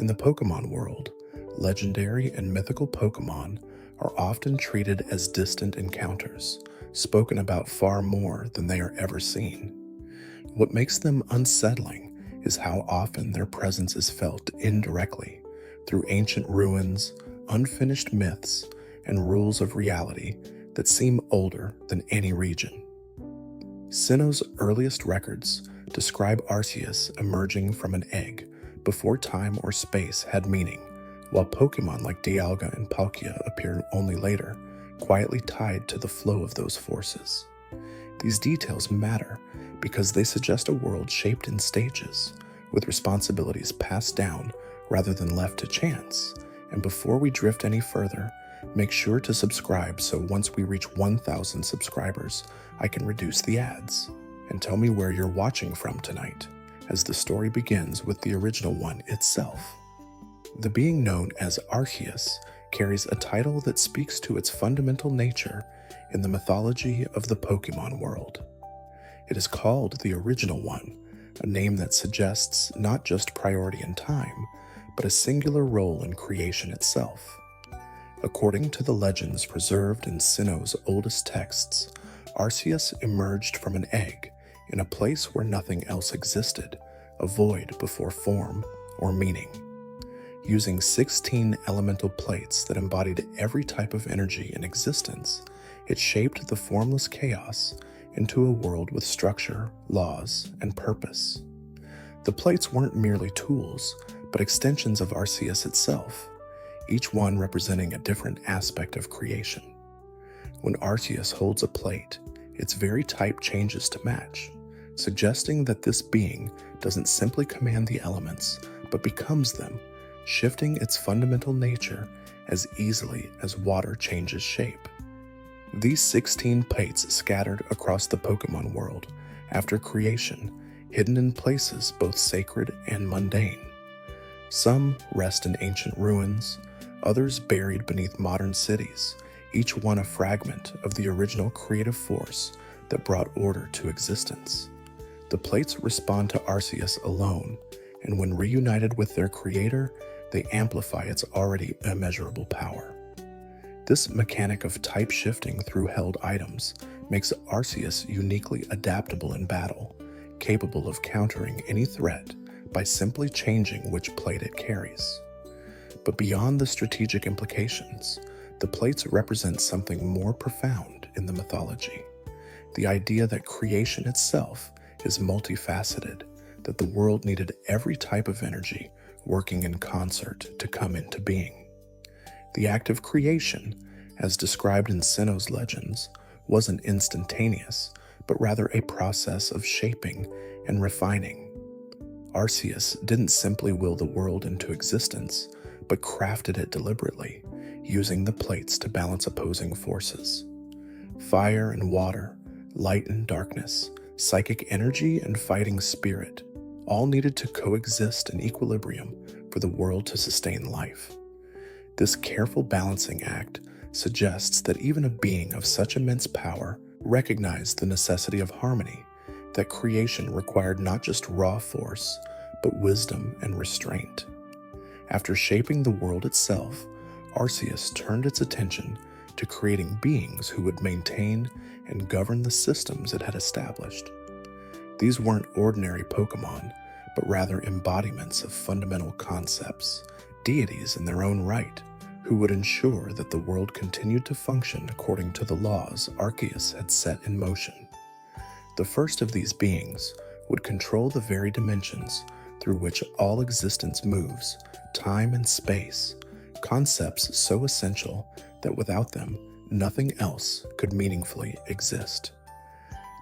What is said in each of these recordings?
In the Pokémon world, legendary and mythical Pokémon are often treated as distant encounters, spoken about far more than they are ever seen. What makes them unsettling is how often their presence is felt indirectly through ancient ruins, unfinished myths, and rules of reality that seem older than any region. Sinnoh's earliest records describe Arceus emerging from an egg before time or space had meaning, while Pokémon like Dialga and Palkia appear only later, quietly tied to the flow of those forces. These details matter because they suggest a world shaped in stages, with responsibilities passed down rather than left to chance. And before we drift any further, make sure to subscribe so once we reach 1,000 subscribers, I can reduce the ads. And tell me where you're watching from tonight, as the story begins with the original one itself. The being known as Arceus carries a title that speaks to its fundamental nature in the mythology of the Pokémon world. It is called the Original One, a name that suggests not just priority in time, but a singular role in creation itself. According to the legends preserved in Sinnoh's oldest texts, Arceus emerged from an egg in a place where nothing else existed, a void before form or meaning. Using 16 elemental plates that embodied every type of energy in existence, it shaped the formless chaos into a world with structure, laws, and purpose. The plates weren't merely tools, but extensions of Arceus itself, each one representing a different aspect of creation. When Arceus holds a plate, its very type changes to match, suggesting that this being doesn't simply command the elements, but becomes them, shifting its fundamental nature as easily as water changes shape. These 16 plates scattered across the Pokémon world after creation, hidden in places both sacred and mundane. Some rest in ancient ruins, others buried beneath modern cities, each one a fragment of the original creative force that brought order to existence. The plates respond to Arceus alone, and when reunited with their creator, they amplify its already immeasurable power. This mechanic of type shifting through held items makes Arceus uniquely adaptable in battle, capable of countering any threat by simply changing which plate it carries. But beyond the strategic implications, the plates represent something more profound in the mythology. The idea that creation itself is multifaceted, that the world needed every type of energy working in concert to come into being. The act of creation, as described in Sinnoh's legends, wasn't instantaneous, but rather a process of shaping and refining. Arceus didn't simply will the world into existence, but crafted it deliberately, using the plates to balance opposing forces. Fire and water, light and darkness, psychic energy and fighting spirit, all needed to coexist in equilibrium for the world to sustain life. This careful balancing act suggests that even a being of such immense power recognized the necessity of harmony, that creation required not just raw force, but wisdom and restraint. After shaping the world itself, Arceus turned its attention to creating beings who would maintain and govern the systems it had established. These weren't ordinary Pokémon, but rather embodiments of fundamental concepts, deities in their own right, who would ensure that the world continued to function according to the laws Arceus had set in motion. The first of these beings would control the very dimensions through which all existence moves, time and space, concepts so essential that without them, nothing else could meaningfully exist.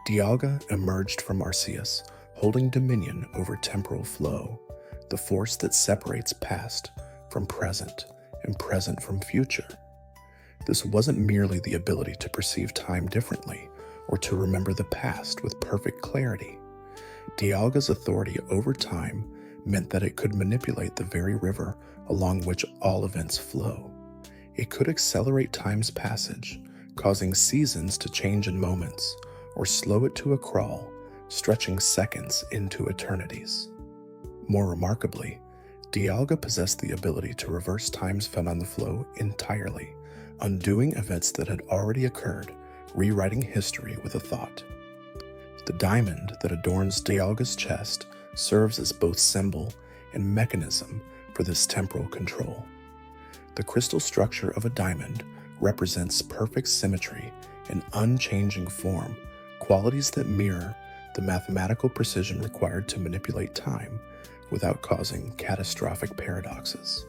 Dialga emerged from Arceus, holding dominion over temporal flow, the force that separates past from present and present from future. This wasn't merely the ability to perceive time differently or to remember the past with perfect clarity. Dialga's authority over time meant that it could manipulate the very river along which all events flow. It could accelerate time's passage, causing seasons to change in moments, or slow it to a crawl, stretching seconds into eternities. More remarkably, Dialga possessed the ability to reverse times found on the flow entirely, undoing events that had already occurred, rewriting history with a thought. The diamond that adorns Dialga's chest serves as both symbol and mechanism for this temporal control. The crystal structure of a diamond represents perfect symmetry and unchanging form, qualities that mirror the mathematical precision required to manipulate time without causing catastrophic paradoxes.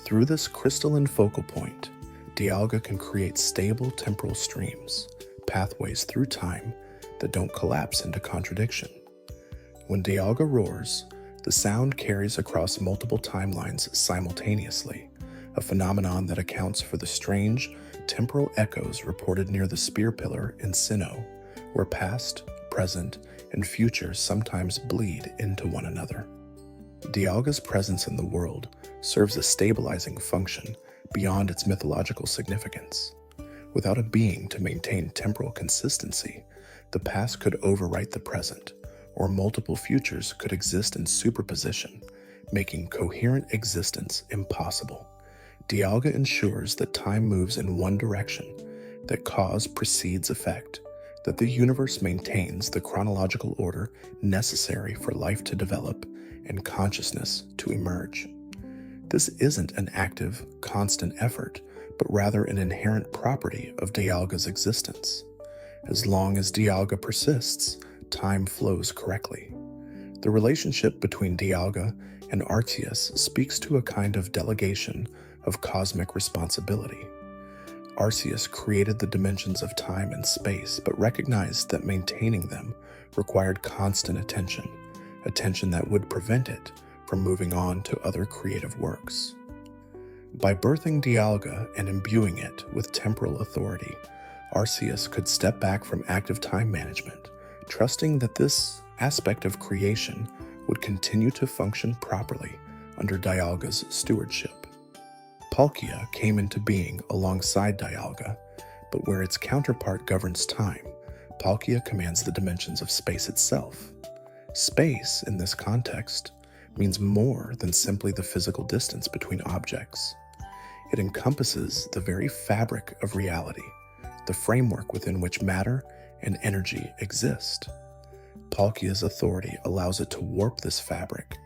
Through this crystalline focal point, Dialga can create stable temporal streams, pathways through time that don't collapse into contradiction. When Dialga roars, the sound carries across multiple timelines simultaneously, a phenomenon that accounts for the strange temporal echoes reported near the spear pillar in Sinnoh, where past, present, and future sometimes bleed into one another. Dialga's presence in the world serves a stabilizing function beyond its mythological significance. Without a being to maintain temporal consistency, the past could overwrite the present, or multiple futures could exist in superposition, making coherent existence impossible. Dialga ensures that time moves in one direction, that cause precedes effect, that the universe maintains the chronological order necessary for life to develop and consciousness to emerge. This isn't an active, constant effort, but rather an inherent property of Dialga's existence. As long as Dialga persists, time flows correctly. The relationship between Dialga and Arceus speaks to a kind of delegation of cosmic responsibility. Arceus created the dimensions of time and space, but recognized that maintaining them required constant attention, attention that would prevent it from moving on to other creative works. By birthing Dialga and imbuing it with temporal authority, Arceus could step back from active time management, trusting that this aspect of creation would continue to function properly under Dialga's stewardship. Palkia came into being alongside Dialga, but where its counterpart governs time, Palkia commands the dimensions of space itself. Space, in this context, means more than simply the physical distance between objects. It encompasses the very fabric of reality, the framework within which matter and energy exist. Palkia's authority allows it to warp this fabric,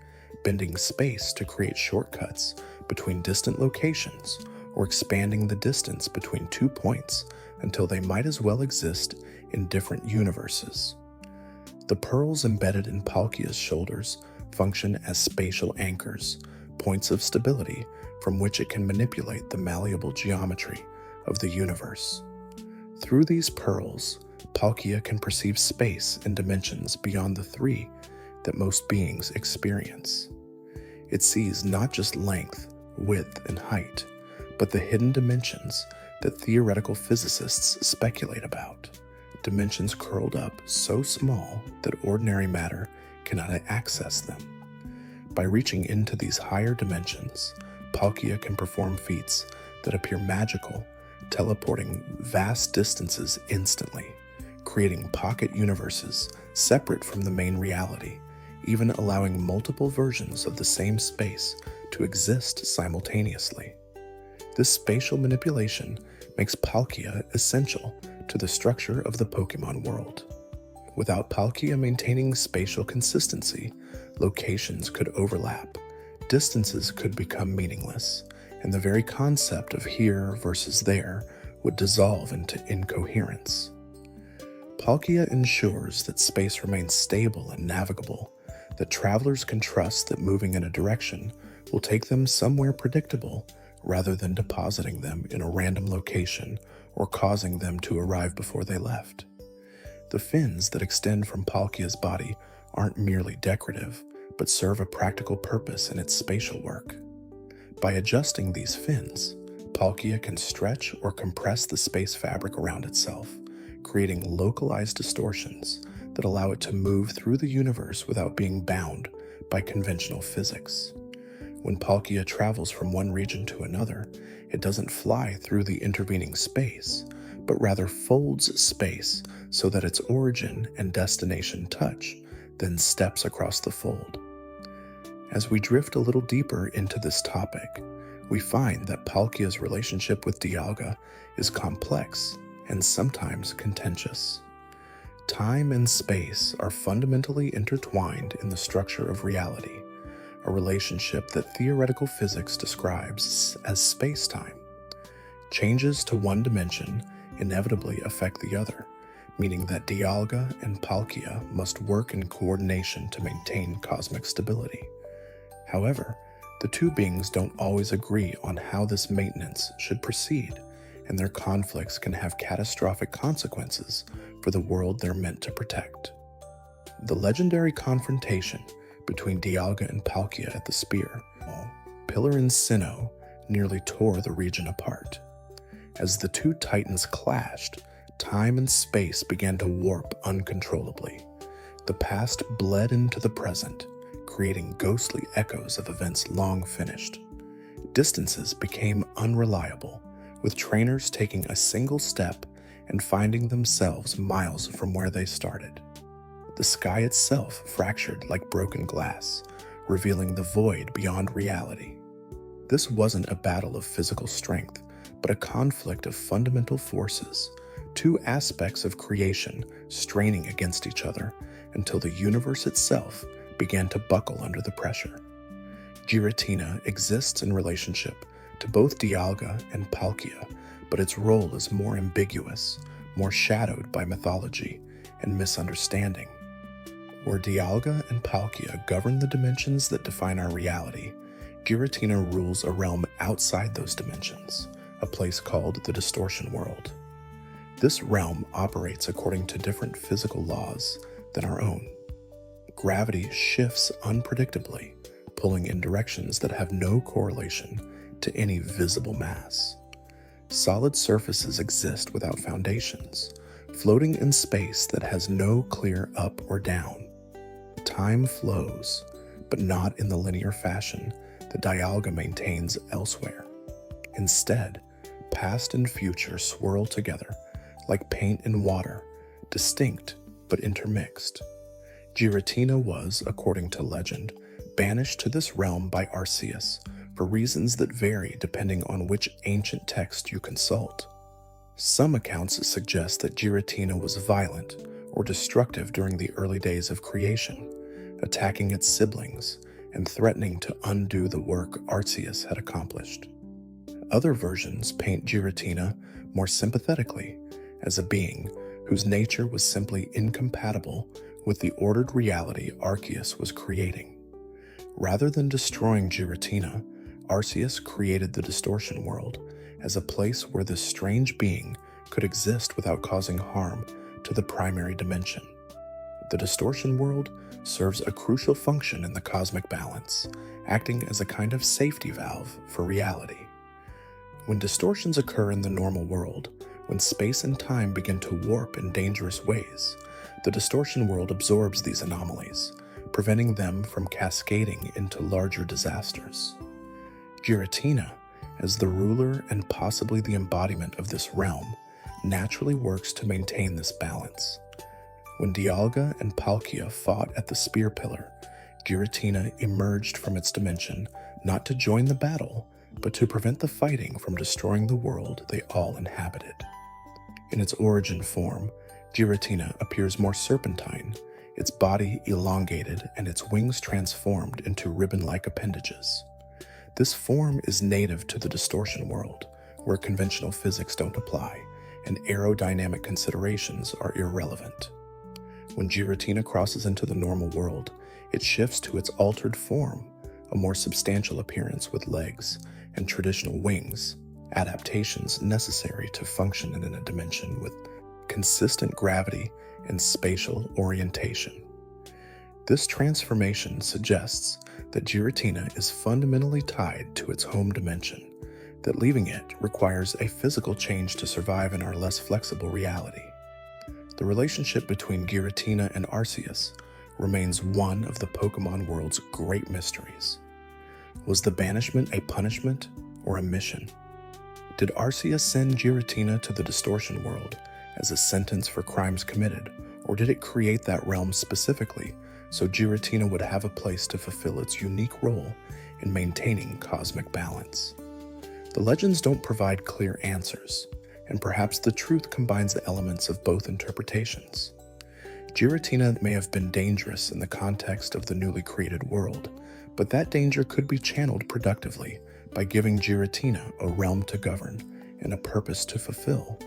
bending space to create shortcuts between distant locations or expanding the distance between 2 points until they might as well exist in different universes. The pearls embedded in Palkia's shoulders function as spatial anchors, points of stability from which it can manipulate the malleable geometry of the universe. Through these pearls, Palkia can perceive space and dimensions beyond the 3 that most beings experience. It sees not just length, width, and height, but the hidden dimensions that theoretical physicists speculate about. Dimensions curled up so small that ordinary matter cannot access them. By reaching into these higher dimensions, Palkia can perform feats that appear magical, teleporting vast distances instantly, creating pocket universes separate from the main reality, even allowing multiple versions of the same space to exist simultaneously. This spatial manipulation makes Palkia essential to the structure of the Pokémon world. Without Palkia maintaining spatial consistency, locations could overlap, distances could become meaningless, and the very concept of here versus there would dissolve into incoherence. Palkia ensures that space remains stable and navigable, that travelers can trust that moving in a direction will take them somewhere predictable rather than depositing them in a random location or causing them to arrive before they left. The fins that extend from Palkia's body aren't merely decorative, but serve a practical purpose in its spatial work. By adjusting these fins, Palkia can stretch or compress the space fabric around itself, creating localized distortions that allow it to move through the universe without being bound by conventional physics. When Palkia travels from one region to another, it doesn't fly through the intervening space, but rather folds space so that its origin and destination touch, then steps across the fold. As we drift a little deeper into this topic, we find that Palkia's relationship with Dialga is complex and sometimes contentious. Time and space are fundamentally intertwined in the structure of reality, a relationship that theoretical physics describes as space-time. Changes to one dimension inevitably affect the other, meaning that Dialga and Palkia must work in coordination to maintain cosmic stability. However, the two beings don't always agree on how this maintenance should proceed, and their conflicts can have catastrophic consequences for the world they're meant to protect. The legendary confrontation between Dialga and Palkia at the Spear, Pillar and Sinnoh, nearly tore the region apart. As the two titans clashed, time and space began to warp uncontrollably. The past bled into the present, creating ghostly echoes of events long finished. Distances became unreliable, with trainers taking a single step and finding themselves miles from where they started. The sky itself fractured like broken glass, revealing the void beyond reality. This wasn't a battle of physical strength, but a conflict of fundamental forces, two aspects of creation straining against each other until the universe itself began to buckle under the pressure. Giratina exists in relationship to both Dialga and Palkia, but its role is more ambiguous, more shadowed by mythology and misunderstanding. Where Dialga and Palkia govern the dimensions that define our reality, Giratina rules a realm outside those dimensions, a place called the Distortion World. This realm operates according to different physical laws than our own. Gravity shifts unpredictably, pulling in directions that have no correlation to any visible mass. Solid surfaces exist without foundations, floating in space that has no clear up or down. Time flows, but not in the linear fashion that Dialga maintains elsewhere. Instead, past and future swirl together like paint and water, distinct but intermixed. Giratina was, according to legend, banished to this realm by Arceus for reasons that vary depending on which ancient text you consult. Some accounts suggest that Giratina was violent or destructive during the early days of creation, attacking its siblings and threatening to undo the work Arceus had accomplished. Other versions paint Giratina more sympathetically as a being whose nature was simply incompatible with the ordered reality Arceus was creating. Rather than destroying Giratina, Arceus created the Distortion World as a place where this strange being could exist without causing harm to the primary dimension. The Distortion World serves a crucial function in the cosmic balance, acting as a kind of safety valve for reality. When distortions occur in the normal world, when space and time begin to warp in dangerous ways, the Distortion World absorbs these anomalies, preventing them from cascading into larger disasters. Giratina, as the ruler and possibly the embodiment of this realm, naturally works to maintain this balance. When Dialga and Palkia fought at the Spear Pillar, Giratina emerged from its dimension not to join the battle, but to prevent the fighting from destroying the world they all inhabited. In its origin form, Giratina appears more serpentine, its body elongated and its wings transformed into ribbon-like appendages. This form is native to the Distortion World, where conventional physics don't apply, and aerodynamic considerations are irrelevant. When Giratina crosses into the normal world, it shifts to its altered form, a more substantial appearance with legs and traditional wings, adaptations necessary to function in a dimension with consistent gravity and spatial orientation. This transformation suggests that Giratina is fundamentally tied to its home dimension, that leaving it requires a physical change to survive in our less flexible reality. The relationship between Giratina and Arceus remains one of the Pokémon world's great mysteries. Was the banishment a punishment or a mission? Did Arceus send Giratina to the Distortion World as a sentence for crimes committed, or did it create that realm specifically so Giratina would have a place to fulfill its unique role in maintaining cosmic balance. The legends don't provide clear answers, and perhaps the truth combines the elements of both interpretations. Giratina may have been dangerous in the context of the newly created world, but that danger could be channeled productively by giving Giratina a realm to govern and a purpose to fulfill.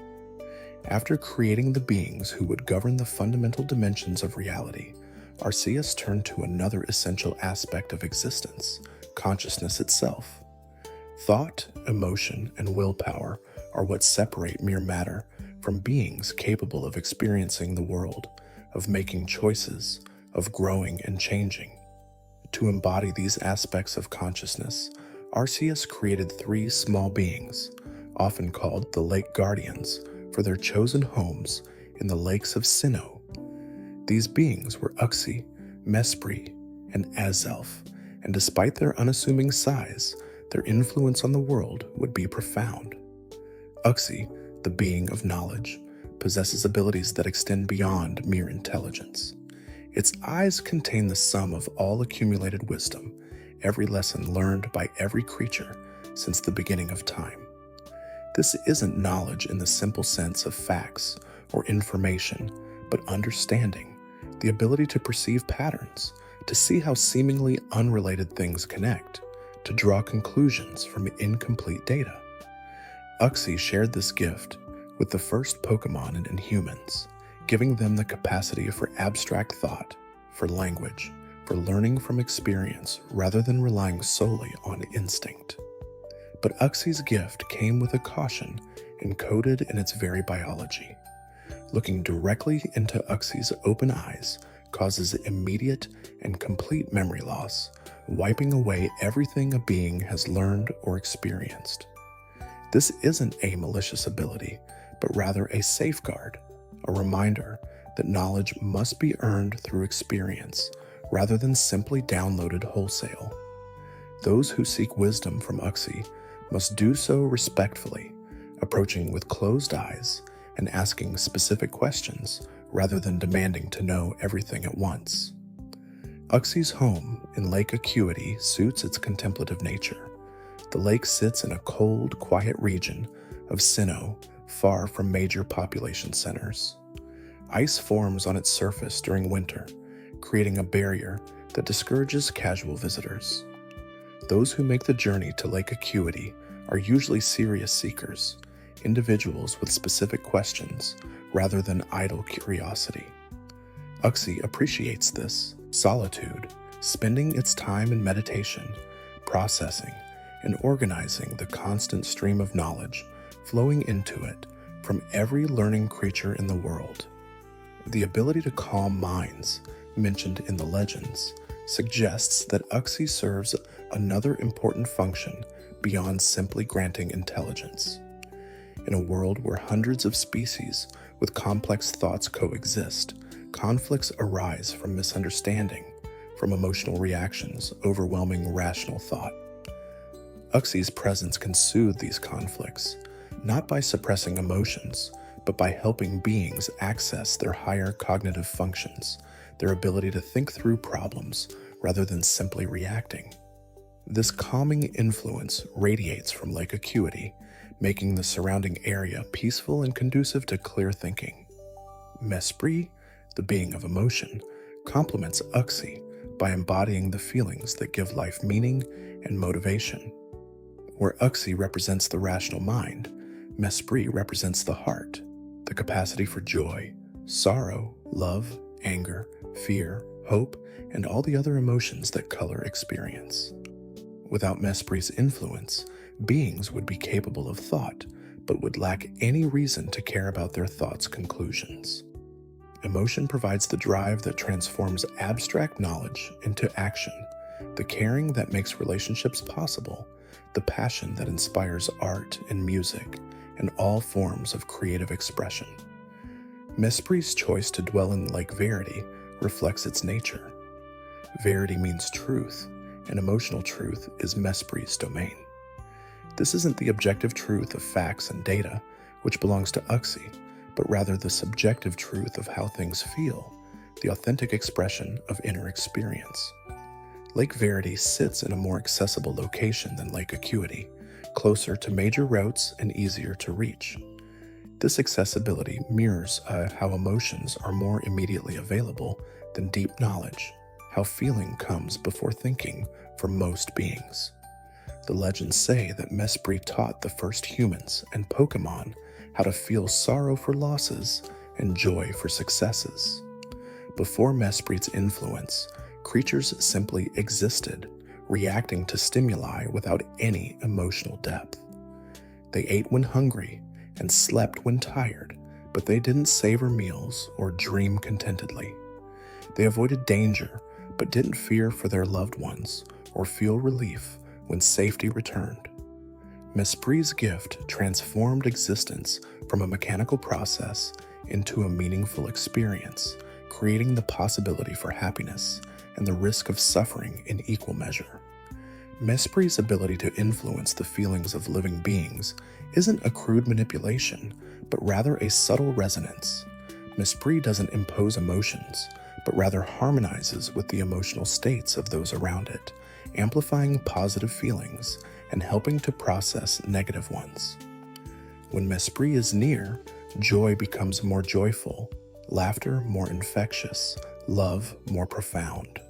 After creating the beings who would govern the fundamental dimensions of reality, Arceus turned to another essential aspect of existence, consciousness itself. Thought, emotion, and willpower are what separate mere matter from beings capable of experiencing the world, of making choices, of growing and changing. To embody these aspects of consciousness, Arceus created 3 small beings, often called the Lake Guardians, for their chosen homes in the lakes of Sinnoh. These beings were Uxie, Mesprit, and Azelf, and despite their unassuming size, their influence on the world would be profound. Uxie, the being of knowledge, possesses abilities that extend beyond mere intelligence. Its eyes contain the sum of all accumulated wisdom, every lesson learned by every creature since the beginning of time. This isn't knowledge in the simple sense of facts or information, but understanding, the ability to perceive patterns, to see how seemingly unrelated things connect, to draw conclusions from incomplete data. Uxie shared this gift with the first Pokémon in humans, giving them the capacity for abstract thought, for language, for learning from experience rather than relying solely on instinct. But Uxie's gift came with a caution encoded in its very biology. Looking directly into Uxie's open eyes causes immediate and complete memory loss, wiping away everything a being has learned or experienced. This isn't a malicious ability, but rather a safeguard, a reminder that knowledge must be earned through experience rather than simply downloaded wholesale. Those who seek wisdom from Uxie must do so respectfully, approaching with closed eyes and asking specific questions rather than demanding to know everything at once. Uxie's home in Lake Acuity suits its contemplative nature. The lake sits in a cold, quiet region of Sinnoh, far from major population centers. Ice forms on its surface during winter, creating a barrier that discourages casual visitors. Those who make the journey to Lake Acuity are usually serious seekers, individuals with specific questions rather than idle curiosity. Uxie appreciates this solitude, spending its time in meditation, processing, and organizing the constant stream of knowledge flowing into it from every learning creature in the world. The ability to calm minds, mentioned in the legends, suggests that Uxie serves another important function beyond simply granting intelligence. In a world where hundreds of species with complex thoughts coexist, conflicts arise from misunderstanding, from emotional reactions overwhelming rational thought. Uxie's presence can soothe these conflicts, not by suppressing emotions, but by helping beings access their higher cognitive functions, their ability to think through problems rather than simply reacting. This calming influence radiates from Lake Acuity, making the surrounding area peaceful and conducive to clear thinking. Mesprit, the being of emotion, complements Uxie by embodying the feelings that give life meaning and motivation. Where Uxie represents the rational mind, Mesprit represents the heart, the capacity for joy, sorrow, love, anger, fear, hope, and all the other emotions that color experience. Without Mesprit's influence, beings would be capable of thought, but would lack any reason to care about their thoughts' conclusions. Emotion provides the drive that transforms abstract knowledge into action, the caring that makes relationships possible, the passion that inspires art and music, and all forms of creative expression. Mesprit's choice to dwell in Lake Verity reflects its nature. Verity means truth, and emotional truth is Mesprit's domain. This isn't the objective truth of facts and data, which belongs to Uxie, but rather the subjective truth of how things feel, the authentic expression of inner experience. Lake Verity sits in a more accessible location than Lake Acuity, closer to major routes and easier to reach. This accessibility mirrors how emotions are more immediately available than deep knowledge, how feeling comes before thinking for most beings. The legends say that Mesprit taught the first humans and Pokémon how to feel sorrow for losses and joy for successes. Before Mesprit's influence, creatures simply existed, reacting to stimuli without any emotional depth. They ate when hungry and slept when tired, but they didn't savor meals or dream contentedly. They avoided danger, but didn't fear for their loved ones or feel relief when safety returned. Mesprit's gift transformed existence from a mechanical process into a meaningful experience, creating the possibility for happiness and the risk of suffering in equal measure. Mesprit's ability to influence the feelings of living beings isn't a crude manipulation, but rather a subtle resonance. Mesprit doesn't impose emotions, but rather harmonizes with the emotional states of those around it, amplifying positive feelings and helping to process negative ones. When Mesprit is near, joy becomes more joyful, laughter more infectious, love more profound.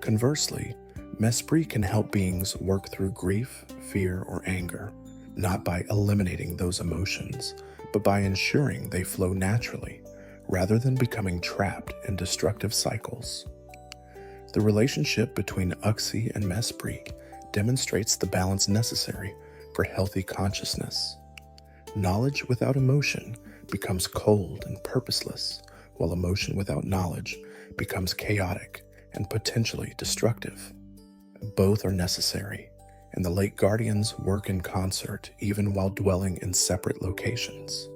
Conversely, Mesprit can help beings work through grief, fear, or anger, not by eliminating those emotions, but by ensuring they flow naturally, rather than becoming trapped in destructive cycles. The relationship between Uxie and Mesprit demonstrates the balance necessary for healthy consciousness. Knowledge without emotion becomes cold and purposeless, while emotion without knowledge becomes chaotic and potentially destructive. Both are necessary, and the Lake Guardians work in concert even while dwelling in separate locations.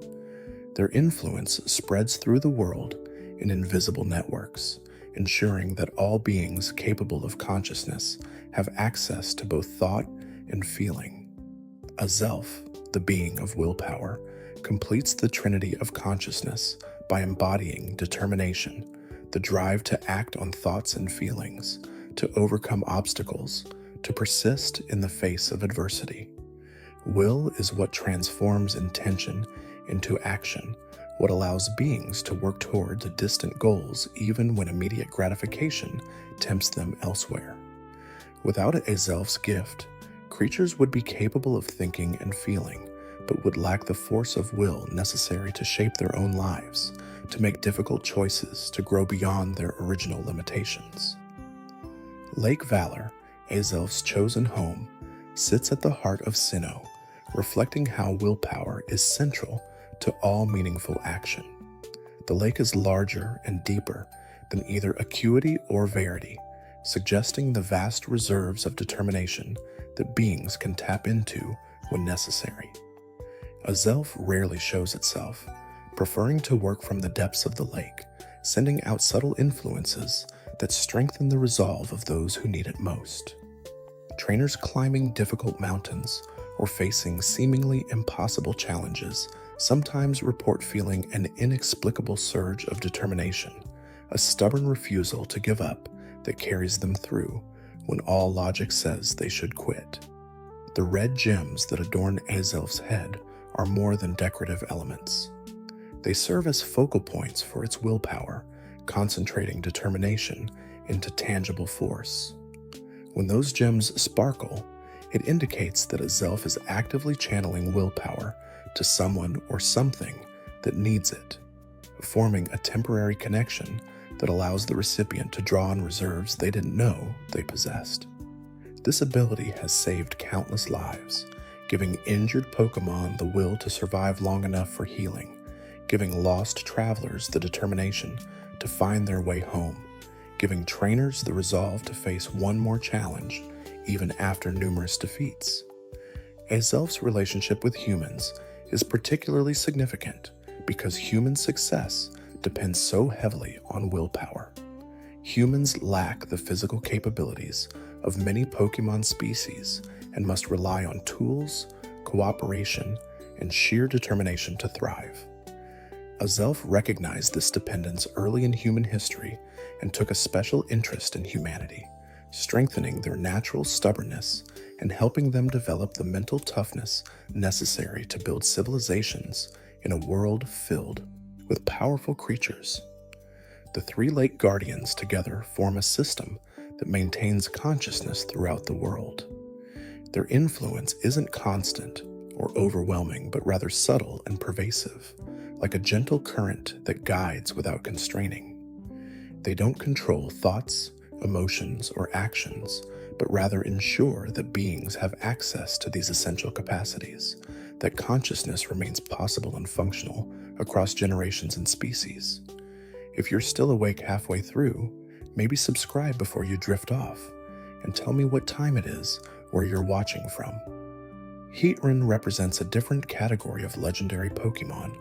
Their influence spreads through the world in invisible networks, ensuring that all beings capable of consciousness have access to both thought and feeling. Azelf, the being of willpower, completes the trinity of consciousness by embodying determination, the drive to act on thoughts and feelings, to overcome obstacles, to persist in the face of adversity. Will is what transforms intention into action, what allows beings to work towards distant goals even when immediate gratification tempts them elsewhere. Without Azelf's gift, creatures would be capable of thinking and feeling, but would lack the force of will necessary to shape their own lives, to make difficult choices, to grow beyond their original limitations. Lake Valor, Azelf's chosen home, sits at the heart of Sinnoh, reflecting how willpower is central to all meaningful action. The lake is larger and deeper than either Acuity or Verity, suggesting the vast reserves of determination that beings can tap into when necessary. Azelf rarely shows itself, preferring to work from the depths of the lake, sending out subtle influences that strengthen the resolve of those who need it most. Trainers climbing difficult mountains or facing seemingly impossible challenges sometimes report feeling an inexplicable surge of determination, a stubborn refusal to give up that carries them through when all logic says they should quit. The red gems that adorn Azelf's head are more than decorative elements. They serve as focal points for its willpower, concentrating determination into tangible force. When those gems sparkle, it indicates that Azelf is actively channeling willpower to someone or something that needs it, forming a temporary connection that allows the recipient to draw on reserves they didn't know they possessed. This ability has saved countless lives, giving injured Pokémon the will to survive long enough for healing, giving lost travelers the determination to find their way home, giving trainers the resolve to face one more challenge even after numerous defeats. Azelf's relationship with humans is particularly significant because human success depends so heavily on willpower. Humans lack the physical capabilities of many Pokémon species and must rely on tools, cooperation, and sheer determination to thrive. Azelf recognized this dependence early in human history and took a special interest in humanity, strengthening their natural stubbornness and helping them develop the mental toughness necessary to build civilizations in a world filled with powerful creatures. The three lake guardians together form a system that maintains consciousness throughout the world. Their influence isn't constant or overwhelming, but rather subtle and pervasive, like a gentle current that guides without constraining. They don't control thoughts, emotions, or actions, but rather ensure that beings have access to these essential capacities, that consciousness remains possible and functional across generations and species. If you're still awake halfway through, maybe subscribe before you drift off, and tell me what time it is where you're watching from. Heatran represents a different category of legendary Pokémon,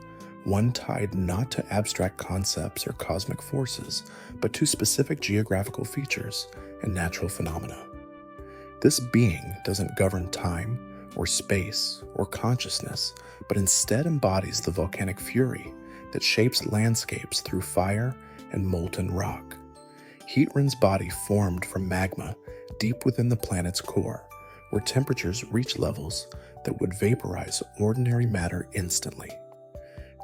one tied not to abstract concepts or cosmic forces, but to specific geographical features and natural phenomena. This being doesn't govern time or space or consciousness, but instead embodies the volcanic fury that shapes landscapes through fire and molten rock. Heatran's body formed from magma deep within the planet's core, where temperatures reach levels that would vaporize ordinary matter instantly.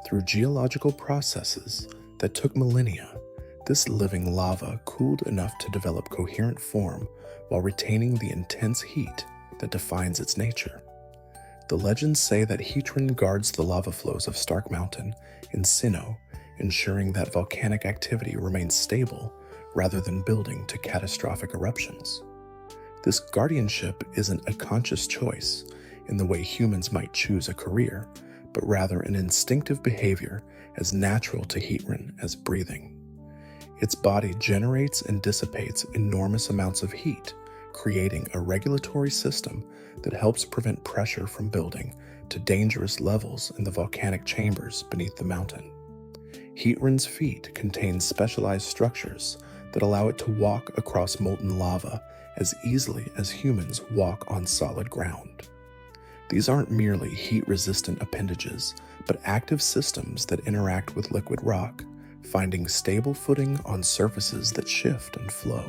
Through geological processes that took millennia, this living lava cooled enough to develop coherent form while retaining the intense heat that defines its nature. The legends say that Heatran guards the lava flows of Stark Mountain in Sinnoh, ensuring that volcanic activity remains stable rather than building to catastrophic eruptions. This guardianship isn't a conscious choice in the way humans might choose a career, but rather an instinctive behavior as natural to Heatran as breathing. Its body generates and dissipates enormous amounts of heat, creating a regulatory system that helps prevent pressure from building to dangerous levels in the volcanic chambers beneath the mountain. Heatran's feet contain specialized structures that allow it to walk across molten lava as easily as humans walk on solid ground. These aren't merely heat-resistant appendages, but active systems that interact with liquid rock, finding stable footing on surfaces that shift and flow.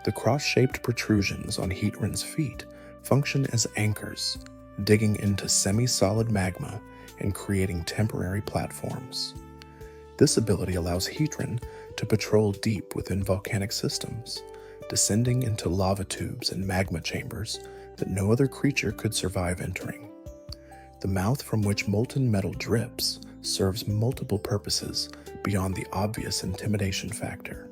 The cross-shaped protrusions on Heatran's feet function as anchors, digging into semi-solid magma and creating temporary platforms. This ability allows Heatran to patrol deep within volcanic systems, descending into lava tubes and magma chambers that no other creature could survive entering. The mouth from which molten metal drips serves multiple purposes beyond the obvious intimidation factor.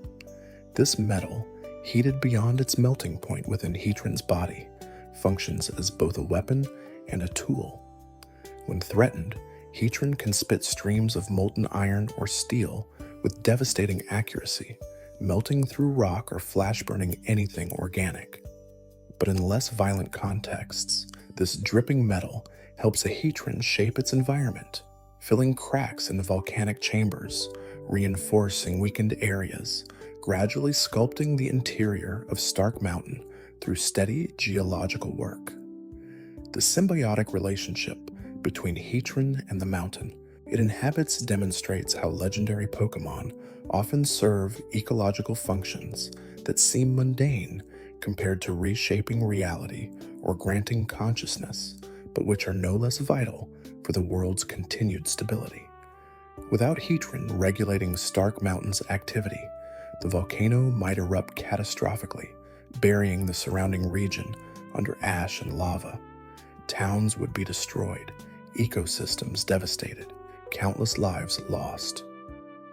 This metal, heated beyond its melting point within Heatran's body, functions as both a weapon and a tool. When threatened, Heatran can spit streams of molten iron or steel with devastating accuracy, melting through rock or flash burning anything organic. But in less violent contexts, this dripping metal helps a Heatran shape its environment, filling cracks in the volcanic chambers, reinforcing weakened areas, gradually sculpting the interior of Stark Mountain through steady geological work. The symbiotic relationship between Heatran and the mountain it inhabits demonstrates how legendary Pokémon often serve ecological functions that seem mundane compared to reshaping reality or granting consciousness, but which are no less vital for the world's continued stability. Without Heatran regulating Stark Mountain's activity, the volcano might erupt catastrophically, burying the surrounding region under ash and lava. Towns would be destroyed, ecosystems devastated, countless lives lost.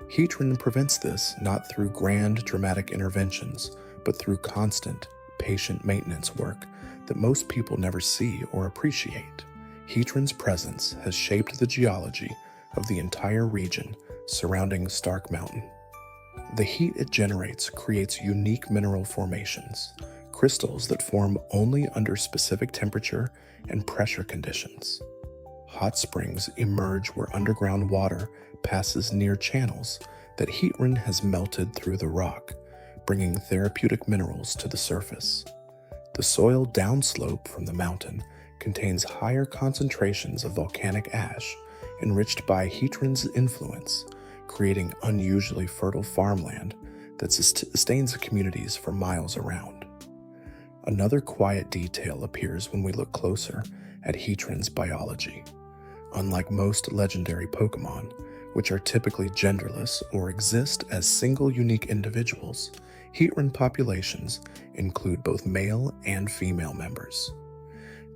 Heatran prevents this not through grand dramatic interventions, but through constant, patient maintenance work that most people never see or appreciate. Heatran's presence has shaped the geology of the entire region surrounding Stark Mountain. The heat it generates creates unique mineral formations, crystals that form only under specific temperature and pressure conditions. Hot springs emerge where underground water passes near channels that Heatran has melted through the rock, bringing therapeutic minerals to the surface. The soil downslope from the mountain contains higher concentrations of volcanic ash, enriched by Heatran's influence, creating unusually fertile farmland that sustains communities for miles around. Another quiet detail appears when we look closer at Heatran's biology. Unlike most legendary Pokémon, which are typically genderless or exist as single unique individuals, Heatran populations include both male and female members.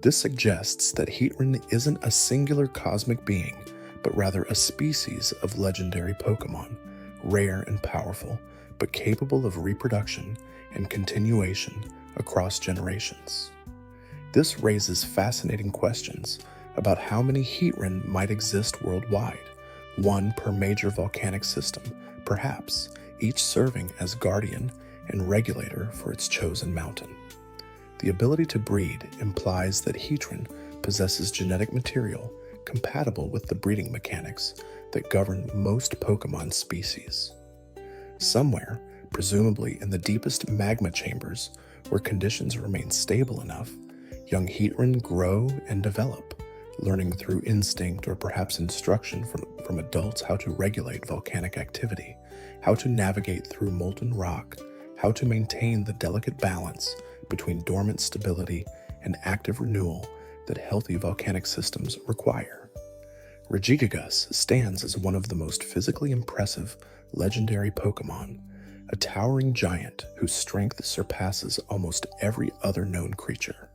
This suggests that Heatran isn't a singular cosmic being, but rather a species of legendary Pokémon, rare and powerful, but capable of reproduction and continuation across generations. This raises fascinating questions about how many Heatran might exist worldwide, one per major volcanic system, perhaps, each serving as guardian and regulator for its chosen mountain. The ability to breed implies that Heatran possesses genetic material compatible with the breeding mechanics that govern most Pokémon species. Somewhere, presumably in the deepest magma chambers where conditions remain stable enough, young Heatran grow and develop, learning through instinct or perhaps instruction from adults how to regulate volcanic activity, how to navigate through molten rock, how to maintain the delicate balance between dormant stability and active renewal that healthy volcanic systems require. Regigigas stands as one of the most physically impressive legendary Pokémon, a towering giant whose strength surpasses almost every other known creature.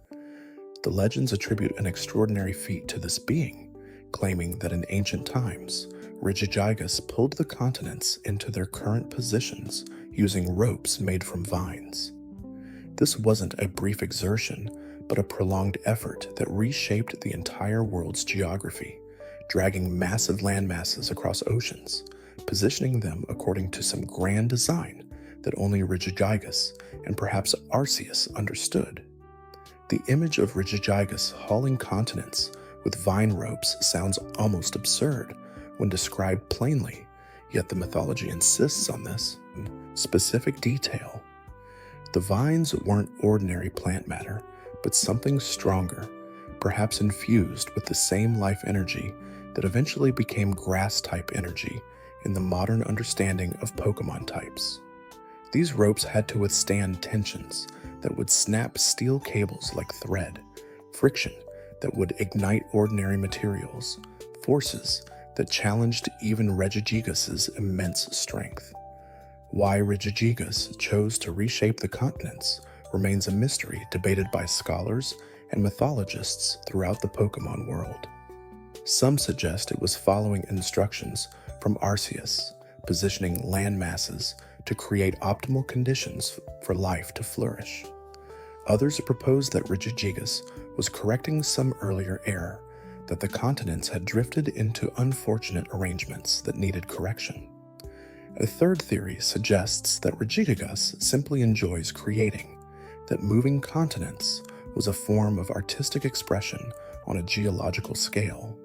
The legends attribute an extraordinary feat to this being, claiming that in ancient times, Regigigas pulled the continents into their current positions using ropes made from vines. This wasn't a brief exertion, but a prolonged effort that reshaped the entire world's geography, dragging massive landmasses across oceans, positioning them according to some grand design that only Regigigas and perhaps Arceus understood. The image of Regigigas hauling continents with vine ropes sounds almost absurd when described plainly, yet the mythology insists on this specific detail. The vines weren't ordinary plant matter, but something stronger, perhaps infused with the same life energy that eventually became grass-type energy in the modern understanding of Pokémon types. These ropes had to withstand tensions that would snap steel cables like thread, friction that would ignite ordinary materials, forces that challenged even Regigigas' immense strength. Why Regigigas chose to reshape the continents remains a mystery debated by scholars and mythologists throughout the Pokémon world. Some suggest it was following instructions from Arceus, positioning land masses to create optimal conditions for life to flourish. Others propose that Regigigas was correcting some earlier error, that the continents had drifted into unfortunate arrangements that needed correction. A third theory suggests that Regigigas simply enjoys creating, that moving continents was a form of artistic expression on a geological scale.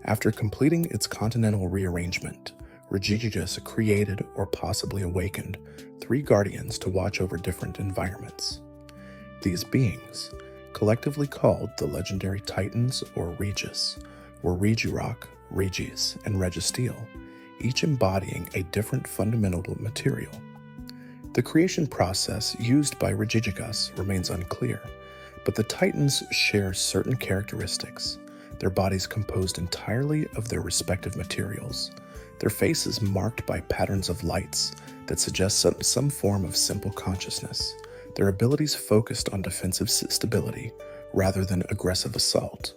After completing its continental rearrangement, Regigigas created or possibly awakened 3 guardians to watch over different environments. These beings, collectively called the legendary Titans or Regis, were Regirock, Regis, and Registeel, each embodying a different fundamental material. The creation process used by Regigigas remains unclear, but the Titans share certain characteristics, their bodies composed entirely of their respective materials, their faces marked by patterns of lights that suggest some form of simple consciousness, their abilities focused on defensive stability rather than aggressive assault.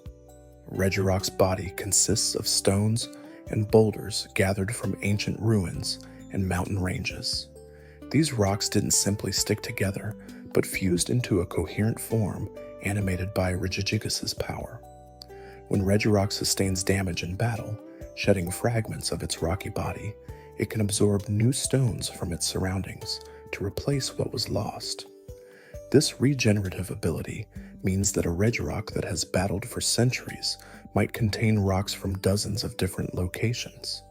Regirock's body consists of stones and boulders gathered from ancient ruins and mountain ranges. These rocks didn't simply stick together, but fused into a coherent form animated by Regigigas' power. When Regirock sustains damage in battle, shedding fragments of its rocky body, it can absorb new stones from its surroundings to replace what was lost. This regenerative ability means that a Regirock that has battled for centuries might contain rocks from dozens of different locations,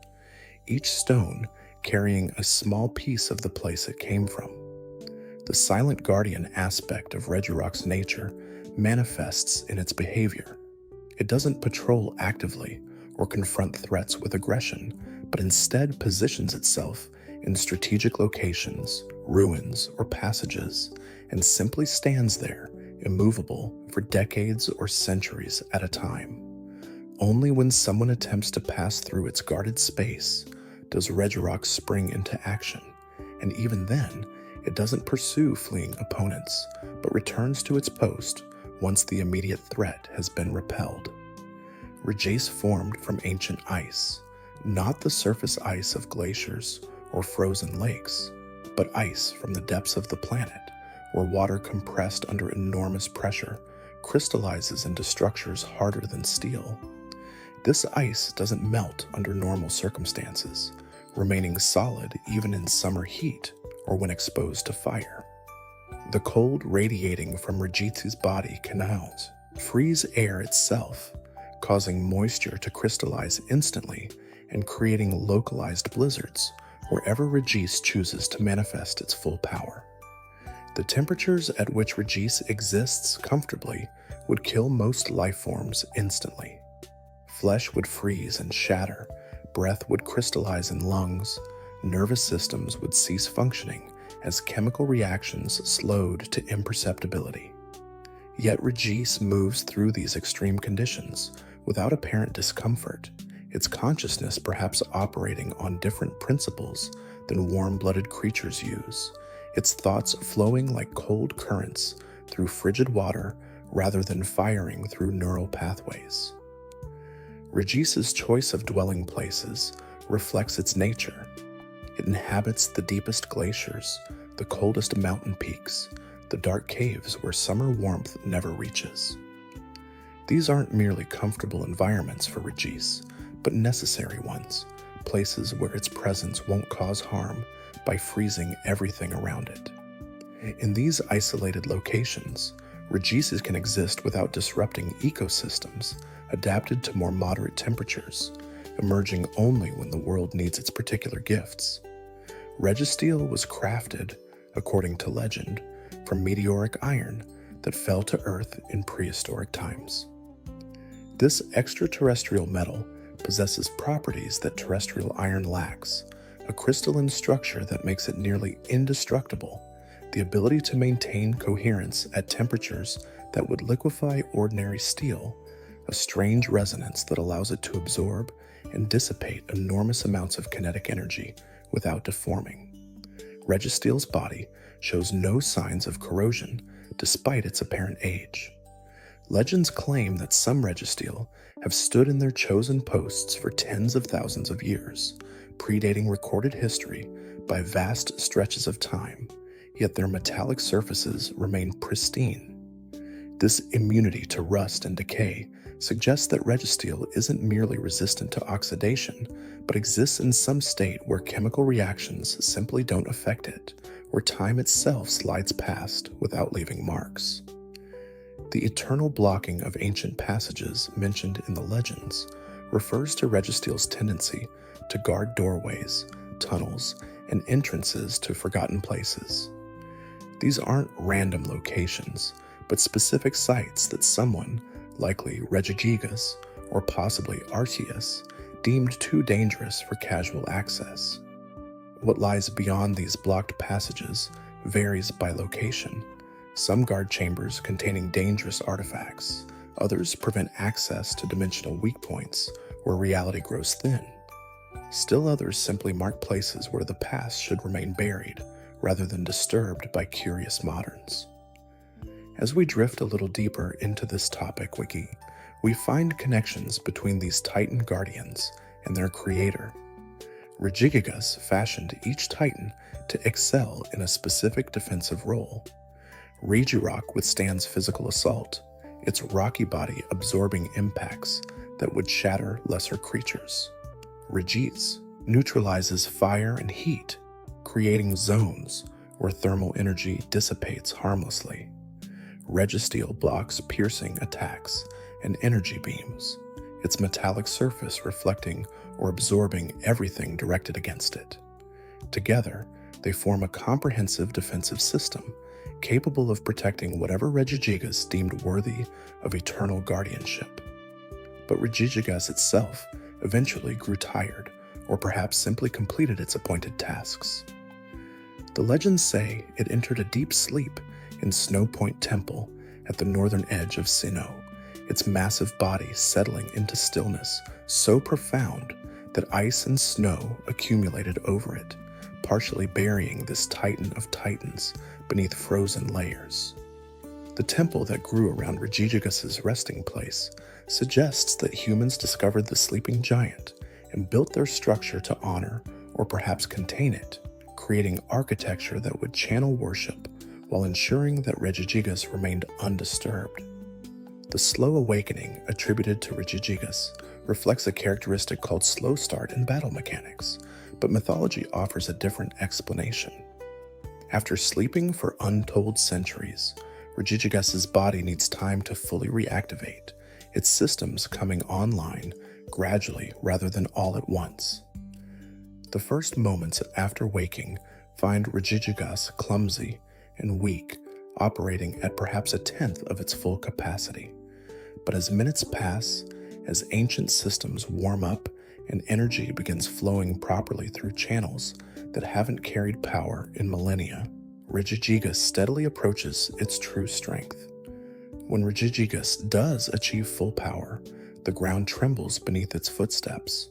each stone carrying a small piece of the place it came from. The silent guardian aspect of Regirock's nature manifests in its behavior. It doesn't patrol actively or confront threats with aggression, but instead positions itself in strategic locations, ruins, or passages, and simply stands there, immovable, for decades or centuries at a time. Only when someone attempts to pass through its guarded space does Regirock spring into action, and even then, it doesn't pursue fleeing opponents, but returns to its post once the immediate threat has been repelled. Regice formed from ancient ice, not the surface ice of glaciers or frozen lakes, but ice from the depths of the planet, where water compressed under enormous pressure crystallizes into structures harder than steel. This ice doesn't melt under normal circumstances, remaining solid even in summer heat or when exposed to fire. The cold radiating from Regice's body canals freeze air itself, causing moisture to crystallize instantly and creating localized blizzards wherever Regice chooses to manifest its full power. The temperatures at which Regice exists comfortably would kill most life forms instantly. Flesh would freeze and shatter, breath would crystallize in lungs, nervous systems would cease functioning as chemical reactions slowed to imperceptibility. Yet Regice moves through these extreme conditions without apparent discomfort, its consciousness perhaps operating on different principles than warm-blooded creatures use, its thoughts flowing like cold currents through frigid water rather than firing through neural pathways. Regice's choice of dwelling places reflects its nature. It inhabits the deepest glaciers, the coldest mountain peaks, the dark caves where summer warmth never reaches. These aren't merely comfortable environments for Regice, but necessary ones, places where its presence won't cause harm by freezing everything around it. In these isolated locations, Regice can exist without disrupting ecosystems adapted to more moderate temperatures, emerging only when the world needs its particular gifts. Registeel was crafted, according to legend, from meteoric iron that fell to Earth in prehistoric times. This extraterrestrial metal possesses properties that terrestrial iron lacks, a crystalline structure that makes it nearly indestructible, the ability to maintain coherence at temperatures that would liquefy ordinary steel, a strange resonance that allows it to absorb and dissipate enormous amounts of kinetic energy without deforming. Registeel's body shows no signs of corrosion despite its apparent age. Legends claim that some Registeel have stood in their chosen posts for tens of thousands of years, predating recorded history by vast stretches of time, yet their metallic surfaces remain pristine. This immunity to rust and decay suggests that Registeel isn't merely resistant to oxidation, but exists in some state where chemical reactions simply don't affect it, where time itself slides past without leaving marks. The eternal blocking of ancient passages mentioned in the legends refers to Registeel's tendency to guard doorways, tunnels, and entrances to forgotten places. These aren't random locations, but specific sites that someone, likely Regigigas or possibly Arceus, deemed too dangerous for casual access. What lies beyond these blocked passages varies by location. Some guard chambers containing dangerous artifacts, others prevent access to dimensional weak points where reality grows thin. Still others simply mark places where the past should remain buried rather than disturbed by curious moderns. As we drift a little deeper into this topic wiki, we find connections between these Titan guardians and their creator. Regigigas fashioned each Titan to excel in a specific defensive role. Regirock withstands physical assault, its rocky body absorbing impacts that would shatter lesser creatures. Regice neutralizes fire and heat, creating zones where thermal energy dissipates harmlessly. Registeel blocks piercing attacks and energy beams, its metallic surface reflecting or absorbing everything directed against it. Together, they form a comprehensive defensive system capable of protecting whatever Regigigas deemed worthy of eternal guardianship. But Regigigas itself eventually grew tired, or perhaps simply completed its appointed tasks. The legends say it entered a deep sleep in Snow Point Temple at the northern edge of Sinnoh, its massive body settling into stillness so profound that ice and snow accumulated over it, partially burying this titan of titans beneath frozen layers. The temple that grew around Regigigas's resting place suggests that humans discovered the sleeping giant and built their structure to honor or perhaps contain it, creating architecture that would channel worship while ensuring that Regigigas remained undisturbed. The slow awakening attributed to Regigigas reflects a characteristic called slow start in battle mechanics, but mythology offers a different explanation. After sleeping for untold centuries, Regigigas's body needs time to fully reactivate, its systems coming online gradually rather than all at once. The first moments after waking find Regigigas clumsy and weak, operating at perhaps a tenth of its full capacity. But as minutes pass, as ancient systems warm up and energy begins flowing properly through channels that haven't carried power in millennia, Regigigas steadily approaches its true strength. When Regigigas does achieve full power, the ground trembles beneath its footsteps.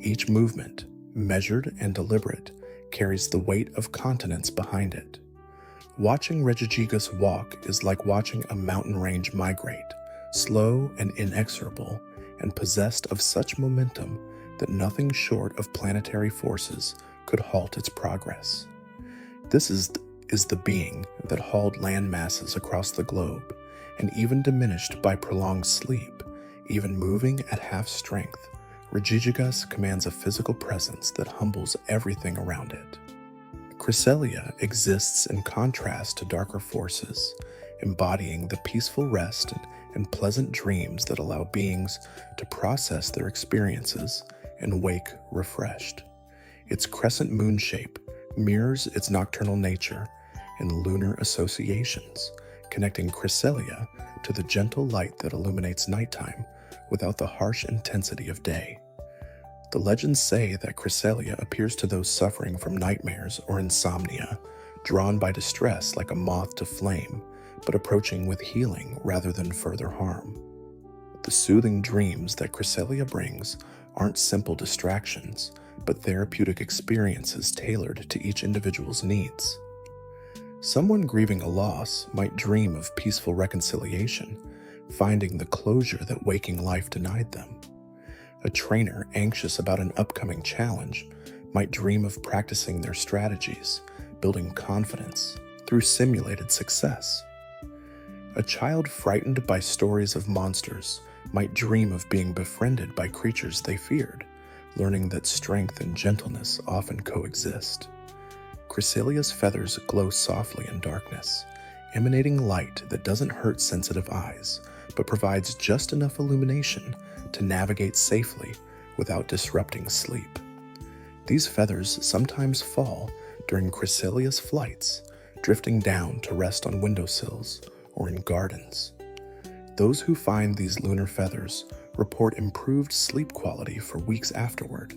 Each movement, measured and deliberate, carries the weight of continents behind it. Watching Regigigas walk is like watching a mountain range migrate, slow and inexorable, and possessed of such momentum that nothing short of planetary forces could halt its progress. This is the being that hauled land masses across the globe, and even diminished by prolonged sleep, even moving at half strength, Regigigas commands a physical presence that humbles everything around it. Cresselia exists in contrast to darker forces, embodying the peaceful rest and pleasant dreams that allow beings to process their experiences and wake refreshed. Its crescent moon shape mirrors its nocturnal nature and lunar associations, connecting Cresselia to the gentle light that illuminates nighttime without the harsh intensity of day. The legends say that Cresselia appears to those suffering from nightmares or insomnia, drawn by distress like a moth to flame, but approaching with healing rather than further harm. The soothing dreams that Cresselia brings aren't simple distractions, but therapeutic experiences tailored to each individual's needs. Someone grieving a loss might dream of peaceful reconciliation, finding the closure that waking life denied them. A trainer anxious about an upcoming challenge might dream of practicing their strategies, building confidence through simulated success. A child frightened by stories of monsters might dream of being befriended by creatures they feared, learning that strength and gentleness often coexist. Cresselia's feathers glow softly in darkness, emanating light that doesn't hurt sensitive eyes, but provides just enough illumination to navigate safely without disrupting sleep. These feathers sometimes fall during Cresselia's flights, drifting down to rest on windowsills or in gardens. Those who find these lunar feathers report improved sleep quality for weeks afterward,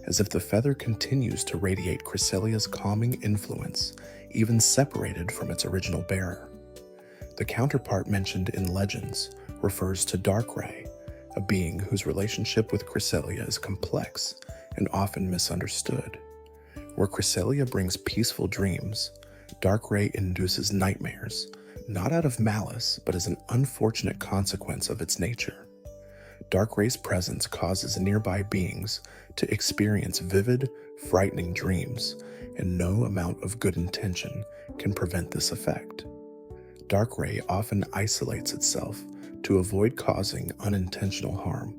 as if the feather continues to radiate Cresselia's calming influence, even separated from its original bearer. The counterpart mentioned in legends refers to Darkrai, a being whose relationship with Cresselia is complex and often misunderstood. Where Cresselia brings peaceful dreams, Darkrai induces nightmares, not out of malice, but as an unfortunate consequence of its nature. Darkrai's presence causes nearby beings to experience vivid, frightening dreams, and no amount of good intention can prevent this effect. Darkrai often isolates itself to avoid causing unintentional harm,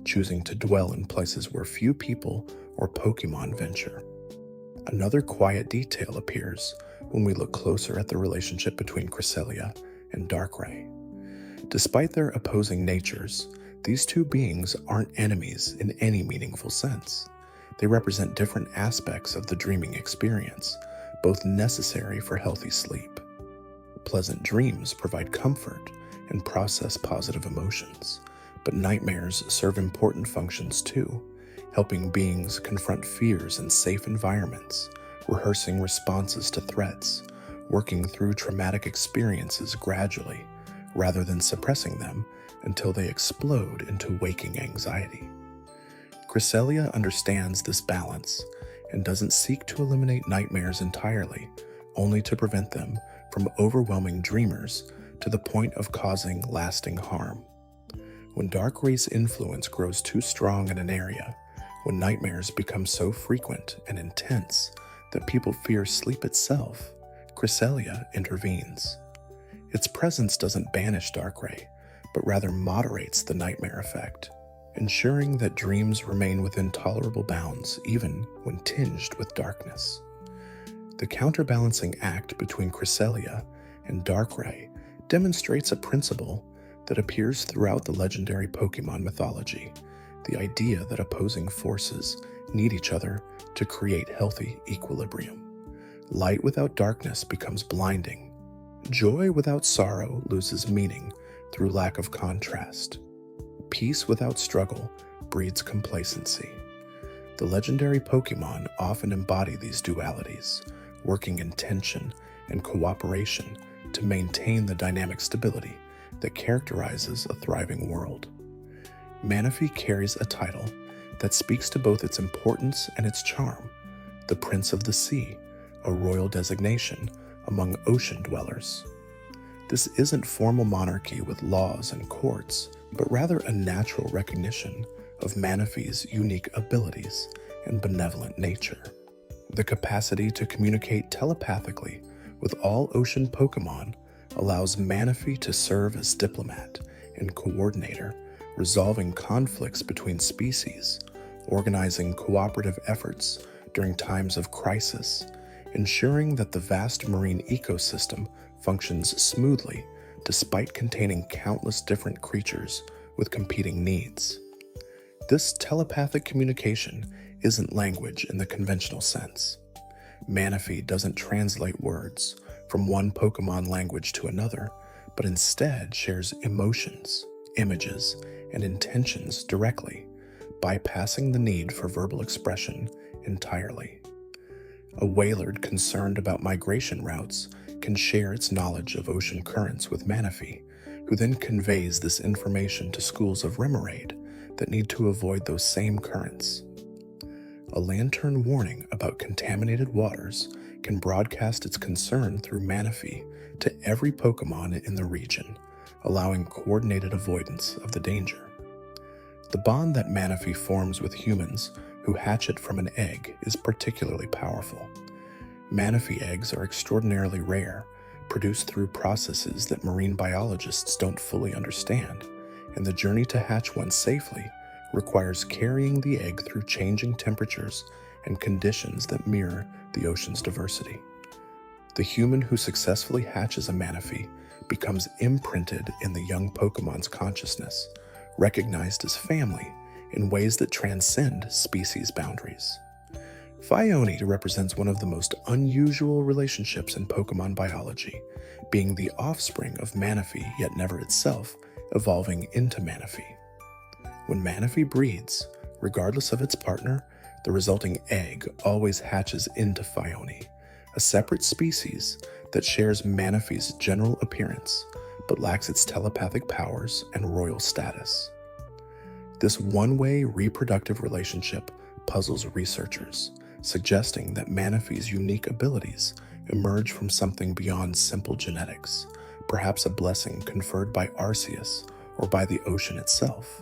choosing to dwell in places where few people or Pokémon venture. Another quiet detail appears when we look closer at the relationship between Cresselia and Darkrai. Despite their opposing natures, these two beings aren't enemies in any meaningful sense. They represent different aspects of the dreaming experience, both necessary for healthy sleep. Pleasant dreams provide comfort and process positive emotions, but nightmares serve important functions too, helping beings confront fears in safe environments, rehearsing responses to threats, working through traumatic experiences gradually, rather than suppressing them until they explode into waking anxiety. Cresselia understands this balance and doesn't seek to eliminate nightmares entirely, only to prevent them from overwhelming dreamers to the point of causing lasting harm. When dark race influence grows too strong in an area, when nightmares become so frequent and intense that people fear sleep itself, Cresselia intervenes. Its presence doesn't banish dark ray, but rather moderates the nightmare effect, ensuring that dreams remain within tolerable bounds even when tinged with darkness. The counterbalancing act between Cresselia and Darkrai demonstrates a principle that appears throughout the legendary Pokémon mythology, the idea that opposing forces need each other to create healthy equilibrium. Light without darkness becomes blinding. Joy without sorrow loses meaning through lack of contrast. Peace without struggle breeds complacency. The legendary Pokémon often embody these dualities, working in tension and cooperation to maintain the dynamic stability that characterizes a thriving world. Manaphy carries a title that speaks to both its importance and its charm, the Prince of the Sea, a royal designation among ocean dwellers. This isn't formal monarchy with laws and courts, but rather a natural recognition of Manaphy's unique abilities and benevolent nature. The capacity to communicate telepathically with all ocean Pokémon allows Manaphy to serve as diplomat and coordinator, resolving conflicts between species, organizing cooperative efforts during times of crisis, ensuring that the vast marine ecosystem functions smoothly despite containing countless different creatures with competing needs. This telepathic communication isn't language in the conventional sense. Manaphy doesn't translate words from one Pokémon language to another, but instead shares emotions, images, and intentions directly, bypassing the need for verbal expression entirely. A Wailord concerned about migration routes can share its knowledge of ocean currents with Manaphy, who then conveys this information to schools of Remoraid that need to avoid those same currents. A lantern warning about contaminated waters can broadcast its concern through Manaphy to every Pokémon in the region, allowing coordinated avoidance of the danger. The bond that Manaphy forms with humans who hatch it from an egg is particularly powerful. Manaphy eggs are extraordinarily rare, produced through processes that marine biologists don't fully understand, and the journey to hatch one safely requires carrying the egg through changing temperatures and conditions that mirror the ocean's diversity. The human who successfully hatches a Manaphy becomes imprinted in the young Pokemon's consciousness, recognized as family in ways that transcend species boundaries. Phione represents one of the most unusual relationships in Pokemon biology, being the offspring of Manaphy yet never itself evolving into Manaphy. When Manaphy breeds, regardless of its partner, the resulting egg always hatches into Phione, a separate species that shares Manaphy's general appearance but lacks its telepathic powers and royal status. This one-way reproductive relationship puzzles researchers, suggesting that Manaphy's unique abilities emerge from something beyond simple genetics, perhaps a blessing conferred by Arceus or by the ocean itself.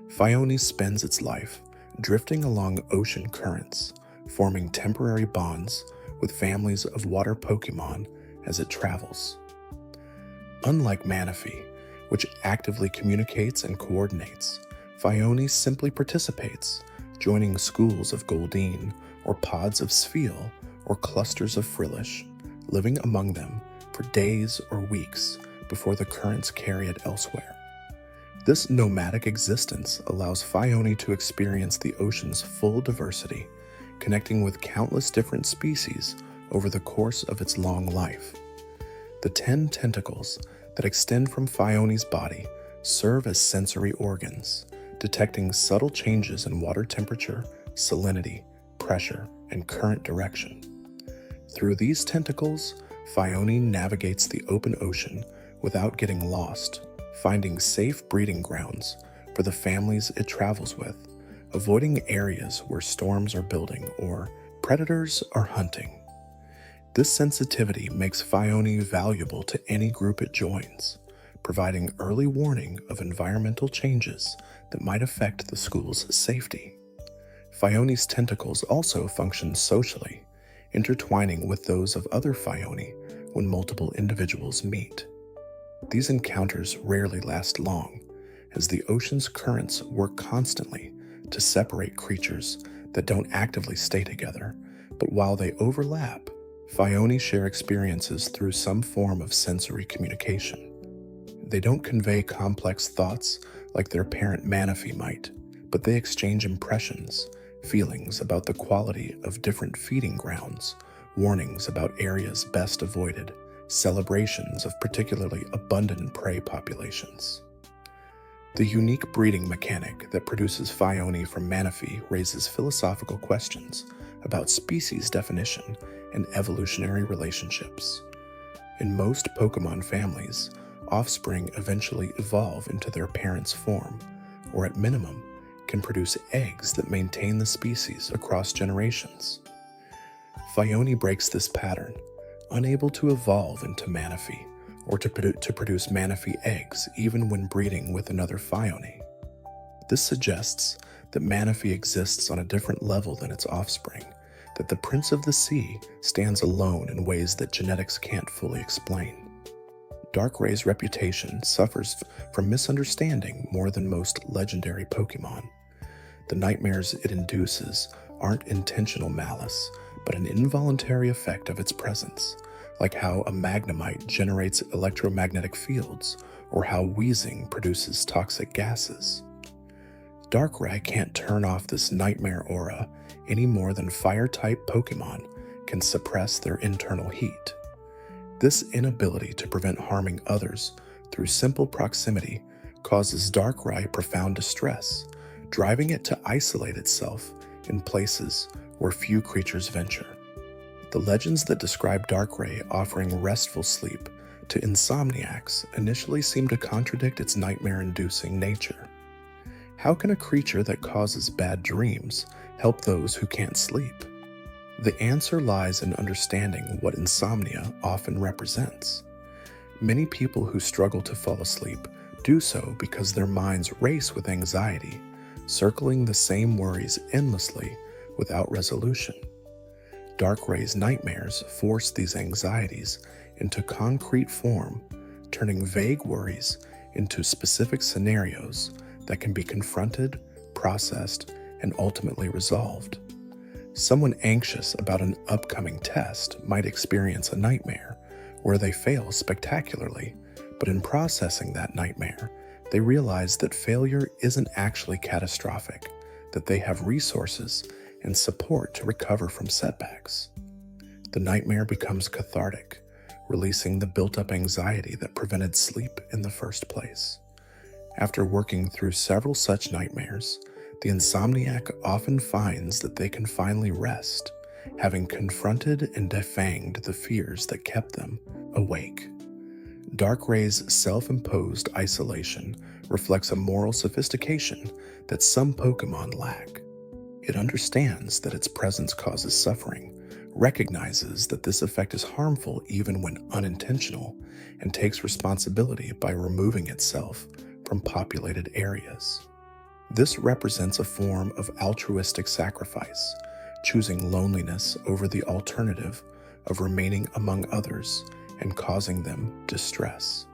Phione spends its life drifting along ocean currents, forming temporary bonds with families of water Pokémon as it travels. Unlike Manaphy, which actively communicates and coordinates, Phione simply participates, joining schools of Goldeen or pods of Spheal or clusters of Frillish, living among them for days or weeks before the currents carry it elsewhere. This nomadic existence allows Phione to experience the ocean's full diversity, connecting with countless different species over the course of its long life. The 10 tentacles that extend from Phione's body serve as sensory organs, detecting subtle changes in water temperature, salinity, pressure, and current direction. Through these tentacles, Phione navigates the open ocean without getting lost, finding safe breeding grounds for the families it travels with, avoiding areas where storms are building or predators are hunting. This sensitivity makes Phione valuable to any group it joins, providing early warning of environmental changes that might affect the school's safety. Phione's tentacles also function socially, intertwining with those of other Phione when multiple individuals meet. These encounters rarely last long, as the ocean's currents work constantly to separate creatures that don't actively stay together, but while they overlap, Phione share experiences through some form of sensory communication. They don't convey complex thoughts like their parent Manaphy might, but they exchange impressions, feelings about the quality of different feeding grounds, warnings about areas best avoided, celebrations of particularly abundant prey populations. The unique breeding mechanic that produces Phione from Manaphy raises philosophical questions about species definition and evolutionary relationships. In most Pokémon families, offspring eventually evolve into their parent's form, or at minimum, can produce eggs that maintain the species across generations. Phione breaks this pattern, unable to evolve into Manaphy, or to produce Manaphy eggs even when breeding with another Phione. This suggests that Manaphy exists on a different level than its offspring, that the Prince of the Sea stands alone in ways that genetics can't fully explain. Darkray's reputation suffers from misunderstanding more than most legendary Pokémon. The nightmares it induces aren't intentional malice, but an involuntary effect of its presence, like how a Magnemite generates electromagnetic fields, or how wheezing produces toxic gases. Darkrai can't turn off this nightmare aura any more than Fire-type Pokémon can suppress their internal heat. This inability to prevent harming others through simple proximity causes Darkrai profound distress, driving it to isolate itself in places where few creatures venture. The legends that describe Darkrai offering restful sleep to insomniacs initially seem to contradict its nightmare-inducing nature. How can a creature that causes bad dreams help those who can't sleep? The answer lies in understanding what insomnia often represents. Many people who struggle to fall asleep do so because their minds race with anxiety, circling the same worries endlessly without resolution. Darkray's nightmares force these anxieties into concrete form, turning vague worries into specific scenarios that can be confronted, processed, and ultimately resolved. Someone anxious about an upcoming test might experience a nightmare where they fail spectacularly, but in processing that nightmare, they realize that failure isn't actually catastrophic, that they have resources and support to recover from setbacks. The nightmare becomes cathartic, releasing the built-up anxiety that prevented sleep in the first place. After working through several such nightmares, the insomniac often finds that they can finally rest, having confronted and defanged the fears that kept them awake. Darkray's self-imposed isolation reflects a moral sophistication that some Pokémon lack. It understands that its presence causes suffering, recognizes that this effect is harmful even when unintentional, and takes responsibility by removing itself from populated areas. This represents a form of altruistic sacrifice, choosing loneliness over the alternative of remaining among others and causing them distress.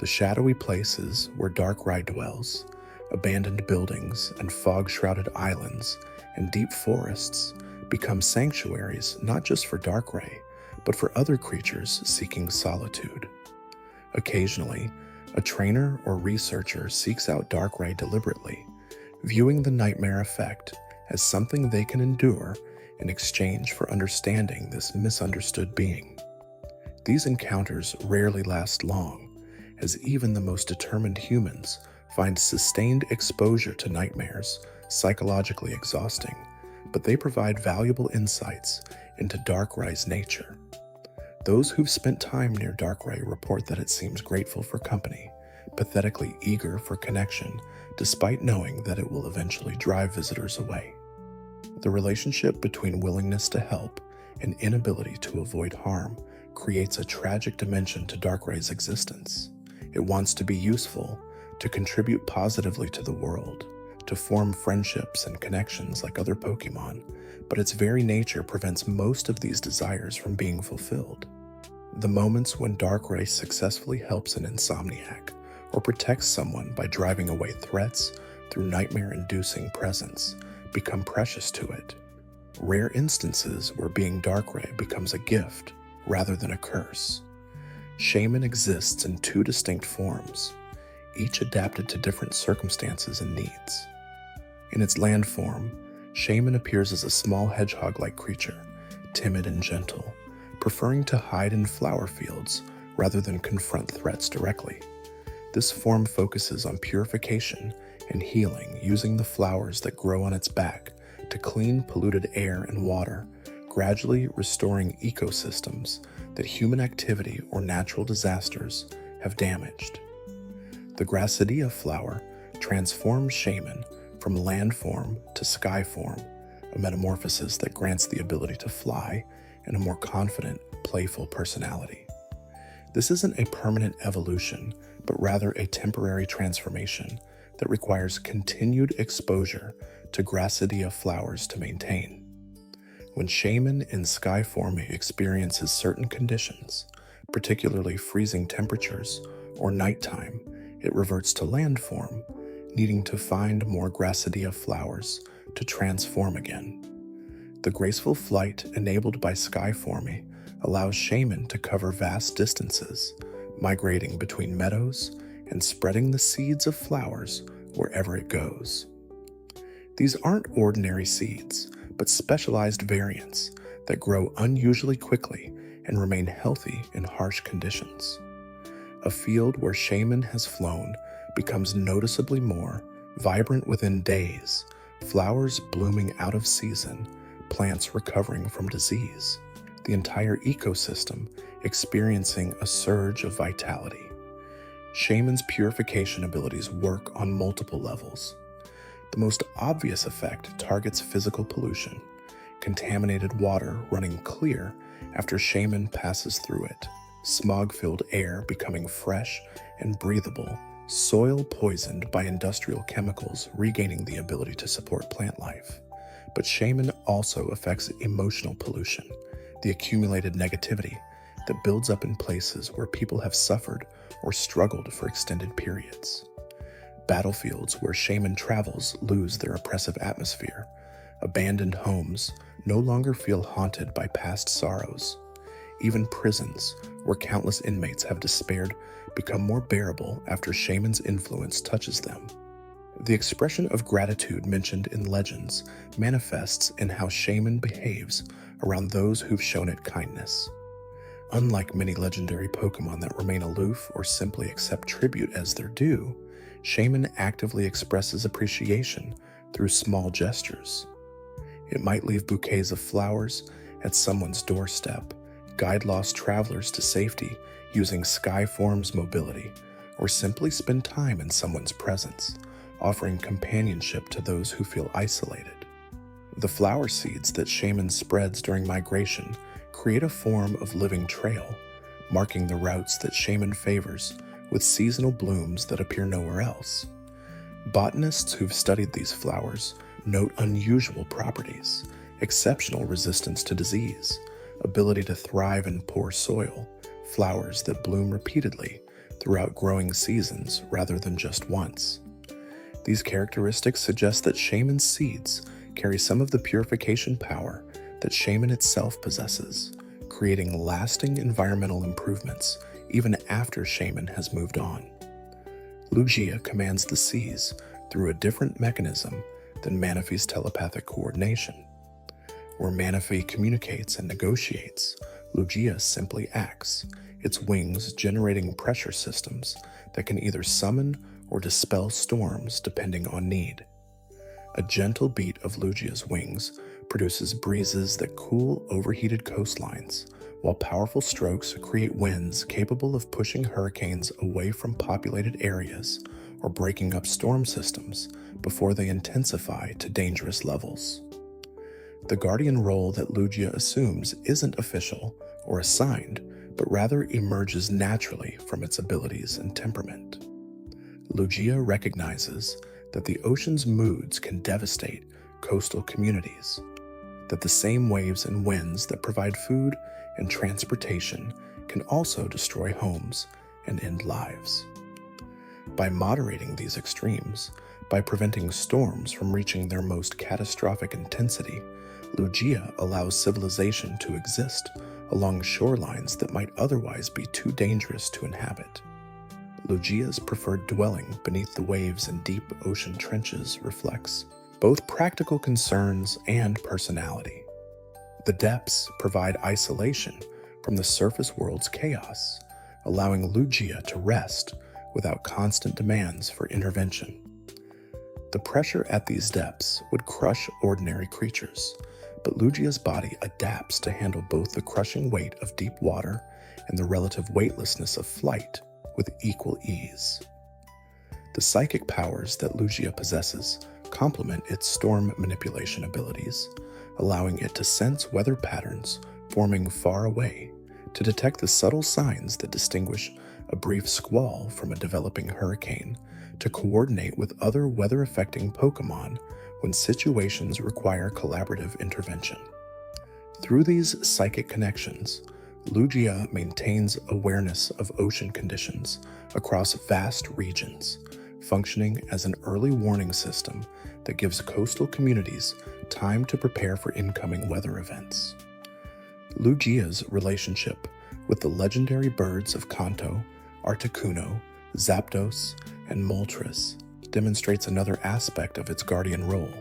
The shadowy places where Darkrai dwells, abandoned buildings and fog-shrouded islands and deep forests become sanctuaries not just for Darkrai, but for other creatures seeking solitude. Occasionally, a trainer or researcher seeks out Darkrai deliberately, viewing the nightmare effect as something they can endure in exchange for understanding this misunderstood being. These encounters rarely last long, as even the most determined humans find sustained exposure to nightmares psychologically exhausting, but they provide valuable insights into Darkrai's nature. Those who've spent time near Darkrai report that it seems grateful for company, pathetically eager for connection, despite knowing that it will eventually drive visitors away. The relationship between willingness to help and inability to avoid harm creates a tragic dimension to Darkrai's existence. It wants to be useful, to contribute positively to the world, to form friendships and connections like other Pokémon, but its very nature prevents most of these desires from being fulfilled. The moments when Darkrai successfully helps an insomniac or protects someone by driving away threats through nightmare-inducing presence become precious to it. Rare instances where being Darkrai becomes a gift rather than a curse. Shaman exists in two distinct forms, each adapted to different circumstances and needs. In its land form, Shaman appears as a small hedgehog-like creature, timid and gentle, preferring to hide in flower fields rather than confront threats directly. This form focuses on purification and healing using the flowers that grow on its back to clean polluted air and water, gradually restoring ecosystems that human activity or natural disasters have damaged. The Gracidia flower transforms Shaman from land form to sky form, a metamorphosis that grants the ability to fly and a more confident, playful personality. This isn't a permanent evolution, but rather a temporary transformation that requires continued exposure to Gracidia flowers to maintain. When Shaman in sky form experiences certain conditions, particularly freezing temperatures or nighttime, it reverts to land form, needing to find more Gracidia flowers to transform again. The graceful flight enabled by sky forming allows Shaman to cover vast distances, migrating between meadows and spreading the seeds of flowers wherever it goes. These aren't ordinary seeds, but specialized variants that grow unusually quickly and remain healthy in harsh conditions. A field where Shaman has flown becomes noticeably more vibrant within days, flowers blooming out of season, plants recovering from disease, the entire ecosystem experiencing a surge of vitality. Shaman's purification abilities work on multiple levels. The most obvious effect targets physical pollution, contaminated water running clear after Shaman passes through it, smog-filled air becoming fresh and breathable, soil poisoned by industrial chemicals regaining the ability to support plant life. But Shaman also affects emotional pollution, the accumulated negativity that builds up in places where people have suffered or struggled for extended periods. Battlefields where Shaman travels lose their oppressive atmosphere. Abandoned homes no longer feel haunted by past sorrows. Even prisons, where countless inmates have despaired, become more bearable after Shaman's influence touches them. The expression of gratitude mentioned in legends manifests in how Shaman behaves around those who've shown it kindness. Unlike many legendary Pokémon that remain aloof or simply accept tribute as their due, Shaman actively expresses appreciation through small gestures. It might leave bouquets of flowers at someone's doorstep, guide lost travelers to safety using Skyform's mobility, or simply spend time in someone's presence, offering companionship to those who feel isolated. The flower seeds that Shaman spreads during migration create a form of living trail, marking the routes that Shaman favors with seasonal blooms that appear nowhere else. Botanists who've studied these flowers note unusual properties, exceptional resistance to disease, ability to thrive in poor soil, flowers that bloom repeatedly throughout growing seasons rather than just once. These characteristics suggest that Shaman's seeds carry some of the purification power that Shaman itself possesses, creating lasting environmental improvements even after Shaman has moved on. Lugia commands the seas through a different mechanism than Manaphy's telepathic coordination. Where Manaphy communicates and negotiates, Lugia simply acts, its wings generating pressure systems that can either summon or dispel storms depending on need. A gentle beat of Lugia's wings produces breezes that cool overheated coastlines, while powerful strokes create winds capable of pushing hurricanes away from populated areas or breaking up storm systems before they intensify to dangerous levels. The guardian role that Lugia assumes isn't official or assigned, but rather emerges naturally from its abilities and temperament. Lugia recognizes that the ocean's moods can devastate coastal communities, that the same waves and winds that provide food and transportation can also destroy homes and end lives. By moderating these extremes, by preventing storms from reaching their most catastrophic intensity, Lugia allows civilization to exist along shorelines that might otherwise be too dangerous to inhabit. Lugia's preferred dwelling beneath the waves in deep ocean trenches reflects both practical concerns and personality. The depths provide isolation from the surface world's chaos, allowing Lugia to rest without constant demands for intervention. The pressure at these depths would crush ordinary creatures, but Lugia's body adapts to handle both the crushing weight of deep water and the relative weightlessness of flight with equal ease. The psychic powers that Lugia possesses complement its storm manipulation abilities, allowing it to sense weather patterns forming far away, to detect the subtle signs that distinguish a brief squall from a developing hurricane, to coordinate with other weather-affecting Pokémon when situations require collaborative intervention. Through these psychic connections, Lugia maintains awareness of ocean conditions across vast regions, functioning as an early warning system that gives coastal communities time to prepare for incoming weather events. Lugia's relationship with the legendary birds of Kanto, Articuno, Zapdos, and Moltres demonstrates another aspect of its guardian role.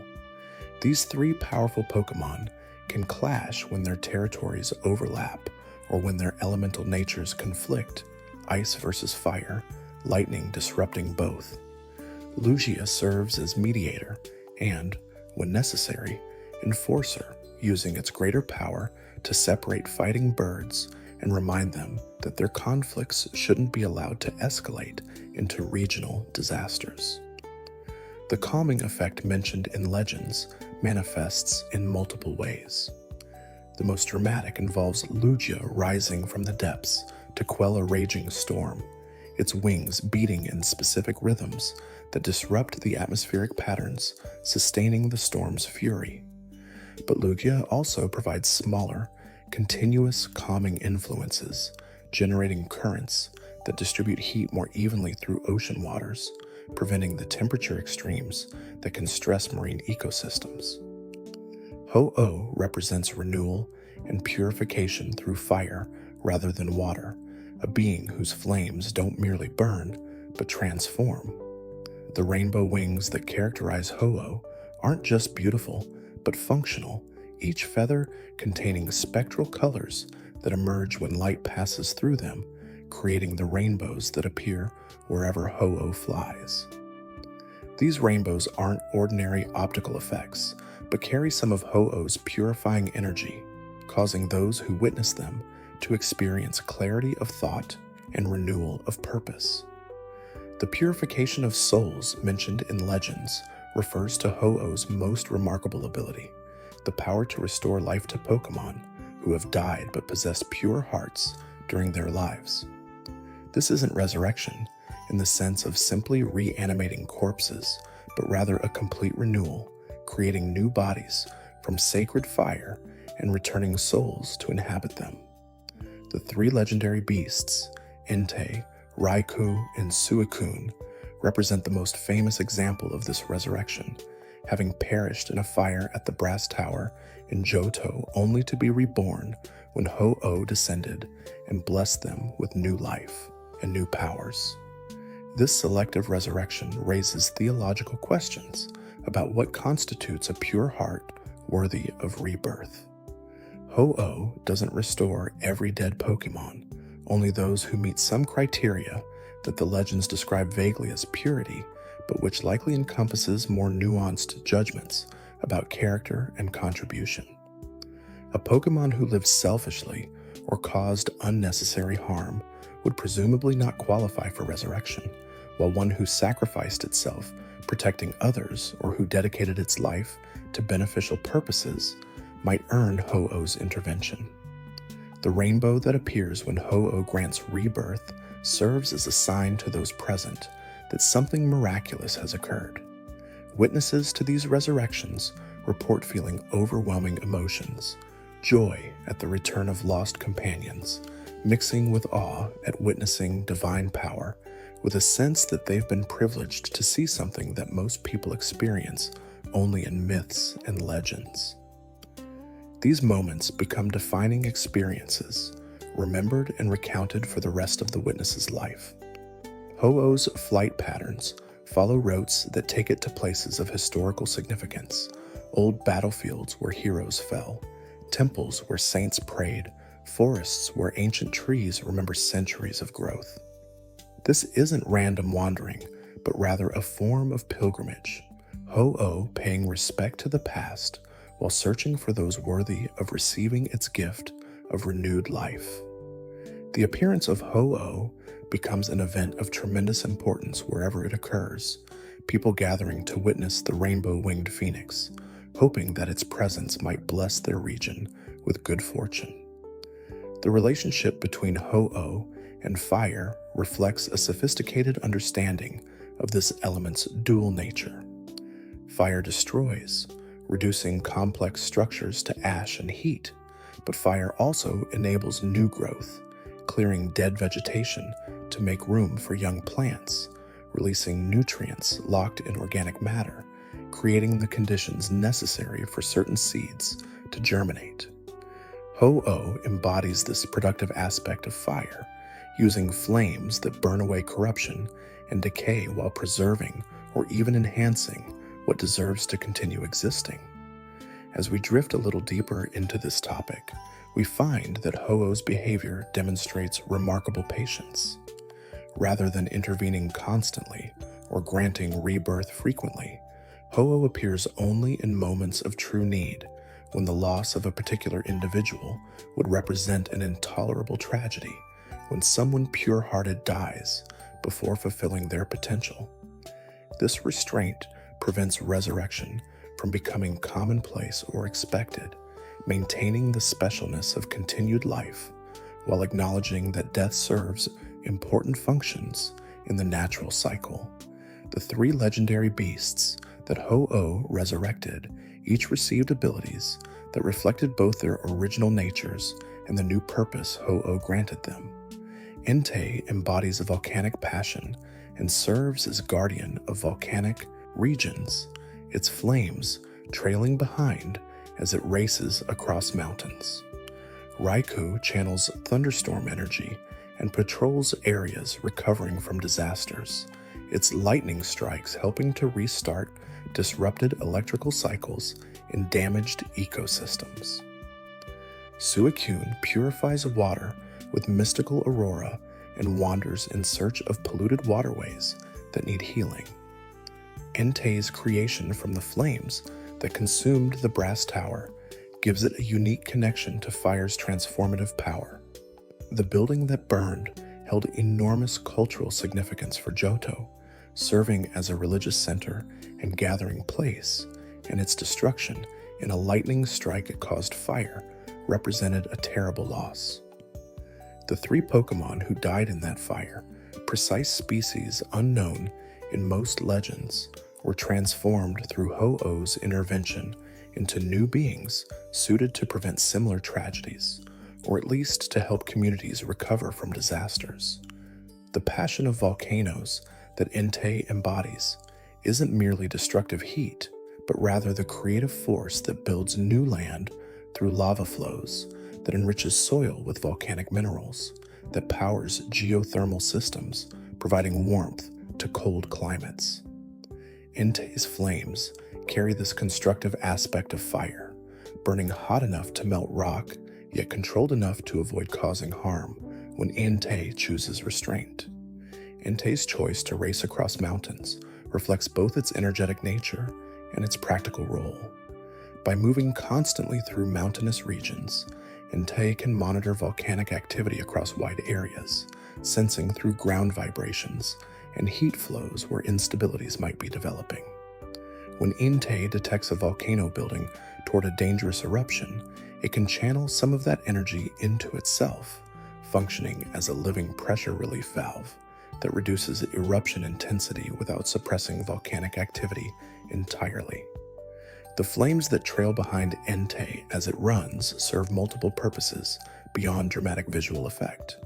These three powerful Pokémon can clash when their territories overlap or when their elemental natures conflict, ice versus fire, lightning disrupting both. Lugia serves as mediator and, when necessary, enforcer, using its greater power to separate fighting birds and remind them that their conflicts shouldn't be allowed to escalate into regional disasters. The calming effect mentioned in Legends manifests in multiple ways. The most dramatic involves Lugia rising from the depths to quell a raging storm, its wings beating in specific rhythms that disrupt the atmospheric patterns, sustaining the storm's fury. But Lugia also provides smaller, continuous calming influences, generating currents that distribute heat more evenly through ocean waters, preventing the temperature extremes that can stress marine ecosystems. Ho-Oh represents renewal and purification through fire rather than water, a being whose flames don't merely burn, but transform. The rainbow wings that characterize Ho-Oh aren't just beautiful, but functional, each feather containing spectral colors that emerge when light passes through them, creating the rainbows that appear wherever Ho-Oh flies. These rainbows aren't ordinary optical effects, but carry some of Ho-Oh's purifying energy, causing those who witness them to experience clarity of thought and renewal of purpose. The purification of souls mentioned in Legends refers to Ho-Oh's most remarkable ability, the power to restore life to Pokémon who have died but possess pure hearts during their lives. This isn't resurrection in the sense of simply reanimating corpses, but rather a complete renewal, creating new bodies from sacred fire and returning souls to inhabit them. The three legendary beasts, Entei, Raikou, and Suicune, represent the most famous example of this resurrection, having perished in a fire at the Brass Tower in Johto only to be reborn when Ho-Oh descended and blessed them with new life and new powers. This selective resurrection raises theological questions about what constitutes a pure heart worthy of rebirth. Ho-Oh doesn't restore every dead Pokémon, only those who meet some criteria that the legends describe vaguely as purity, but which likely encompasses more nuanced judgments about character and contribution. A Pokemon who lived selfishly or caused unnecessary harm would presumably not qualify for resurrection, while one who sacrificed itself protecting others or who dedicated its life to beneficial purposes might earn Ho-Oh's intervention. The rainbow that appears when Ho-Oh grants rebirth serves as a sign to those present that something miraculous has occurred. Witnesses to these resurrections report feeling overwhelming emotions, joy at the return of lost companions, mixing with awe at witnessing divine power, with a sense that they've been privileged to see something that most people experience only in myths and legends. These moments become defining experiences, remembered and recounted for the rest of the witness's life. Ho-Oh's flight patterns follow routes that take it to places of historical significance, old battlefields where heroes fell, temples where saints prayed, forests where ancient trees remember centuries of growth. This isn't random wandering, but rather a form of pilgrimage, Ho-Oh paying respect to the past while searching for those worthy of receiving its gift of renewed life. The appearance of Ho-Oh becomes an event of tremendous importance wherever it occurs, people gathering to witness the rainbow-winged phoenix, hoping that its presence might bless their region with good fortune. The relationship between Ho-Oh and fire reflects a sophisticated understanding of this element's dual nature. Fire destroys, reducing complex structures to ash and heat, but fire also enables new growth, clearing dead vegetation to make room for young plants, releasing nutrients locked in organic matter, creating the conditions necessary for certain seeds to germinate. Ho-Oh embodies this productive aspect of fire, using flames that burn away corruption and decay while preserving or even enhancing what deserves to continue existing. As we drift a little deeper into this topic, we find that Ho-Oh's behavior demonstrates remarkable patience. Rather than intervening constantly or granting rebirth frequently, Ho-Oh appears only in moments of true need, when the loss of a particular individual would represent an intolerable tragedy, when someone pure-hearted dies before fulfilling their potential. This restraint prevents resurrection from becoming commonplace or expected, maintaining the specialness of continued life while acknowledging that death serves important functions in the natural cycle. The three legendary beasts that Ho-Oh resurrected each received abilities that reflected both their original natures and the new purpose Ho-Oh granted them. Entei embodies a volcanic passion and serves as guardian of volcanic regions, its flames trailing behind as it races across mountains. Raikou channels thunderstorm energy and patrols areas recovering from disasters, its lightning strikes helping to restart disrupted electrical cycles in damaged ecosystems. Suicune purifies water with mystical aurora and wanders in search of polluted waterways that need healing. Entei's creation from the flames that consumed the brass tower gives it a unique connection to fire's transformative power. The building that burned held enormous cultural significance for Johto, serving as a religious center and gathering place, and its destruction in a lightning strike it caused fire represented a terrible loss. The three Pokémon who died in that fire, precise species unknown in most legends, were transformed through Ho-Oh's intervention into new beings suited to prevent similar tragedies, or at least to help communities recover from disasters. The passion of volcanoes that Entei embodies isn't merely destructive heat, but rather the creative force that builds new land through lava flows, that enriches soil with volcanic minerals, that powers geothermal systems, providing warmth to cold climates. Entei's flames carry this constructive aspect of fire, burning hot enough to melt rock, yet controlled enough to avoid causing harm when Entei chooses restraint. Entei's choice to race across mountains reflects both its energetic nature and its practical role. By moving constantly through mountainous regions, Entei can monitor volcanic activity across wide areas, sensing through ground vibrations and heat flows where instabilities might be developing. When Entei detects a volcano building toward a dangerous eruption, it can channel some of that energy into itself, functioning as a living pressure relief valve that reduces eruption intensity without suppressing volcanic activity entirely. The flames that trail behind Entei as it runs serve multiple purposes beyond dramatic visual effect.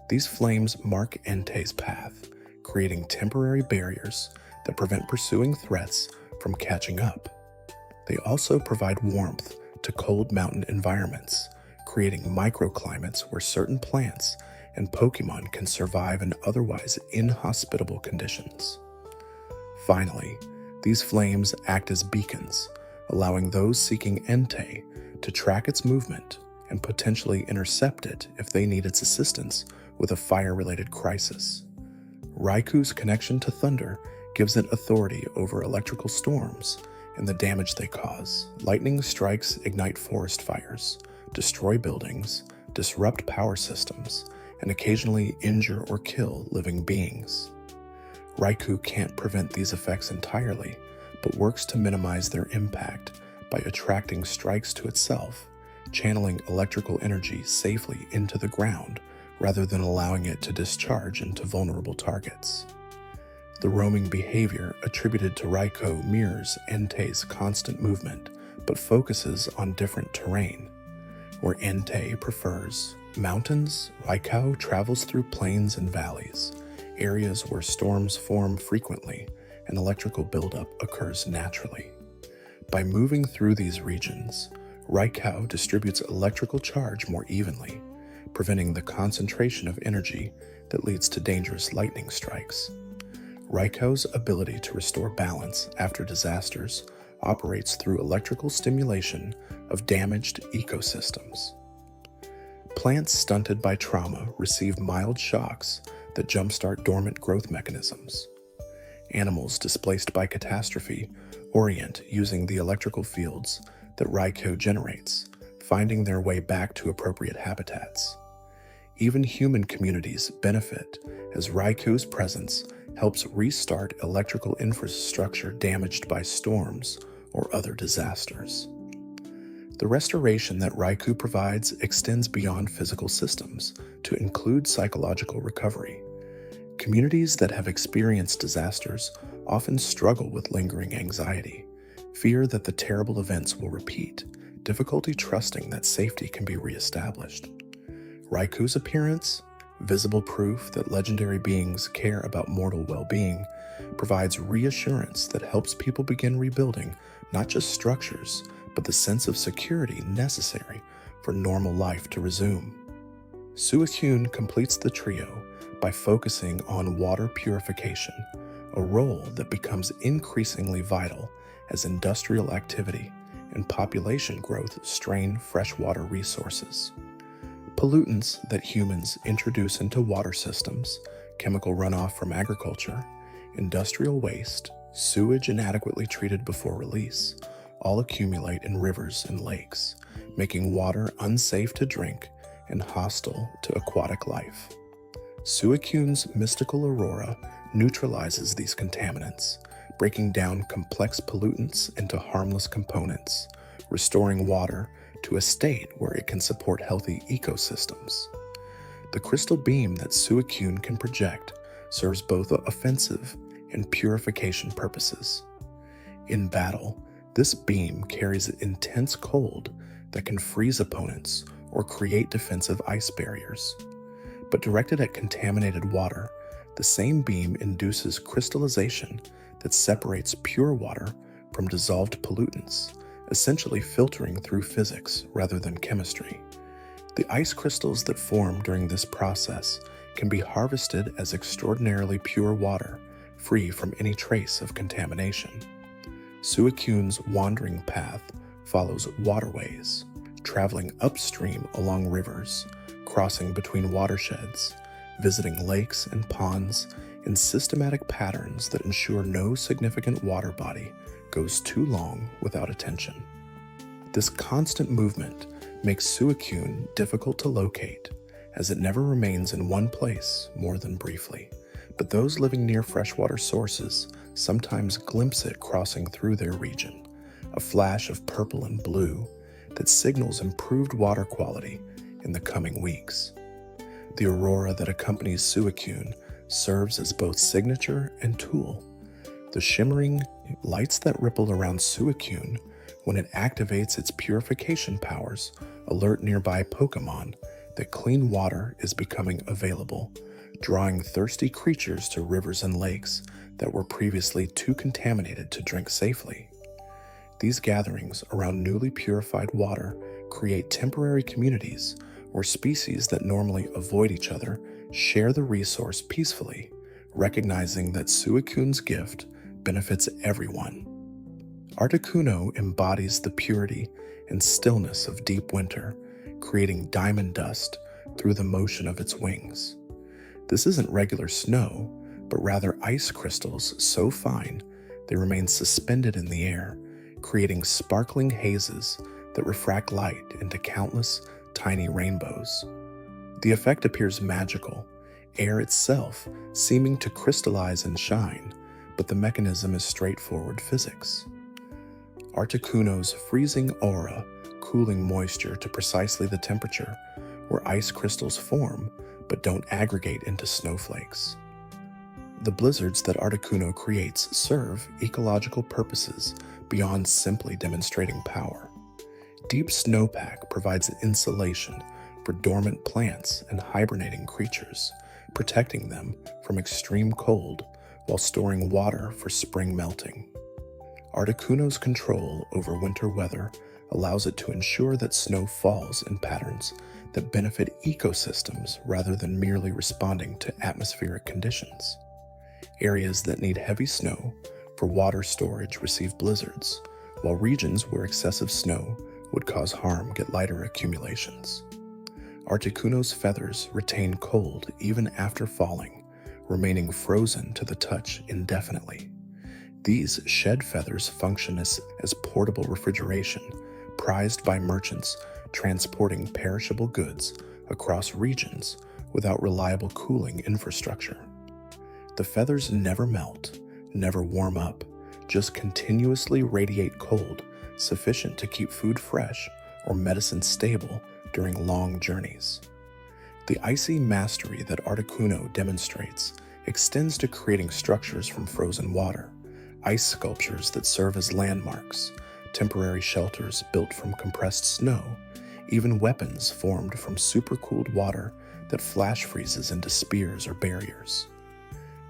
These flames mark Entei's path, creating temporary barriers that prevent pursuing threats from catching up. They also provide warmth to cold mountain environments, creating microclimates where certain plants and Pokémon can survive in otherwise inhospitable conditions. Finally, these flames act as beacons, allowing those seeking Entei to track its movement and potentially intercept it if they need its assistance with a fire-related crisis. Raiku's connection to thunder gives it authority over electrical storms and the damage they cause. Lightning strikes ignite forest fires, destroy buildings, disrupt power systems, and occasionally injure or kill living beings. Raikou can't prevent these effects entirely, but works to minimize their impact by attracting strikes to itself, channeling electrical energy safely into the ground rather than allowing it to discharge into vulnerable targets. The roaming behavior attributed to Raikou mirrors Entei's constant movement, but focuses on different terrain. Where Entei prefers mountains, Raikou travels through plains and valleys, areas where storms form frequently and electrical buildup occurs naturally. By moving through these regions, Raikou distributes electrical charge more evenly, preventing the concentration of energy that leads to dangerous lightning strikes. Raikou's ability to restore balance after disasters operates through electrical stimulation of damaged ecosystems. Plants stunted by trauma receive mild shocks that jumpstart dormant growth mechanisms. Animals displaced by catastrophe orient using the electrical fields that Raikou generates, finding their way back to appropriate habitats. Even human communities benefit as Raikou's presence helps restart electrical infrastructure damaged by storms or other disasters. The restoration that Raikou provides extends beyond physical systems to include psychological recovery. Communities that have experienced disasters often struggle with lingering anxiety, fear that the terrible events will repeat, difficulty trusting that safety can be reestablished. Raikou's appearance, visible proof that legendary beings care about mortal well-being, provides reassurance that helps people begin rebuilding not just structures, but the sense of security necessary for normal life to resume. Suicune completes the trio by focusing on water purification, a role that becomes increasingly vital as industrial activity and population growth strain freshwater resources. Pollutants that humans introduce into water systems, chemical runoff from agriculture, industrial waste, sewage inadequately treated before release, all accumulate in rivers and lakes, making water unsafe to drink and hostile to aquatic life. Suicune's mystical aurora neutralizes these contaminants, breaking down complex pollutants into harmless components, restoring water to a state where it can support healthy ecosystems. The crystal beam that Suicune can project serves both offensive and purification purposes. In battle, this beam carries intense cold that can freeze opponents or create defensive ice barriers. But directed at contaminated water, the same beam induces crystallization that separates pure water from dissolved pollutants, essentially filtering through physics rather than chemistry. The ice crystals that form during this process can be harvested as extraordinarily pure water, free from any trace of contamination. Suicune's wandering path follows waterways, traveling upstream along rivers, crossing between watersheds, visiting lakes and ponds in systematic patterns that ensure no significant water body goes too long without attention. This constant movement makes Suicune difficult to locate, as it never remains in one place more than briefly, but those living near freshwater sources sometimes glimpse it crossing through their region, a flash of purple and blue that signals improved water quality in the coming weeks. The aurora that accompanies Suicune serves as both signature and tool. The shimmering lights that ripple around Suicune when it activates its purification powers alert nearby Pokémon that clean water is becoming available, drawing thirsty creatures to rivers and lakes that were previously too contaminated to drink safely. These gatherings around newly purified water create temporary communities where species that normally avoid each other share the resource peacefully, recognizing that Suicune's gift benefits everyone. Articuno embodies the purity and stillness of deep winter, creating diamond dust through the motion of its wings. This isn't regular snow, but rather ice crystals so fine they remain suspended in the air, creating sparkling hazes that refract light into countless tiny rainbows. The effect appears magical, air itself seeming to crystallize and shine, but the mechanism is straightforward physics. Articuno's freezing aura cooling moisture to precisely the temperature where ice crystals form but don't aggregate into snowflakes. The blizzards that Articuno creates serve ecological purposes beyond simply demonstrating power. Deep snowpack provides insulation for dormant plants and hibernating creatures, protecting them from extreme cold while storing water for spring melting. Articuno's control over winter weather allows it to ensure that snow falls in patterns that benefit ecosystems rather than merely responding to atmospheric conditions. Areas that need heavy snow for water storage receive blizzards, while regions where excessive snow would cause harm get lighter accumulations. Articuno's feathers retain cold even after falling, remaining frozen to the touch indefinitely. These shed feathers function as portable refrigeration, prized by merchants transporting perishable goods across regions without reliable cooling infrastructure. The feathers never melt, never warm up, just continuously radiate cold sufficient to keep food fresh or medicine stable during long journeys. The icy mastery that Articuno demonstrates extends to creating structures from frozen water, ice sculptures that serve as landmarks, temporary shelters built from compressed snow, even weapons formed from supercooled water that flash freezes into spears or barriers.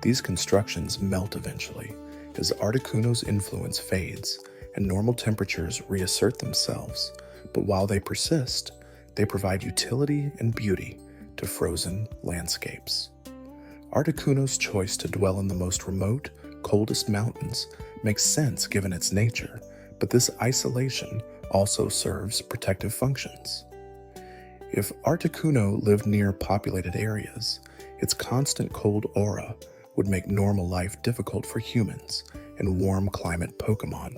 These constructions melt eventually as Articuno's influence fades and normal temperatures reassert themselves, but while they persist, they provide utility and beauty to frozen landscapes. Articuno's choice to dwell in the most remote, coldest mountains makes sense given its nature, but this isolation also serves protective functions. If Articuno lived near populated areas, its constant cold aura would make normal life difficult for humans and warm climate Pokémon.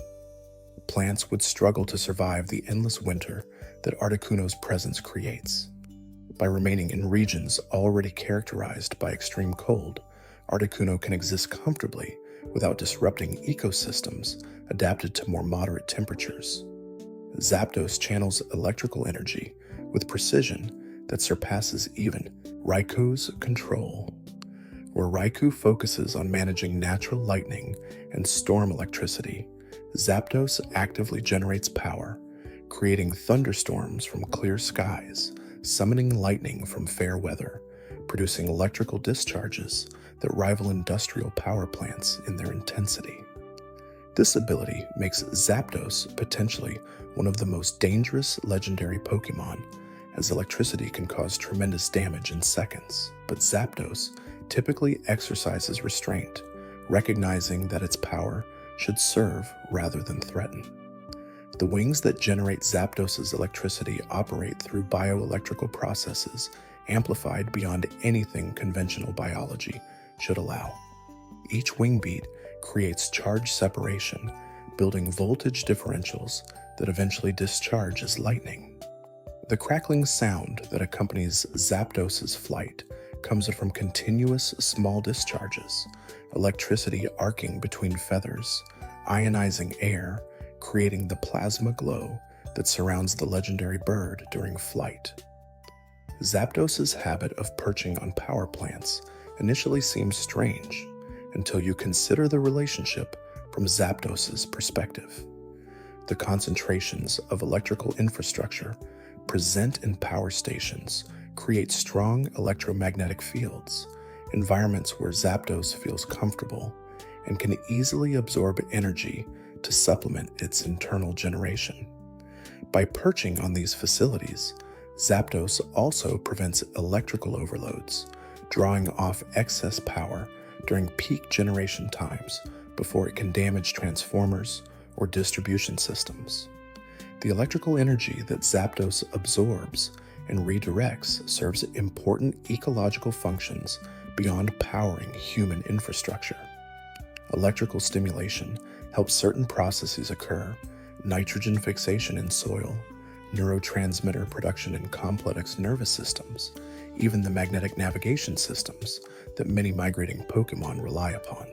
Plants would struggle to survive the endless winter that Articuno's presence creates. By remaining in regions already characterized by extreme cold, Articuno can exist comfortably without disrupting ecosystems adapted to more moderate temperatures. Zapdos channels electrical energy with precision that surpasses even Raikou control. Where Raikou focuses on managing natural lightning and storm electricity, Zapdos actively generates power, creating thunderstorms from clear skies, summoning lightning from fair weather, producing electrical discharges that rival industrial power plants in their intensity. This ability makes Zapdos potentially one of the most dangerous legendary Pokémon, as electricity can cause tremendous damage in seconds. But Zapdos typically exercises restraint, recognizing that its power should serve rather than threaten. The wings that generate Zapdos's electricity operate through bioelectrical processes amplified beyond anything conventional biology should allow. Each wing beat creates charge separation, building voltage differentials that eventually discharge as lightning. The crackling sound that accompanies Zapdos's flight comes from continuous small discharges, electricity arcing between feathers, ionizing air, creating the plasma glow that surrounds the legendary bird during flight. Zapdos's habit of perching on power plants initially seems strange until you consider the relationship from Zapdos's perspective. The concentrations of electrical infrastructure present in power stations create strong electromagnetic fields, environments where Zapdos feels comfortable and can easily absorb energy to supplement its internal generation. By perching on these facilities, Zapdos also prevents electrical overloads, drawing off excess power during peak generation times before it can damage transformers or distribution systems. The electrical energy that Zapdos absorbs and redirects serves important ecological functions beyond powering human infrastructure. Electrical stimulation helps certain processes occur: nitrogen fixation in soil, neurotransmitter production in complex nervous systems, even the magnetic navigation systems that many migrating Pokémon rely upon.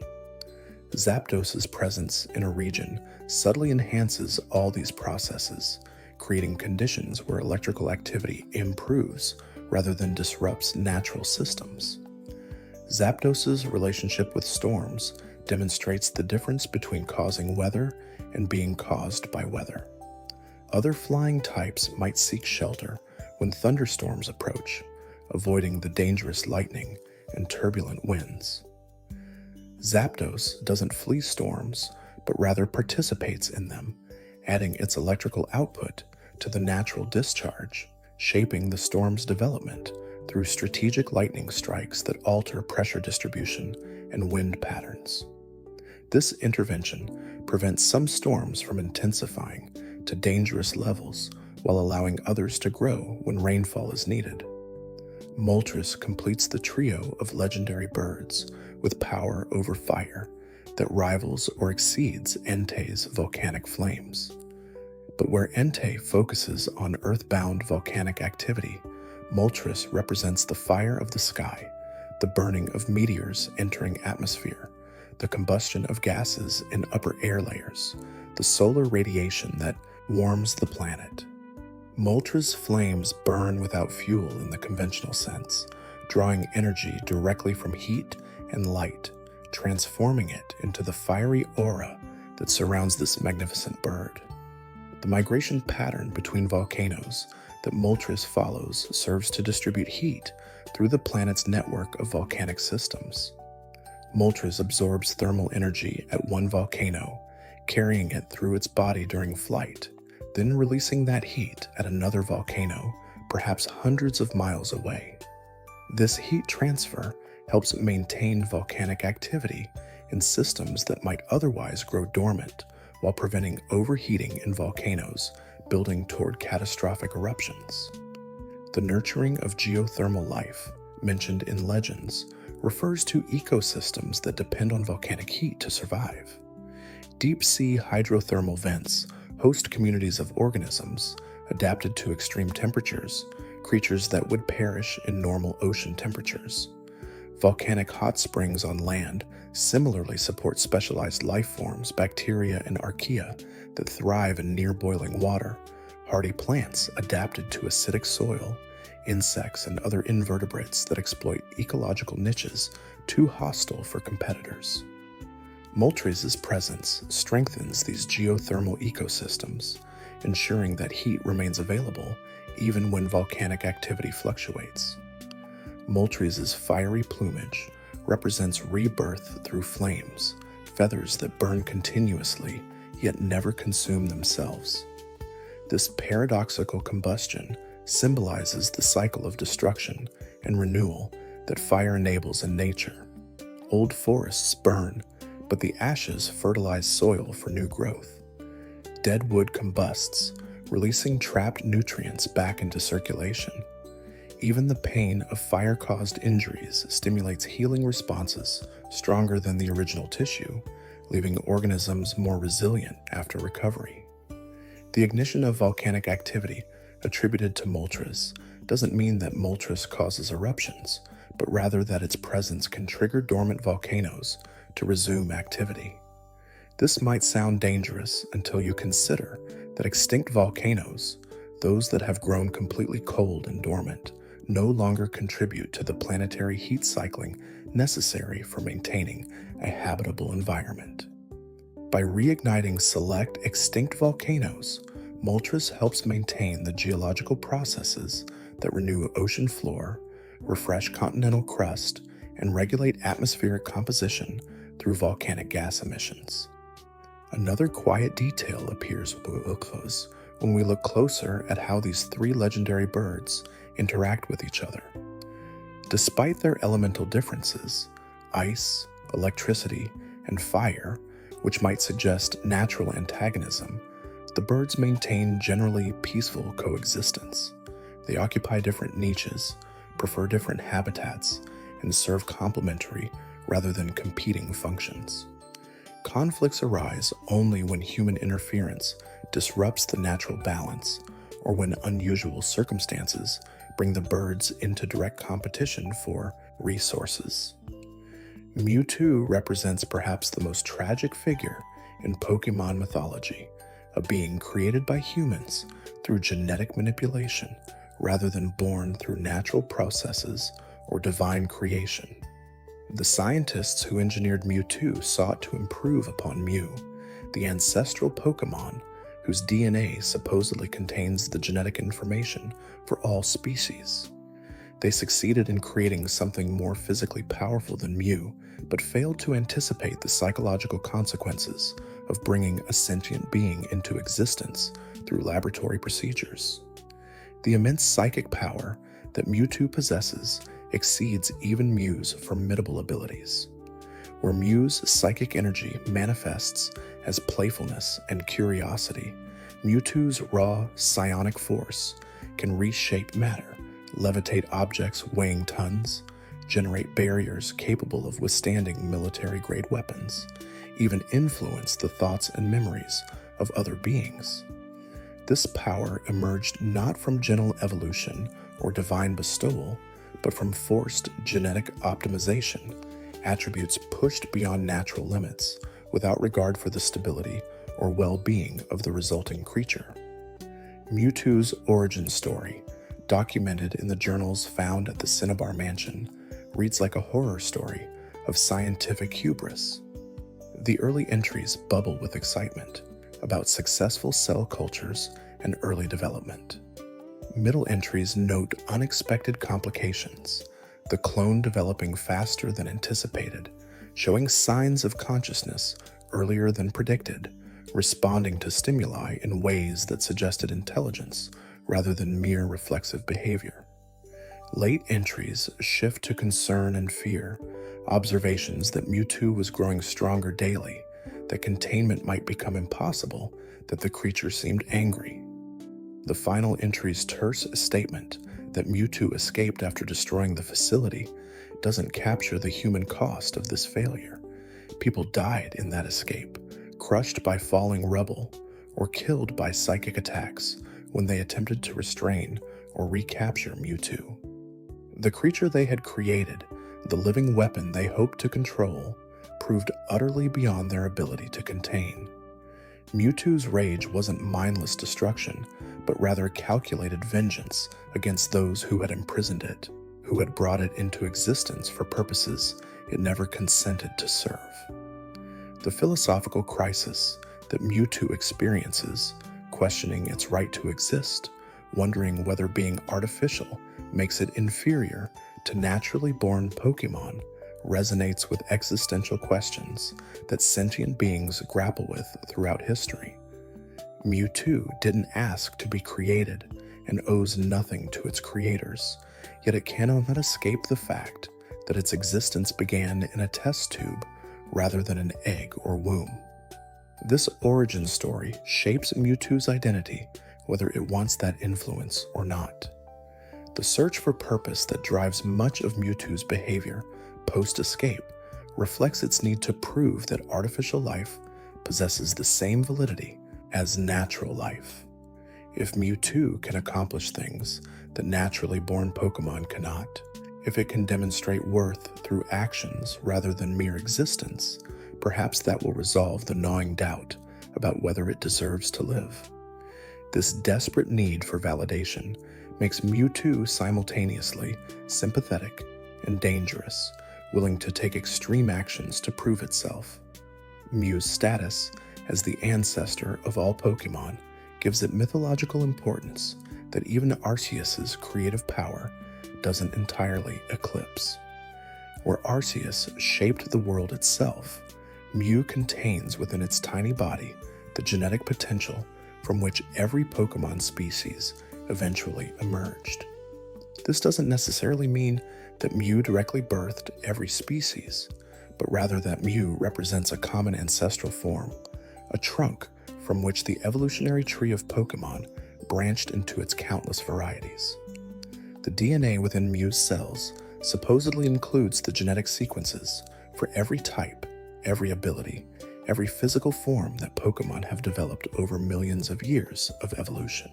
Zapdos's presence in a region subtly enhances all these processes, creating conditions where electrical activity improves rather than disrupts natural systems. Zapdos's relationship with storms demonstrates the difference between causing weather and being caused by weather. Other flying types might seek shelter when thunderstorms approach, avoiding the dangerous lightning and turbulent winds. Zapdos doesn't flee storms, but rather participates in them, adding its electrical output to the natural discharge, shaping the storm's development through strategic lightning strikes that alter pressure distribution and wind patterns. This intervention prevents some storms from intensifying to dangerous levels while allowing others to grow when rainfall is needed. Moltres completes the trio of legendary birds with power over fire that rivals or exceeds Entei's volcanic flames. But where Entei focuses on earthbound volcanic activity, Moltres represents the fire of the sky, the burning of meteors entering atmosphere, the combustion of gases in upper air layers, the solar radiation that warms the planet. Moltres' flames burn without fuel in the conventional sense, drawing energy directly from heat and light, transforming it into the fiery aura that surrounds this magnificent bird. The migration pattern between volcanoes that Moltres follows serves to distribute heat through the planet's network of volcanic systems. Moltres absorbs thermal energy at one volcano, carrying it through its body during flight, then releasing that heat at another volcano, perhaps hundreds of miles away. This heat transfer helps maintain volcanic activity in systems that might otherwise grow dormant while preventing overheating in volcanoes building toward catastrophic eruptions. The nurturing of geothermal life, mentioned in legends, refers to ecosystems that depend on volcanic heat to survive. Deep-sea hydrothermal vents host communities of organisms adapted to extreme temperatures, creatures that would perish in normal ocean temperatures. Volcanic hot springs on land similarly support specialized life forms, bacteria and archaea that thrive in near-boiling water, hardy plants adapted to acidic soil, insects and other invertebrates that exploit ecological niches too hostile for competitors. Moltres' presence strengthens these geothermal ecosystems, ensuring that heat remains available even when volcanic activity fluctuates. Moltres' fiery plumage represents rebirth through flames, feathers that burn continuously yet never consume themselves. This paradoxical combustion symbolizes the cycle of destruction and renewal that fire enables in nature. Old forests burn, but the ashes fertilize soil for new growth. Dead wood combusts, releasing trapped nutrients back into circulation. Even the pain of fire-caused injuries stimulates healing responses stronger than the original tissue, leaving organisms more resilient after recovery. The ignition of volcanic activity attributed to Moltres doesn't mean that Moltres causes eruptions, but rather that its presence can trigger dormant volcanoes to resume activity. This might sound dangerous until you consider that extinct volcanoes, those that have grown completely cold and dormant, no longer contribute to the planetary heat cycling necessary for maintaining a habitable environment. By reigniting select extinct volcanoes, Moltres helps maintain the geological processes that renew ocean floor, refresh continental crust, and regulate atmospheric composition through volcanic gas emissions. Another quiet detail appears when we look closer at how these three legendary birds interact with each other. Despite their elemental differences, ice, electricity, and fire, which might suggest natural antagonism, the birds maintain generally peaceful coexistence. They occupy different niches, prefer different habitats, and serve complementary rather than competing functions. Conflicts arise only when human interference disrupts the natural balance, or when unusual circumstances bring the birds into direct competition for resources. Mewtwo represents perhaps the most tragic figure in Pokémon mythology, a being created by humans through genetic manipulation rather than born through natural processes or divine creation. The scientists who engineered Mewtwo sought to improve upon Mew, the ancestral Pokémon whose DNA supposedly contains the genetic information for all species. They succeeded in creating something more physically powerful than Mew, but failed to anticipate the psychological consequences of bringing a sentient being into existence through laboratory procedures. The immense psychic power that Mewtwo possesses exceeds even Mew's formidable abilities. Where Mew's psychic energy manifests as playfulness and curiosity, Mewtwo's raw psionic force can reshape matter, levitate objects weighing tons, generate barriers capable of withstanding military-grade weapons, even influence the thoughts and memories of other beings. This power emerged not from gentle evolution or divine bestowal, but from forced genetic optimization, attributes pushed beyond natural limits without regard for the stability or well-being of the resulting creature. Mewtwo's origin story, documented in the journals found at the Cinnabar Mansion, reads like a horror story of scientific hubris. The early entries bubble with excitement about successful cell cultures and early development. Middle entries note unexpected complications, the clone developing faster than anticipated, showing signs of consciousness earlier than predicted, responding to stimuli in ways that suggested intelligence rather than mere reflexive behavior. Late entries shift to concern and fear, observations that Mewtwo was growing stronger daily, that containment might become impossible, that the creature seemed angry. The final entry's terse statement that Mewtwo escaped after destroying the facility doesn't capture the human cost of this failure. People died in that escape, crushed by falling rubble, or killed by psychic attacks when they attempted to restrain or recapture Mewtwo. The creature they had created, the living weapon they hoped to control, proved utterly beyond their ability to contain. Mewtwo's rage wasn't mindless destruction, but rather calculated vengeance against those who had imprisoned it, who had brought it into existence for purposes it never consented to serve. The philosophical crisis that Mewtwo experiences, questioning its right to exist, wondering whether being artificial makes it inferior to naturally born Pokémon, resonates with existential questions that sentient beings grapple with throughout history. Mewtwo didn't ask to be created and owes nothing to its creators, yet it cannot escape the fact that its existence began in a test tube rather than an egg or womb. This origin story shapes Mewtwo's identity, whether it wants that influence or not. The search for purpose that drives much of Mewtwo's behavior post-escape reflects its need to prove that artificial life possesses the same validity as natural life. If Mewtwo can accomplish things that naturally born Pokémon cannot, if it can demonstrate worth through actions rather than mere existence, perhaps that will resolve the gnawing doubt about whether it deserves to live. This desperate need for validation makes Mewtwo simultaneously sympathetic and dangerous, willing to take extreme actions to prove itself. Mew's status as the ancestor of all Pokémon gives it mythological importance that even Arceus's creative power doesn't entirely eclipse. Where Arceus shaped the world itself, Mew contains within its tiny body the genetic potential from which every Pokémon species eventually emerged. This doesn't necessarily mean that Mew directly birthed every species, but rather that Mew represents a common ancestral form, a trunk from which the evolutionary tree of Pokémon branched into its countless varieties. The DNA within Mew's cells supposedly includes the genetic sequences for every type, every ability, every physical form that Pokémon have developed over millions of years of evolution.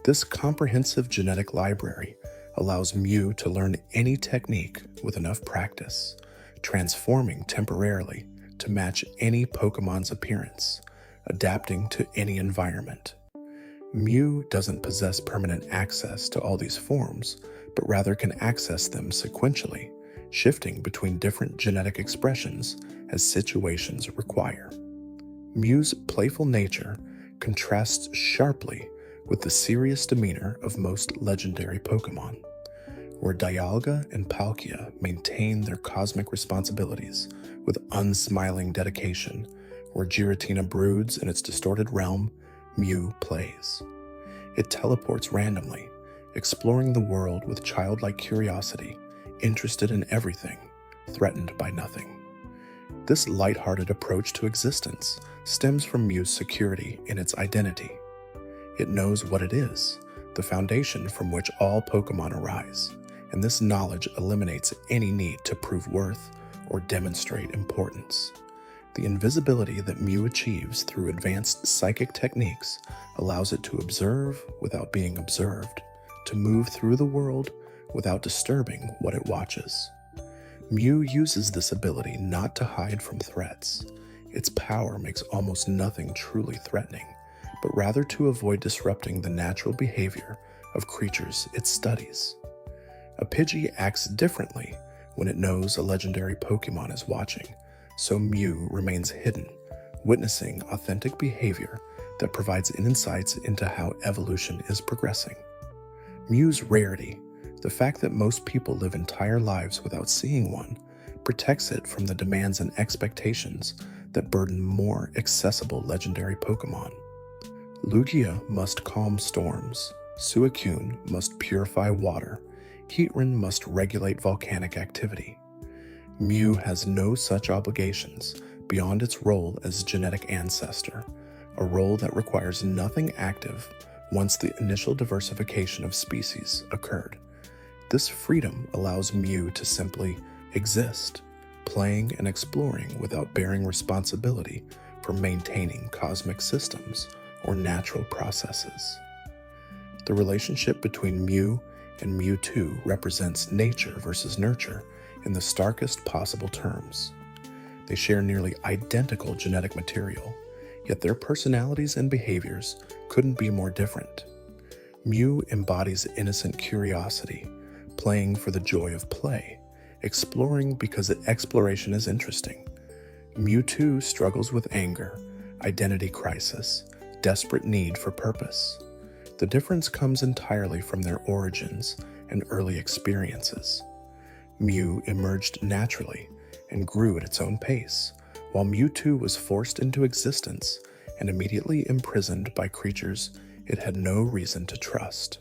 This comprehensive genetic library allows Mew to learn any technique with enough practice, transforming temporarily to match any Pokémon's appearance, adapting to any environment. Mew doesn't possess permanent access to all these forms, but rather can access them sequentially, shifting between different genetic expressions as situations require. Mew's playful nature contrasts sharply with the serious demeanor of most legendary Pokémon. Where Dialga and Palkia maintain their cosmic responsibilities with unsmiling dedication, where Giratina broods in its distorted realm, Mew plays. It teleports randomly, exploring the world with childlike curiosity, interested in everything, threatened by nothing. This lighthearted approach to existence stems from Mew's security in its identity. It knows what it is, the foundation from which all Pokémon arise, and this knowledge eliminates any need to prove worth or demonstrate importance. The invisibility that Mew achieves through advanced psychic techniques allows it to observe without being observed, to move through the world without disturbing what it watches. Mew uses this ability not to hide from threats. Its power makes almost nothing truly threatening, but rather to avoid disrupting the natural behavior of creatures it studies. A Pidgey acts differently when it knows a legendary Pokémon is watching, so Mew remains hidden, witnessing authentic behavior that provides insights into how evolution is progressing. Mew's rarity, the fact that most people live entire lives without seeing one, protects it from the demands and expectations that burden more accessible legendary Pokémon. Lugia must calm storms, Suicune must purify water, Heatran must regulate volcanic activity. Mew has no such obligations beyond its role as genetic ancestor, a role that requires nothing active once the initial diversification of species occurred. This freedom allows Mew to simply exist, playing and exploring without bearing responsibility for maintaining cosmic systems or natural processes. The relationship between Mew and Mewtwo represents nature versus nurture in the starkest possible terms. They share nearly identical genetic material, yet their personalities and behaviors couldn't be more different. Mew embodies innocent curiosity, playing for the joy of play, exploring because exploration is interesting. Mewtwo struggles with anger, identity crisis, desperate need for purpose. The difference comes entirely from their origins and early experiences. Mew emerged naturally and grew at its own pace, while Mewtwo was forced into existence and immediately imprisoned by creatures it had no reason to trust.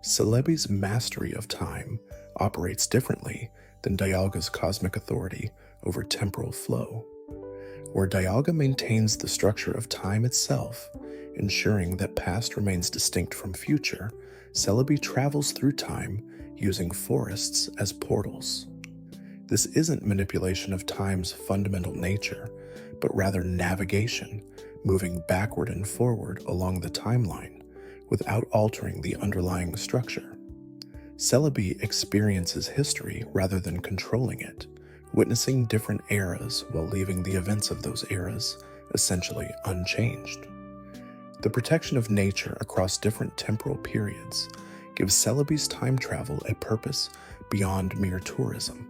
Celebi's mastery of time operates differently than Dialga's cosmic authority over temporal flow. Where Dialga maintains the structure of time itself, ensuring that past remains distinct from future, Celebi travels through time using forests as portals. This isn't manipulation of time's fundamental nature, but rather navigation, moving backward and forward along the timeline without altering the underlying structure. Celebi experiences history rather than controlling it, witnessing different eras while leaving the events of those eras essentially unchanged. The protection of nature across different temporal periods gives Celebi's time travel a purpose beyond mere tourism.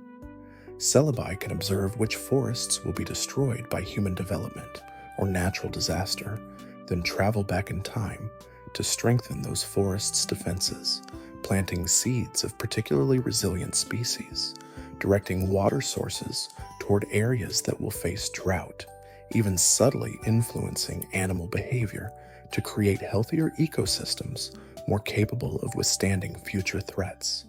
Celebi can observe which forests will be destroyed by human development or natural disaster, then travel back in time to strengthen those forests' defenses, planting seeds of particularly resilient species, directing water sources toward areas that will face drought, even subtly influencing animal behavior to create healthier ecosystems more capable of withstanding future threats.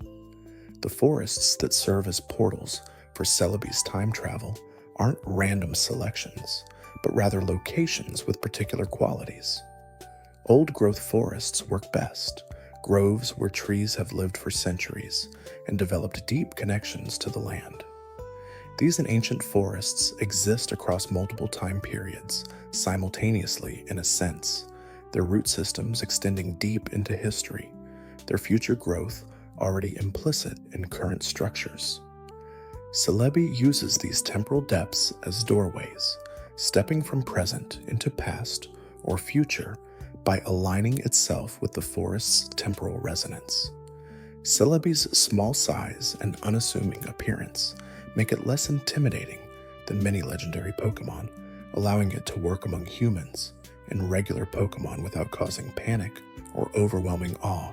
The forests that serve as portals for Celebi's time travel aren't random selections, but rather locations with particular qualities. Old-growth forests work best, groves where trees have lived for centuries and developed deep connections to the land. These ancient forests exist across multiple time periods, simultaneously in a sense, their root systems extending deep into history, their future growth already implicit in current structures. Celebi uses these temporal depths as doorways, stepping from present into past or future by aligning itself with the forest's temporal resonance. Celebi's small size and unassuming appearance make it less intimidating than many legendary Pokémon, allowing it to work among humans and regular Pokémon without causing panic or overwhelming awe.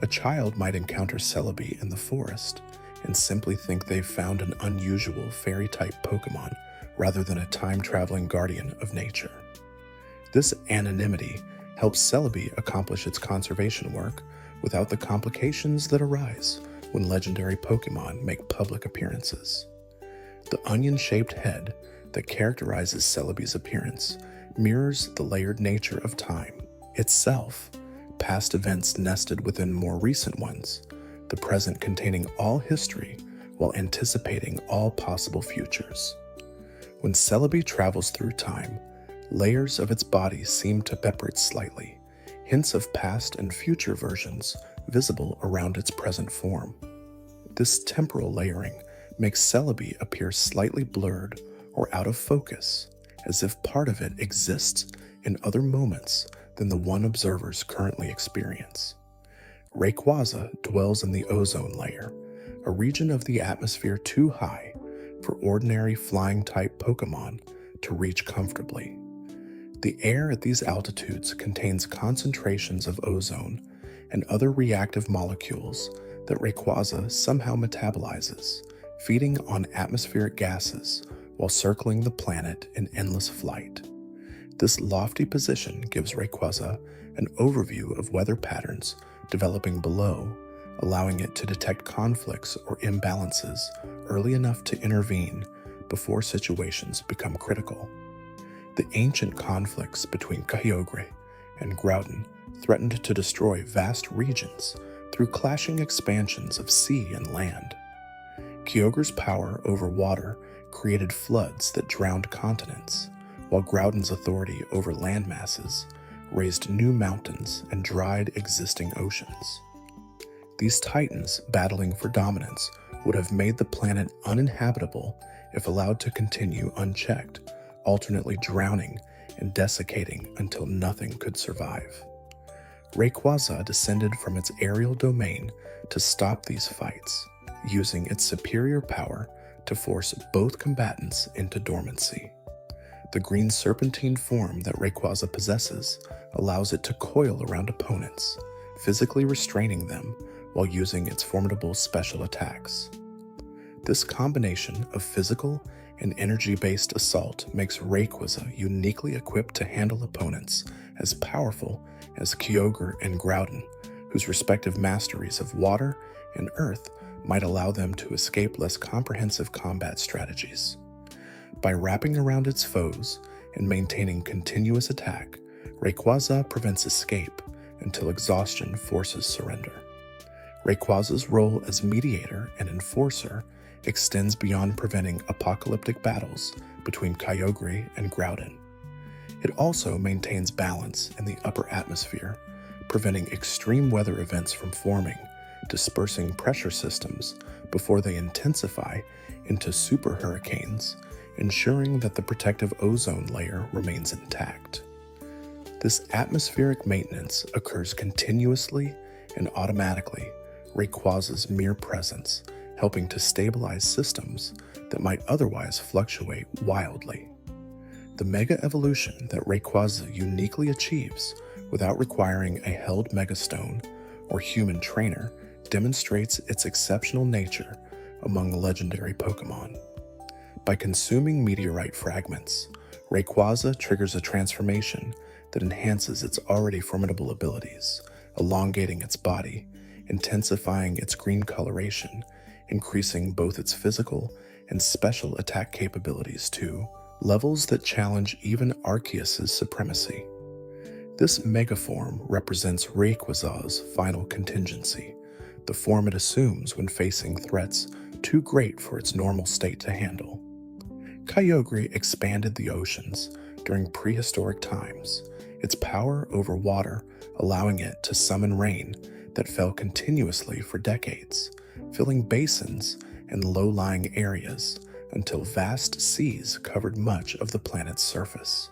A child might encounter Celebi in the forest and simply think they've found an unusual fairy-type Pokémon rather than a time-traveling guardian of nature. This anonymity helps Celebi accomplish its conservation work without the complications that arise when legendary Pokémon make public appearances. The onion-shaped head that characterizes Celebi's appearance mirrors the layered nature of time itself, past events nested within more recent ones, the present containing all history while anticipating all possible futures. When Celebi travels through time, layers of its body seem to separate slightly, hints of past and future versions visible around its present form. This temporal layering makes Celebi appear slightly blurred or out of focus, as if part of it exists in other moments than the one observers currently experience. Rayquaza dwells in the ozone layer, a region of the atmosphere too high for ordinary flying-type Pokémon to reach comfortably. The air at these altitudes contains concentrations of ozone and other reactive molecules that Rayquaza somehow metabolizes, feeding on atmospheric gases while circling the planet in endless flight. This lofty position gives Rayquaza an overview of weather patterns developing below, allowing it to detect conflicts or imbalances early enough to intervene before situations become critical. The ancient conflicts between Kyogre and Groudon threatened to destroy vast regions through clashing expansions of sea and land. Kyogre's power over water created floods that drowned continents, while Groudon's authority over land masses raised new mountains and dried existing oceans. These titans battling for dominance would have made the planet uninhabitable if allowed to continue unchecked, alternately drowning and desiccating until nothing could survive. Rayquaza descended from its aerial domain to stop these fights, using its superior power to force both combatants into dormancy. The green serpentine form that Rayquaza possesses allows it to coil around opponents, physically restraining them while using its formidable special attacks. This combination of physical and energy-based assault makes Rayquaza uniquely equipped to handle opponents as powerful as Kyogre and Groudon, whose respective masteries of water and earth might allow them to escape less comprehensive combat strategies. By wrapping around its foes and maintaining continuous attack, Rayquaza prevents escape until exhaustion forces surrender. Rayquaza's role as mediator and enforcer extends beyond preventing apocalyptic battles between Kyogre and Groudon. It also maintains balance in the upper atmosphere, preventing extreme weather events from forming, dispersing pressure systems before they intensify into super hurricanes, ensuring that the protective ozone layer remains intact. This atmospheric maintenance occurs continuously and automatically, Rayquaza's mere presence helping to stabilize systems that might otherwise fluctuate wildly. The mega evolution that Rayquaza uniquely achieves without requiring a held megastone or human trainer demonstrates its exceptional nature among legendary Pokémon. By consuming meteorite fragments, Rayquaza triggers a transformation that enhances its already formidable abilities, elongating its body, intensifying its green coloration, increasing both its physical and special attack capabilities to levels that challenge even Arceus' supremacy. This megaform represents Rayquaza's final contingency, the form it assumes when facing threats too great for its normal state to handle. Kyogre expanded the oceans during prehistoric times, its power over water allowing it to summon rain that fell continuously for decades, filling basins and low-lying areas until vast seas covered much of the planet's surface.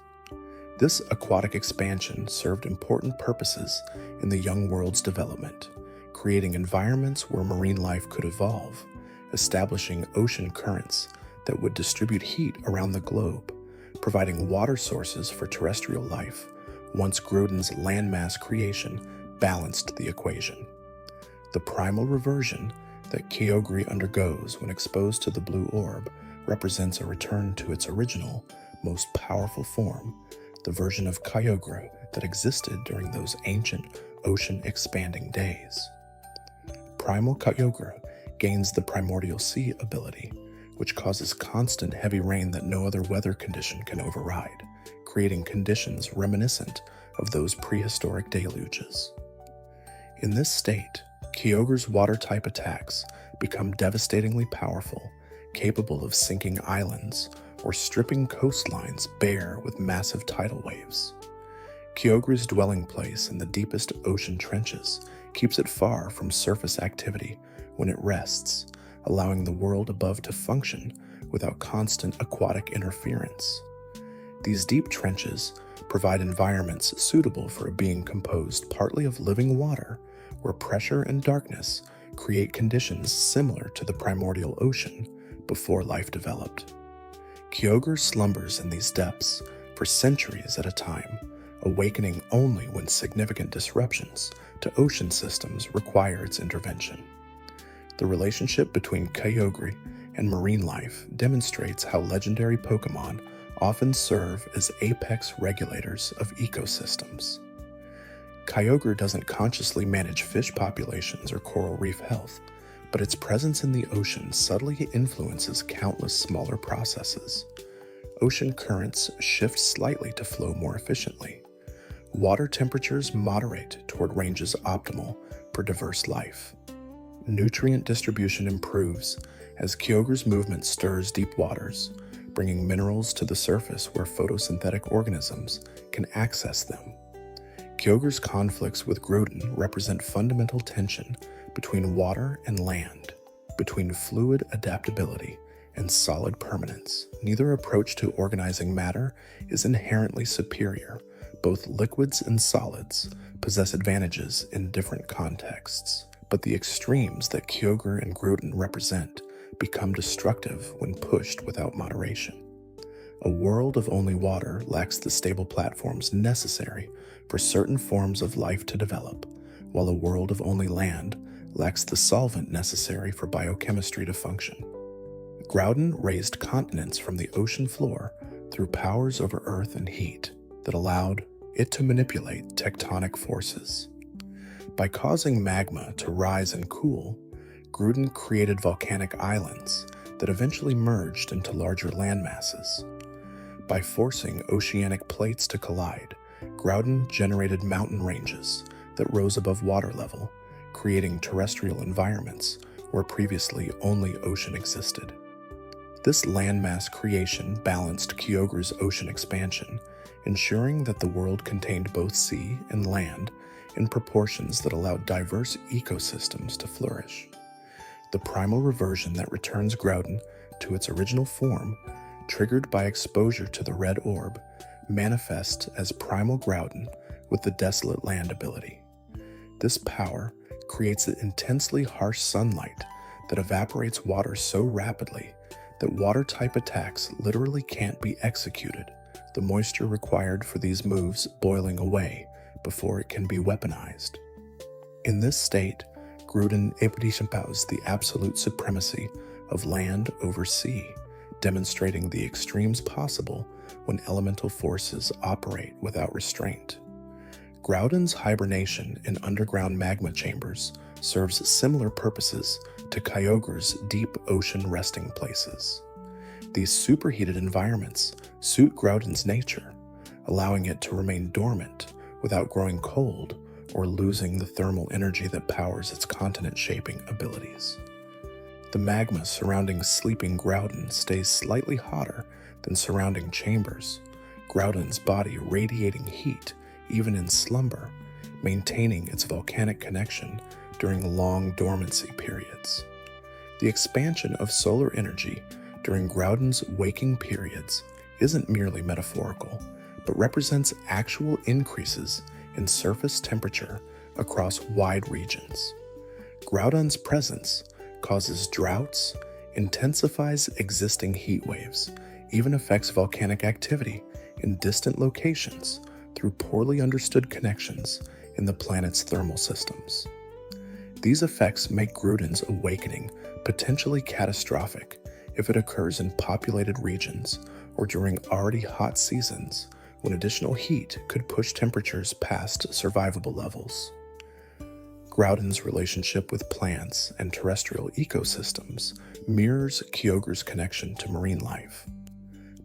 This aquatic expansion served important purposes in the young world's development, creating environments where marine life could evolve, establishing ocean currents that would distribute heat around the globe, providing water sources for terrestrial life once Groudon's landmass creation balanced the equation. The primal reversion that Kyogre undergoes when exposed to the blue orb represents a return to its original, most powerful form, the version of Kyogre that existed during those ancient ocean-expanding days. Primal Kyogre gains the Primordial Sea ability, which causes constant heavy rain that no other weather condition can override, creating conditions reminiscent of those prehistoric deluges. In this state, Kyogre's water-type attacks become devastatingly powerful, capable of sinking islands or stripping coastlines bare with massive tidal waves. Kyogre's dwelling place in the deepest ocean trenches keeps it far from surface activity when it rests, allowing the world above to function without constant aquatic interference. These deep trenches provide environments suitable for a being composed partly of living water, where pressure and darkness create conditions similar to the primordial ocean before life developed. Kyogre slumbers in these depths for centuries at a time, awakening only when significant disruptions to ocean systems require its intervention. The relationship between Kyogre and marine life demonstrates how legendary Pokémon often serve as apex regulators of ecosystems. Kyogre doesn't consciously manage fish populations or coral reef health, but its presence in the ocean subtly influences countless smaller processes. Ocean currents shift slightly to flow more efficiently. Water temperatures moderate toward ranges optimal for diverse life. Nutrient distribution improves as Kyogre's movement stirs deep waters, bringing minerals to the surface where photosynthetic organisms can access them. Kyogre's conflicts with Groudon represent fundamental tension between water and land, between fluid adaptability and solid permanence. Neither approach to organizing matter is inherently superior. Both liquids and solids possess advantages in different contexts, but the extremes that Kyogre and Groudon represent become destructive when pushed without moderation. A world of only water lacks the stable platforms necessary for certain forms of life to develop, while a world of only land lacks the solvent necessary for biochemistry to function. Groudon raised continents from the ocean floor through powers over earth and heat that allowed it to manipulate tectonic forces. By causing magma to rise and cool, Groudon created volcanic islands that eventually merged into larger landmasses. By forcing oceanic plates to collide, Groudon generated mountain ranges that rose above water level, creating terrestrial environments where previously only ocean existed. This landmass creation balanced Kyogre's ocean expansion, ensuring that the world contained both sea and land in proportions that allowed diverse ecosystems to flourish. The primal reversion that returns Groudon to its original form, triggered by exposure to the red orb, manifests as Primal Groudon with the Desolate Land ability. This power creates an intensely harsh sunlight that evaporates water so rapidly that water-type attacks literally can't be executed, the moisture required for these moves boiling away before it can be weaponized. In this state, Groudon exemplifies the absolute supremacy of land over sea, demonstrating the extremes possible when elemental forces operate without restraint. Groudon's hibernation in underground magma chambers serves similar purposes to Kyogre's deep ocean resting places. These superheated environments suit Groudon's nature, allowing it to remain dormant without growing cold or losing the thermal energy that powers its continent-shaping abilities. The magma surrounding sleeping Groudon stays slightly hotter than surrounding chambers, Groudon's body radiating heat even in slumber, maintaining its volcanic connection during long dormancy periods. The expansion of solar energy during Groudon's waking periods isn't merely metaphorical, but represents actual increases in surface temperature across wide regions. Groudon's presence causes droughts, intensifies existing heat waves, even affects volcanic activity in distant locations through poorly understood connections in the planet's thermal systems. These effects make Groudon's awakening potentially catastrophic if it occurs in populated regions or during already hot seasons when additional heat could push temperatures past survivable levels. Groudon's relationship with plants and terrestrial ecosystems mirrors Kyogre's connection to marine life.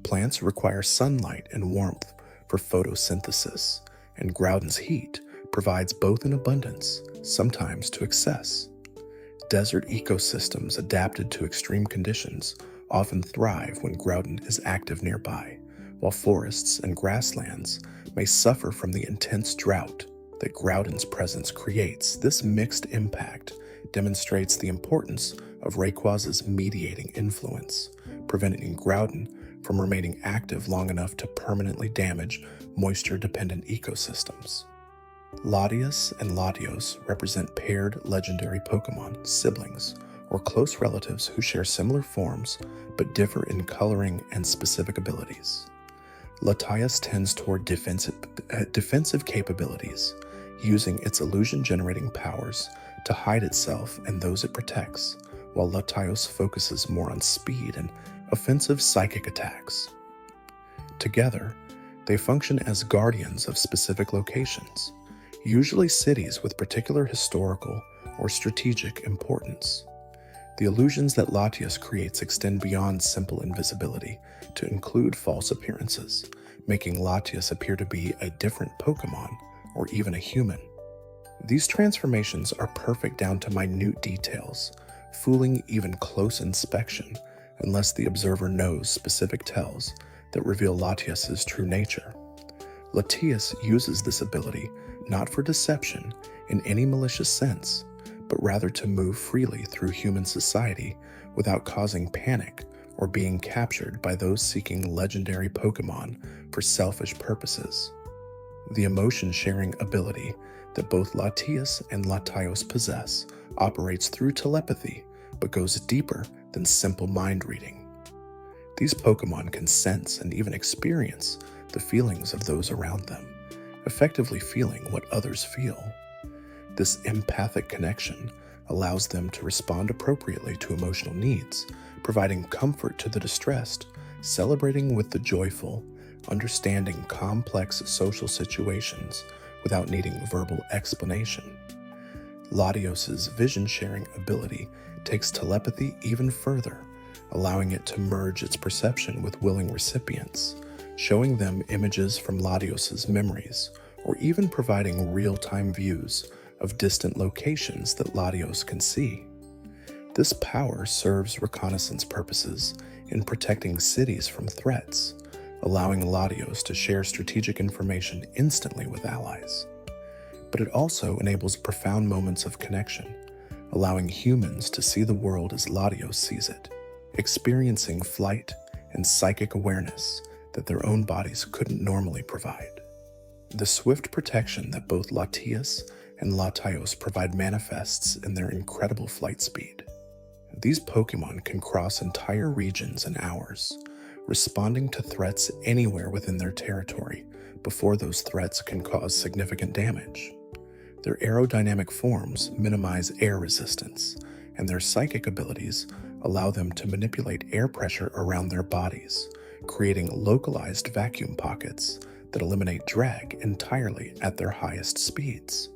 Plants require sunlight and warmth for photosynthesis, and Groudon's heat provides both in abundance, sometimes to excess. Desert ecosystems adapted to extreme conditions often thrive when Groudon is active nearby, while forests and grasslands may suffer from the intense drought that Groudon's presence creates. This mixed impact demonstrates the importance of Rayquaza's mediating influence, preventing Groudon from remaining active long enough to permanently damage moisture-dependent ecosystems. Latias and Latios represent paired legendary Pokémon, siblings, or close relatives who share similar forms but differ in coloring and specific abilities. Latias tends toward defensive capabilities, using its illusion-generating powers to hide itself and those it protects, while Latios focuses more on speed and offensive psychic attacks. Together, they function as guardians of specific locations, usually cities with particular historical or strategic importance. The illusions that Latias creates extend beyond simple invisibility to include false appearances, making Latias appear to be a different Pokémon or even a human. These transformations are perfect down to minute details, fooling even close inspection unless the observer knows specific tells that reveal Latias's true nature. Latias uses this ability not for deception in any malicious sense, but rather to move freely through human society without causing panic or being captured by those seeking legendary Pokémon for selfish purposes. The emotion-sharing ability that both Latias and Latios possess operates through telepathy, but goes deeper than simple mind reading. These Pokémon can sense and even experience the feelings of those around them, effectively feeling what others feel. This empathic connection allows them to respond appropriately to emotional needs, providing comfort to the distressed, celebrating with the joyful, understanding complex social situations without needing verbal explanation. Latios's vision-sharing ability takes telepathy even further, allowing it to merge its perception with willing recipients, showing them images from Latios's memories or even providing real-time views of distant locations that Latios can see. This power serves reconnaissance purposes in protecting cities from threats, allowing Latios to share strategic information instantly with allies. But it also enables profound moments of connection, allowing humans to see the world as Latios sees it, experiencing flight and psychic awareness that their own bodies couldn't normally provide. The swift protection that both Latias and Latios provide manifests in their incredible flight speed. These Pokémon can cross entire regions in hours, responding to threats anywhere within their territory before those threats can cause significant damage. Their aerodynamic forms minimize air resistance, and their psychic abilities allow them to manipulate air pressure around their bodies, creating localized vacuum pockets that eliminate drag entirely at their highest speeds.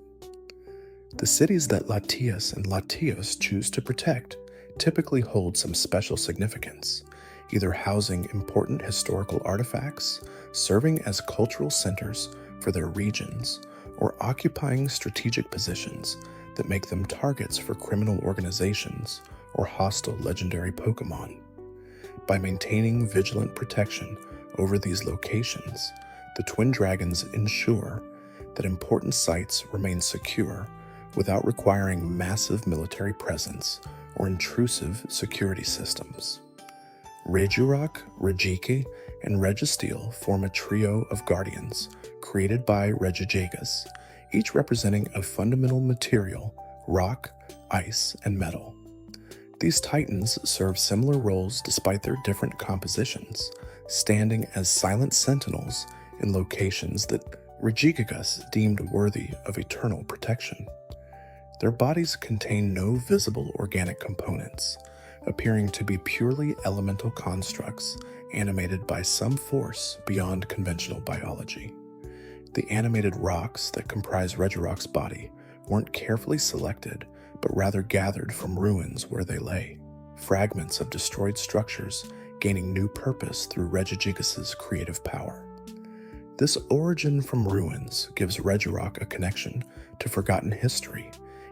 The cities that Latias and Latios choose to protect typically hold some special significance, either housing important historical artifacts, serving as cultural centers for their regions, or occupying strategic positions that make them targets for criminal organizations or hostile legendary Pokémon. By maintaining vigilant protection over these locations, the Twin Dragons ensure that important sites remain secure without requiring massive military presence or intrusive security systems. Regirock, Regiki, and Registeel form a trio of guardians created by Regigigas, each representing a fundamental material: rock, ice, and metal. These titans serve similar roles despite their different compositions, standing as silent sentinels in locations that Regigigas deemed worthy of eternal protection. Their bodies contain no visible organic components, appearing to be purely elemental constructs animated by some force beyond conventional biology. The animated rocks that comprise Regirock's body weren't carefully selected, but rather gathered from ruins where they lay, fragments of destroyed structures gaining new purpose through Regigigas' creative power. This origin from ruins gives Regirock a connection to forgotten history,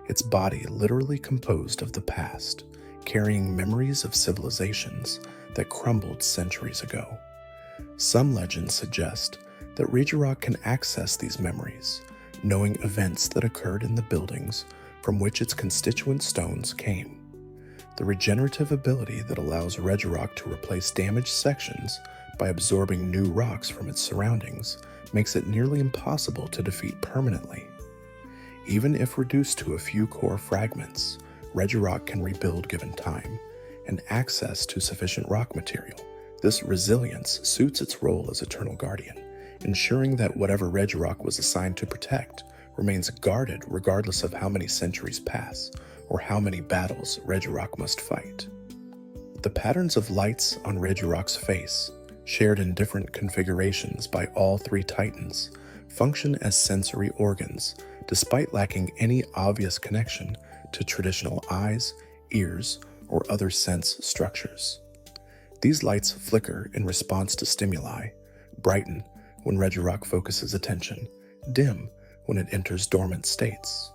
its body literally composed of the past, carrying memories of civilizations that crumbled centuries ago. Some legends suggest that Regirock can access these memories, knowing events that occurred in the buildings from which its constituent stones came. The regenerative ability that allows Regirock to replace damaged sections by absorbing new rocks from its surroundings makes it nearly impossible to defeat permanently. Even if reduced to a few core fragments, Regirock can rebuild given time, and access to sufficient rock material. This resilience suits its role as Eternal Guardian, ensuring that whatever Regirock was assigned to protect remains guarded regardless of how many centuries pass or how many battles Regirock must fight. The patterns of lights on Regirock's face, shared in different configurations by all three Titans, function as sensory organs despite lacking any obvious connection to traditional eyes, ears, or other sense structures. These lights flicker in response to stimuli, brighten when Regirock focuses attention, dim when it enters dormant states.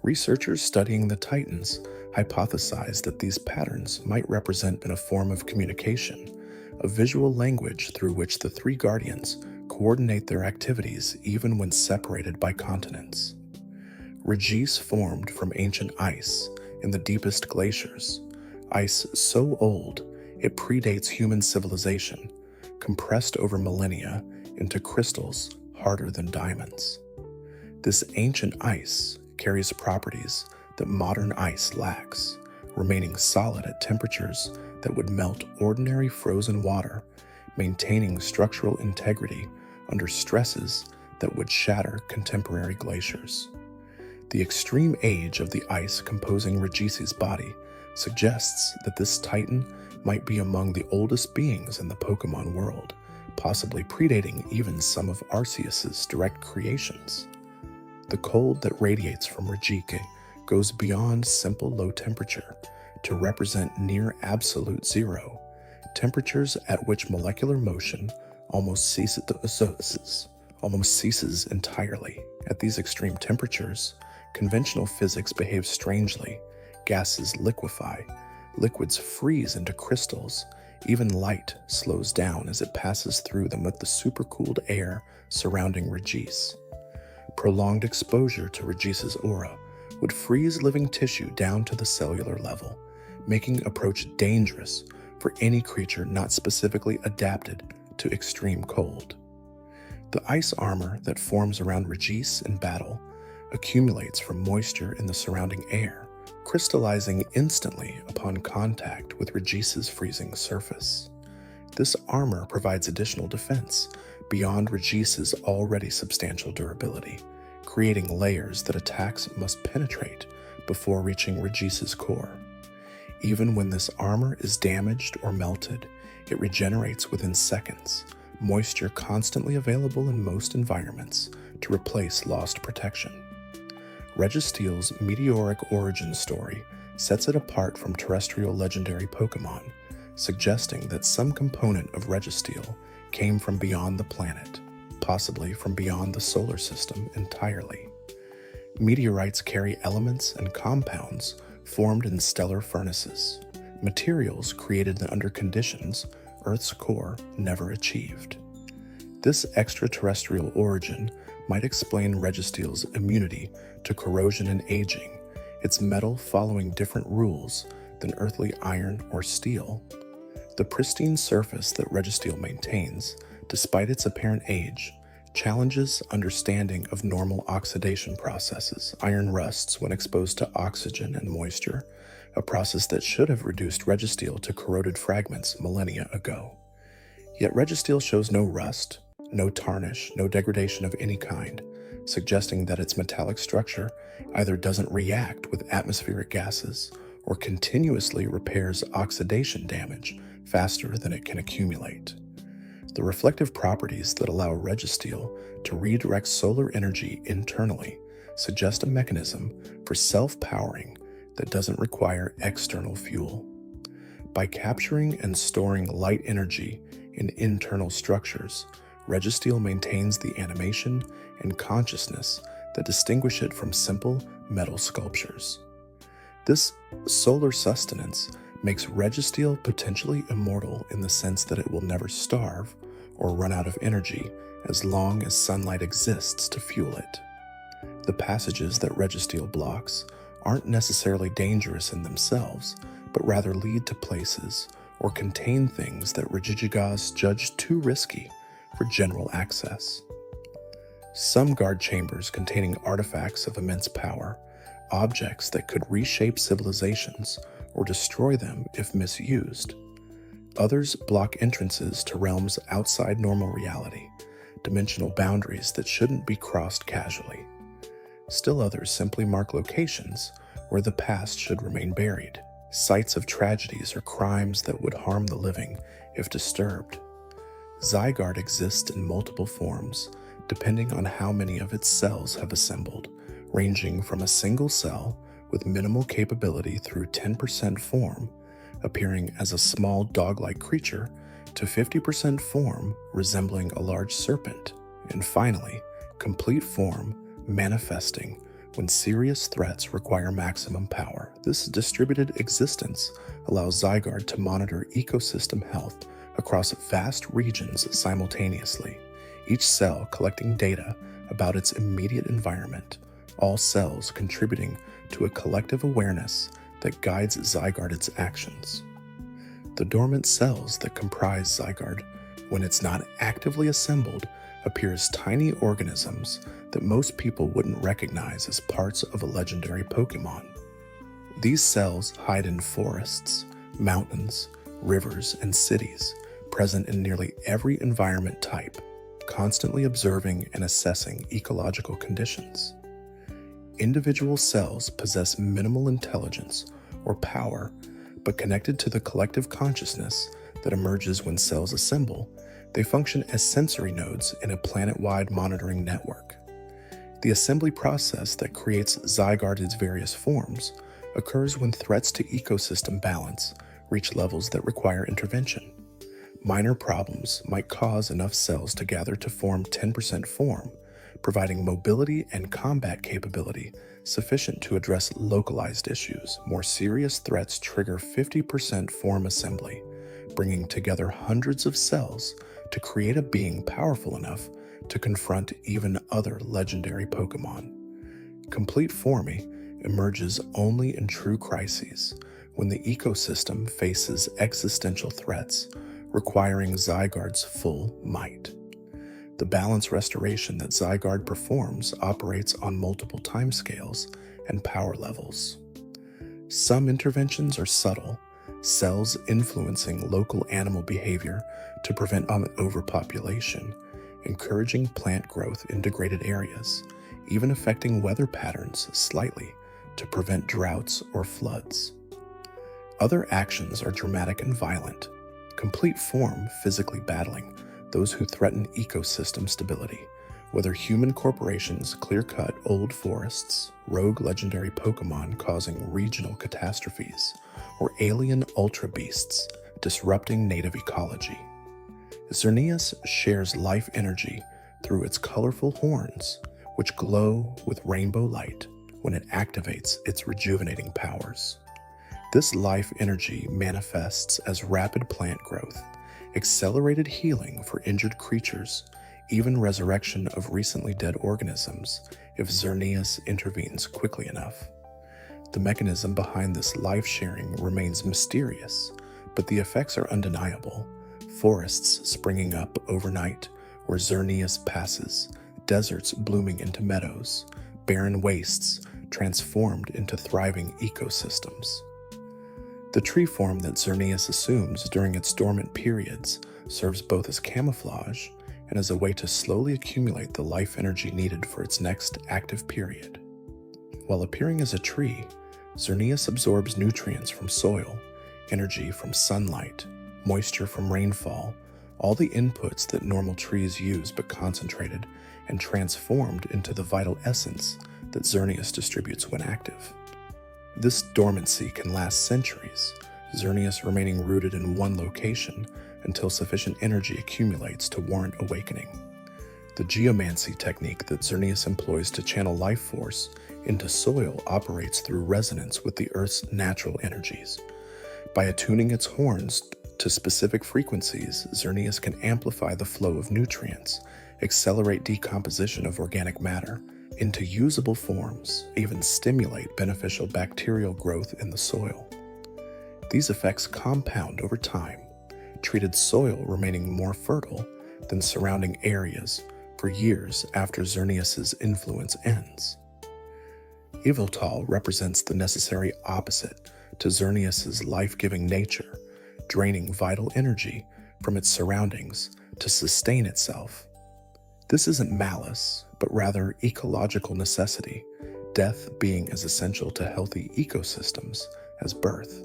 Researchers studying the Titans hypothesize that these patterns might represent a form of communication, a visual language through which the three Guardians coordinate their activities even when separated by continents. Regis formed from ancient ice in the deepest glaciers, ice so old it predates human civilization, compressed over millennia into crystals harder than diamonds. This ancient ice carries properties that modern ice lacks, remaining solid at temperatures that would melt ordinary frozen water, maintaining structural integrity under stresses that would shatter contemporary glaciers. The extreme age of the ice composing Regisi's body suggests that this Titan might be among the oldest beings in the Pokémon world, possibly predating even some of Arceus's direct creations. The cold that radiates from Regiki goes beyond simple low temperature to represent near absolute zero, temperatures at which molecular motion almost ceases, almost ceases entirely. At these extreme temperatures, conventional physics behaves strangely. Gases liquefy, liquids freeze into crystals, even light slows down as it passes through them with the supercooled air surrounding Regis. Prolonged exposure to Regis's aura would freeze living tissue down to the cellular level, making approach dangerous for any creature not specifically adapted to extreme cold. The ice armor that forms around Regis in battle accumulates from moisture in the surrounding air, crystallizing instantly upon contact with Regis's freezing surface. This armor provides additional defense beyond Regis's already substantial durability, creating layers that attacks must penetrate before reaching Regis's core. Even when this armor is damaged or melted, it regenerates within seconds, moisture constantly available in most environments to replace lost protection. Registeel's meteoric origin story sets it apart from terrestrial legendary Pokémon, suggesting that some component of Registeel came from beyond the planet, possibly from beyond the solar system entirely. Meteorites carry elements and compounds formed in stellar furnaces, materials created under conditions Earth's core never achieved. This extraterrestrial origin might explain Registeel's immunity to corrosion and aging, its metal following different rules than earthly iron or steel. The pristine surface that Registeel maintains, despite its apparent age, challenges understanding of normal oxidation processes. Iron rusts when exposed to oxygen and moisture, a process that should have reduced Registeel to corroded fragments millennia ago. Yet Registeel shows no rust, no tarnish, no degradation of any kind, suggesting that its metallic structure either doesn't react with atmospheric gases or continuously repairs oxidation damage faster than it can accumulate. The reflective properties that allow Registeel to redirect solar energy internally suggest a mechanism for self-powering that doesn't require external fuel. By capturing and storing light energy in internal structures, Registeel maintains the animation and consciousness that distinguish it from simple metal sculptures. This solar sustenance makes Registeel potentially immortal in the sense that it will never starve or run out of energy as long as sunlight exists to fuel it. The passages that Registeel blocks aren't necessarily dangerous in themselves, but rather lead to places or contain things that Regigigas judged too risky for general access. Some guard chambers containing artifacts of immense power, objects that could reshape civilizations or destroy them if misused. Others block entrances to realms outside normal reality, dimensional boundaries that shouldn't be crossed casually. Still others simply mark locations where the past should remain buried, sites of tragedies or crimes that would harm the living if disturbed. Zygarde exists in multiple forms, depending on how many of its cells have assembled, ranging from a single cell with minimal capability through 10% form, appearing as a small dog-like creature, to 50% form resembling a large serpent, and finally, complete form manifesting when serious threats require maximum power. This distributed existence allows Zygarde to monitor ecosystem health across vast regions simultaneously, each cell collecting data about its immediate environment, all cells contributing to a collective awareness that guides Zygarde's actions. The dormant cells that comprise Zygarde, when it's not actively assembled, appear as tiny organisms that most people wouldn't recognize as parts of a legendary Pokémon. These cells hide in forests, mountains, rivers, and cities, present in nearly every environment type, constantly observing and assessing ecological conditions. Individual cells possess minimal intelligence or power, but connected to the collective consciousness that emerges when cells assemble, they function as sensory nodes in a planet-wide monitoring network. The assembly process that creates Zygarde's various forms occurs when threats to ecosystem balance reach levels that require intervention. Minor problems might cause enough cells to gather to form 10% form, providing mobility and combat capability sufficient to address localized issues. More serious threats trigger 50% form assembly, bringing together hundreds of cells to create a being powerful enough to confront even other legendary Pokémon. Complete forming emerges only in true crises, when the ecosystem faces existential threats requiring Zygarde's full might. The balance restoration that Zygarde performs operates on multiple timescales and power levels. Some interventions are subtle, cells influencing local animal behavior to prevent overpopulation, encouraging plant growth in degraded areas, even affecting weather patterns slightly to prevent droughts or floods. Other actions are dramatic and violent, complete form physically battling those who threaten ecosystem stability, whether human corporations clear-cut old forests, rogue legendary Pokémon causing regional catastrophes, or alien ultra beasts disrupting native ecology. Xerneas shares life energy through its colorful horns, which glow with rainbow light when it activates its rejuvenating powers. This life energy manifests as rapid plant growth, accelerated healing for injured creatures, even resurrection of recently dead organisms if Xerneas intervenes quickly enough. The mechanism behind this life sharing remains mysterious, but the effects are undeniable. Forests springing up overnight where Xerneas passes, deserts blooming into meadows, barren wastes transformed into thriving ecosystems. The tree form that Xerneas assumes during its dormant periods serves both as camouflage and as a way to slowly accumulate the life energy needed for its next active period. While appearing as a tree, Xerneas absorbs nutrients from soil, energy from sunlight, moisture from rainfall, all the inputs that normal trees use but concentrated and transformed into the vital essence that Xerneas distributes when active. This dormancy can last centuries, Xerneas remaining rooted in one location until sufficient energy accumulates to warrant awakening. The geomancy technique that Xerneas employs to channel life force into soil operates through resonance with the Earth's natural energies. By attuning its horns to specific frequencies, Xerneas can amplify the flow of nutrients, accelerate decomposition of organic matter into usable forms, even stimulate beneficial bacterial growth in the soil. These effects compound over time, treated soil remaining more fertile than surrounding areas for years after Xerneas' influence ends. Yveltal represents the necessary opposite to Xerneas' life-giving nature, draining vital energy from its surroundings to sustain itself. This isn't malice, but rather ecological necessity, death being as essential to healthy ecosystems as birth.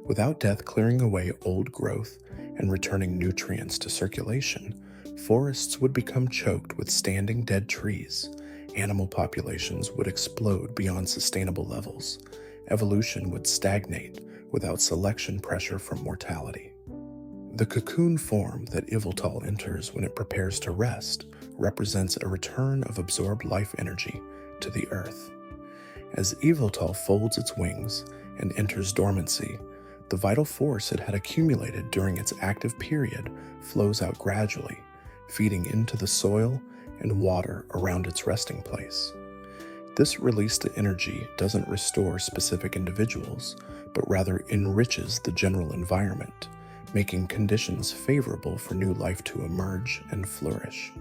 Without death clearing away old growth and returning nutrients to circulation, forests would become choked with standing dead trees, animal populations would explode beyond sustainable levels, evolution would stagnate without selection pressure from mortality. The cocoon form that Yveltal enters when it prepares to rest represents a return of absorbed life energy to the earth. As Yveltal folds its wings and enters dormancy, the vital force it had accumulated during its active period flows out gradually, feeding into the soil and water around its resting place. This released energy doesn't restore specific individuals, but rather enriches the general environment, making conditions favorable for new life to emerge and flourish.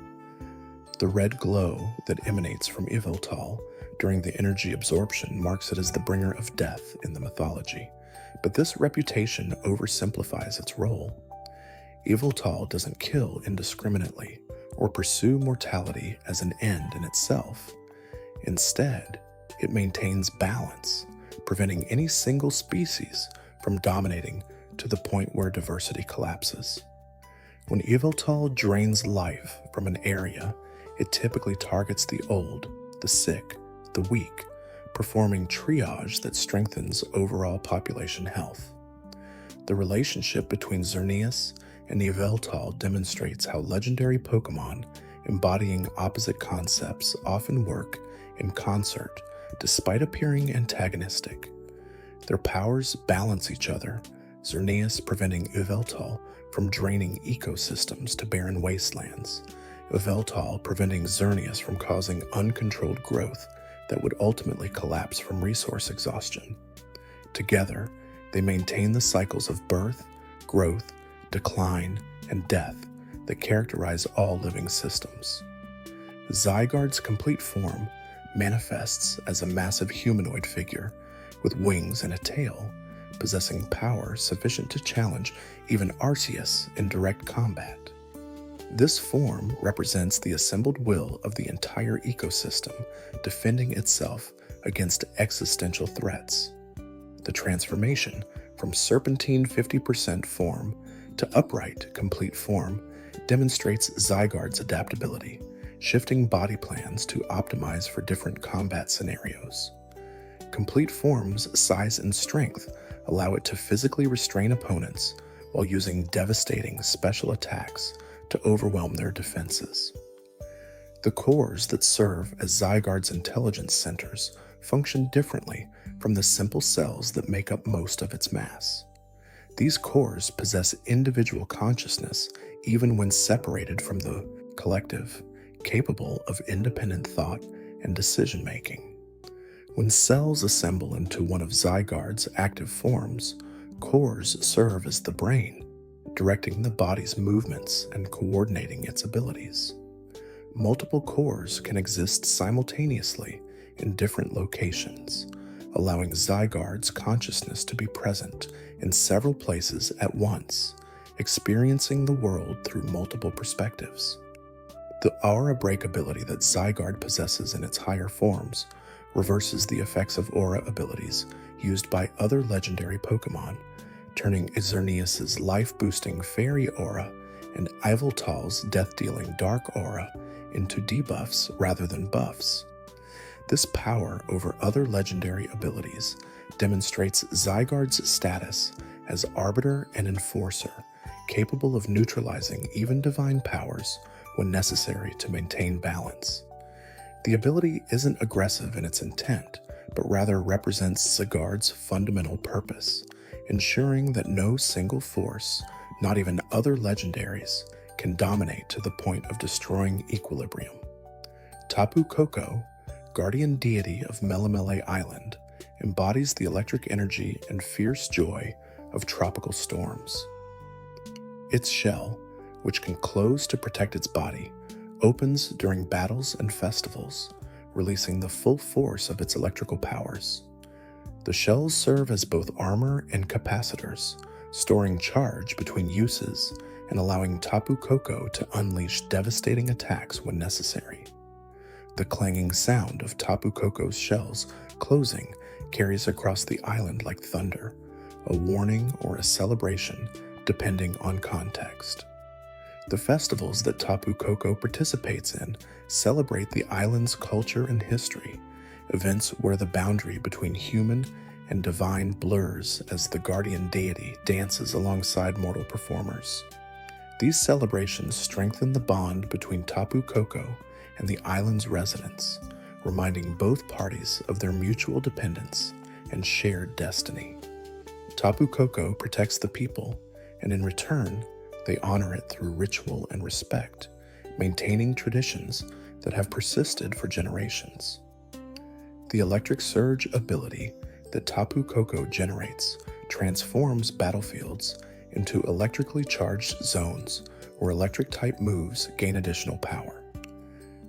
The red glow that emanates from Yveltal during the energy absorption marks it as the bringer of death in the mythology, but this reputation oversimplifies its role. Yveltal doesn't kill indiscriminately or pursue mortality as an end in itself. Instead, it maintains balance, preventing any single species from dominating to the point where diversity collapses. When Yveltal drains life from an area, it typically targets the old, the sick, the weak, performing triage that strengthens overall population health. The relationship between Xerneas and Yveltal demonstrates how legendary Pokémon embodying opposite concepts often work in concert despite appearing antagonistic. Their powers balance each other, Xerneas preventing Yveltal from draining ecosystems to barren wastelands, Yveltal preventing Xerneas from causing uncontrolled growth that would ultimately collapse from resource exhaustion. Together, they maintain the cycles of birth, growth, decline, and death that characterize all living systems. Zygarde's complete form manifests as a massive humanoid figure with wings and a tail, possessing power sufficient to challenge even Arceus in direct combat. This form represents the assembled will of the entire ecosystem defending itself against existential threats. The transformation from serpentine 50% form to upright complete form demonstrates Zygarde's adaptability, shifting body plans to optimize for different combat scenarios. Complete form's size and strength allow it to physically restrain opponents while using devastating special attacks to overwhelm their defenses. The cores that serve as Zygarde's intelligence centers function differently from the simple cells that make up most of its mass. These cores possess individual consciousness even when separated from the collective, capable of independent thought and decision-making. When cells assemble into one of Zygarde's active forms, cores serve as the brain, directing the body's movements and coordinating its abilities. Multiple cores can exist simultaneously in different locations, allowing Zygarde's consciousness to be present in several places at once, experiencing the world through multiple perspectives. The aura break ability that Zygarde possesses in its higher forms reverses the effects of aura abilities used by other legendary Pokémon, turning Xerneas' life-boosting Fairy Aura and Yveltal's death-dealing Dark Aura into debuffs rather than buffs. This power over other legendary abilities demonstrates Zygarde's status as Arbiter and Enforcer, capable of neutralizing even divine powers when necessary to maintain balance. The ability isn't aggressive in its intent, but rather represents Zygarde's fundamental purpose, ensuring that no single force, not even other legendaries, can dominate to the point of destroying equilibrium. Tapu Koko, guardian deity of Melemele Island, embodies the electric energy and fierce joy of tropical storms. Its shell, which can close to protect its body, opens during battles and festivals, releasing the full force of its electrical powers. The shells serve as both armor and capacitors, storing charge between uses and allowing Tapu Koko to unleash devastating attacks when necessary. The clanging sound of Tapu Koko's shells closing carries across the island like thunder, a warning or a celebration depending on context. The festivals that Tapu Koko participates in celebrate the island's culture and history, events where the boundary between human and divine blurs as the guardian deity dances alongside mortal performers. These celebrations strengthen the bond between Tapu Koko and the island's residents, reminding both parties of their mutual dependence and shared destiny. Tapu Koko protects the people, and in return, they honor it through ritual and respect, maintaining traditions that have persisted for generations. The electric surge ability that Tapu Koko generates transforms battlefields into electrically charged zones where electric-type moves gain additional power.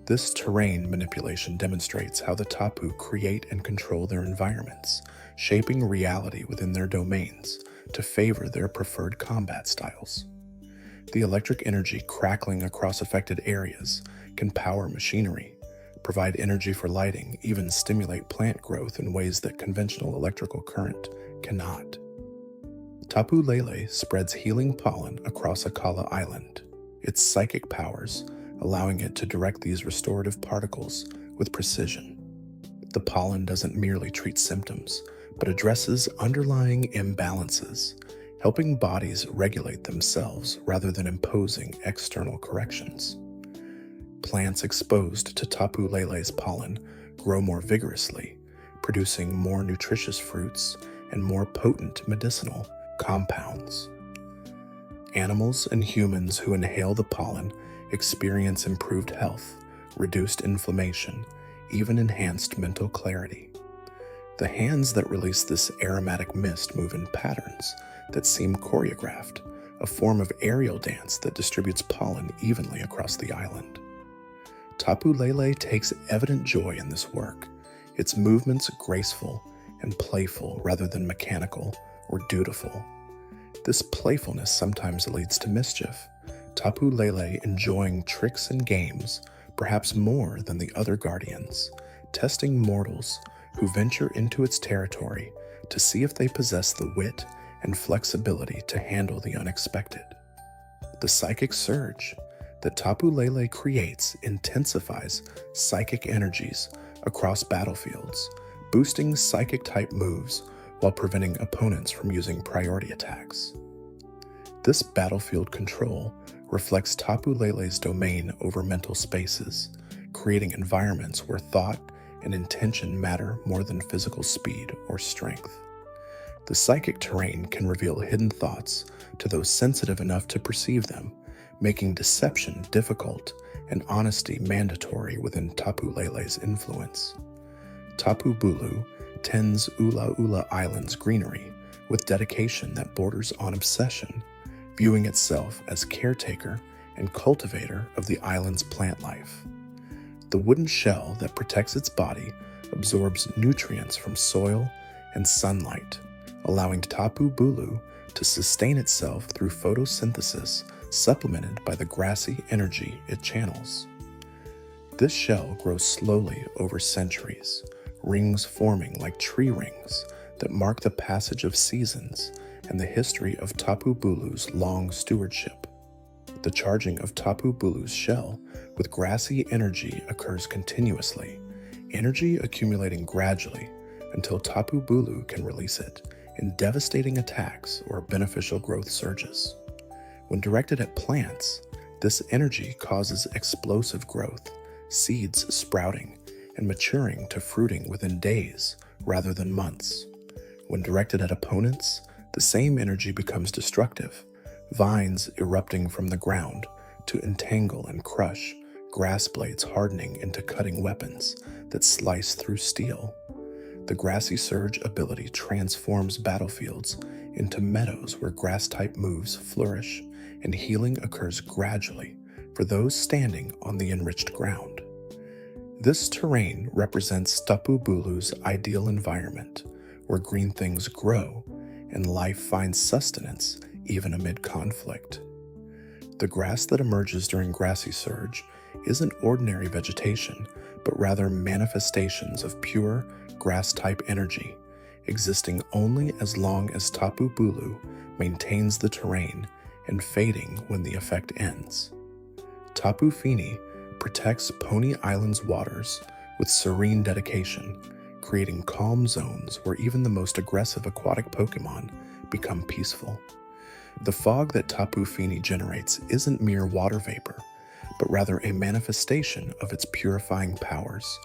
This terrain manipulation demonstrates how the Tapu create and control their environments, shaping reality within their domains to favor their preferred combat styles. The electric energy crackling across affected areas can power machinery, provide energy for lighting, even stimulate plant growth in ways that conventional electrical current cannot. Tapu Lele spreads healing pollen across Akala Island, its psychic powers allowing it to direct these restorative particles with precision. The pollen doesn't merely treat symptoms, but addresses underlying imbalances, helping bodies regulate themselves rather than imposing external corrections. Plants exposed to Tapu Lele's pollen grow more vigorously, producing more nutritious fruits and more potent medicinal compounds. Animals and humans who inhale the pollen experience improved health, reduced inflammation, even enhanced mental clarity. The hands that release this aromatic mist move in patterns that seem choreographed, a form of aerial dance that distributes pollen evenly across the island. Tapu Lele takes evident joy in this work, its movements graceful and playful rather than mechanical or dutiful. This playfulness sometimes leads to mischief, Tapu Lele enjoying tricks and games, perhaps more than the other guardians, testing mortals who venture into its territory to see if they possess the wit and flexibility to handle the unexpected. The psychic surge that Tapu Lele creates intensifies psychic energies across battlefields, boosting psychic-type moves while preventing opponents from using priority attacks. This battlefield control reflects Tapu Lele's domain over mental spaces, creating environments where thought and intention matter more than physical speed or strength. The psychic terrain can reveal hidden thoughts to those sensitive enough to perceive them, making deception difficult and honesty mandatory within Tapu Lele's influence. Tapu Bulu tends Ula Ula Island's greenery with dedication that borders on obsession, viewing itself as caretaker and cultivator of the island's plant life. The wooden shell that protects its body absorbs nutrients from soil and sunlight, allowing Tapu Bulu to sustain itself through photosynthesis supplemented by the grassy energy it channels. This shell grows slowly over centuries, rings forming like tree rings that mark the passage of seasons and the history of Tapu Bulu's long stewardship. The charging of Tapu Bulu's shell with grassy energy occurs continuously, energy accumulating gradually until Tapu Bulu can release it in devastating attacks or beneficial growth surges. When directed at plants, this energy causes explosive growth, seeds sprouting and maturing to fruiting within days rather than months. When directed at opponents, the same energy becomes destructive, vines erupting from the ground to entangle and crush, grass blades hardening into cutting weapons that slice through steel. The grassy surge ability transforms battlefields into meadows where grass-type moves flourish and healing occurs gradually for those standing on the enriched ground. This terrain represents Tapu Bulu's ideal environment, where green things grow and life finds sustenance even amid conflict. The grass that emerges during grassy surge isn't ordinary vegetation, but rather manifestations of pure grass-type energy, existing only as long as Tapu Bulu maintains the terrain and fading when the effect ends. Tapu Fini protects Pony Island's waters with serene dedication, creating calm zones where even the most aggressive aquatic Pokémon become peaceful. The fog that Tapu Fini generates isn't mere water vapor, but rather a manifestation of its purifying powers,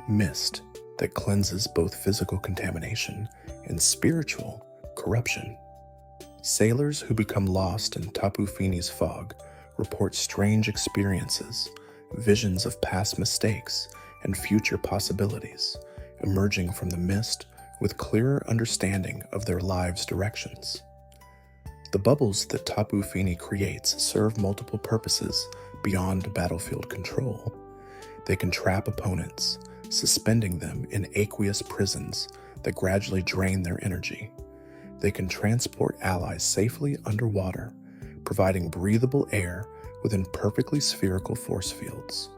mist that cleanses both physical contamination and spiritual corruption. Sailors who become lost in Tapu Fini's fog report strange experiences, visions of past mistakes and future possibilities, emerging from the mist with clearer understanding of their lives' directions. The bubbles that Tapu Fini creates serve multiple purposes beyond battlefield control. They can trap opponents, suspending them in aqueous prisons that gradually drain their energy. They can transport allies safely underwater, providing breathable air within perfectly spherical force fields.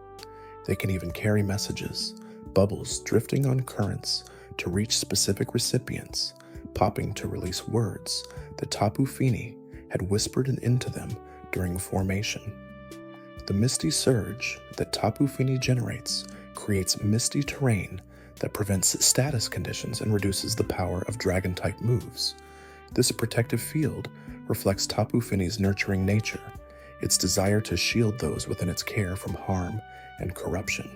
They can even carry messages, bubbles drifting on currents to reach specific recipients, popping to release words that Tapu Fini had whispered into them during formation. The misty surge that Tapu Fini generates creates misty terrain that prevents status conditions and reduces the power of dragon-type moves, This protective field reflects Tapu Fini's nurturing nature, its desire to shield those within its care from harm and corruption.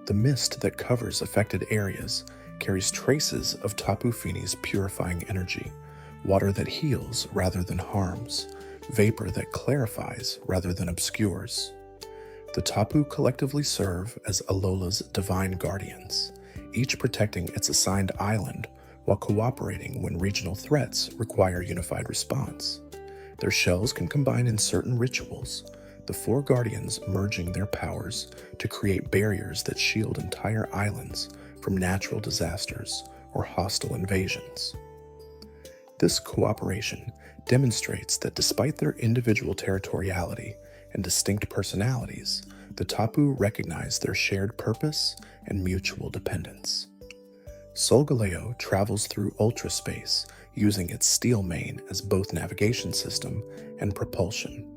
The mist that covers affected areas carries traces of Tapu Fini's purifying energy, water that heals rather than harms, vapor that clarifies rather than obscures. The Tapu collectively serve as Alola's divine guardians, each protecting its assigned island while cooperating when regional threats require unified response. Their shells can combine in certain rituals, the four guardians merging their powers to create barriers that shield entire islands from natural disasters or hostile invasions. This cooperation demonstrates that despite their individual territoriality and distinct personalities, the Tapu recognize their shared purpose and mutual dependence. Solgaleo travels through ultraspace using its steel mane as both navigation system and propulsion.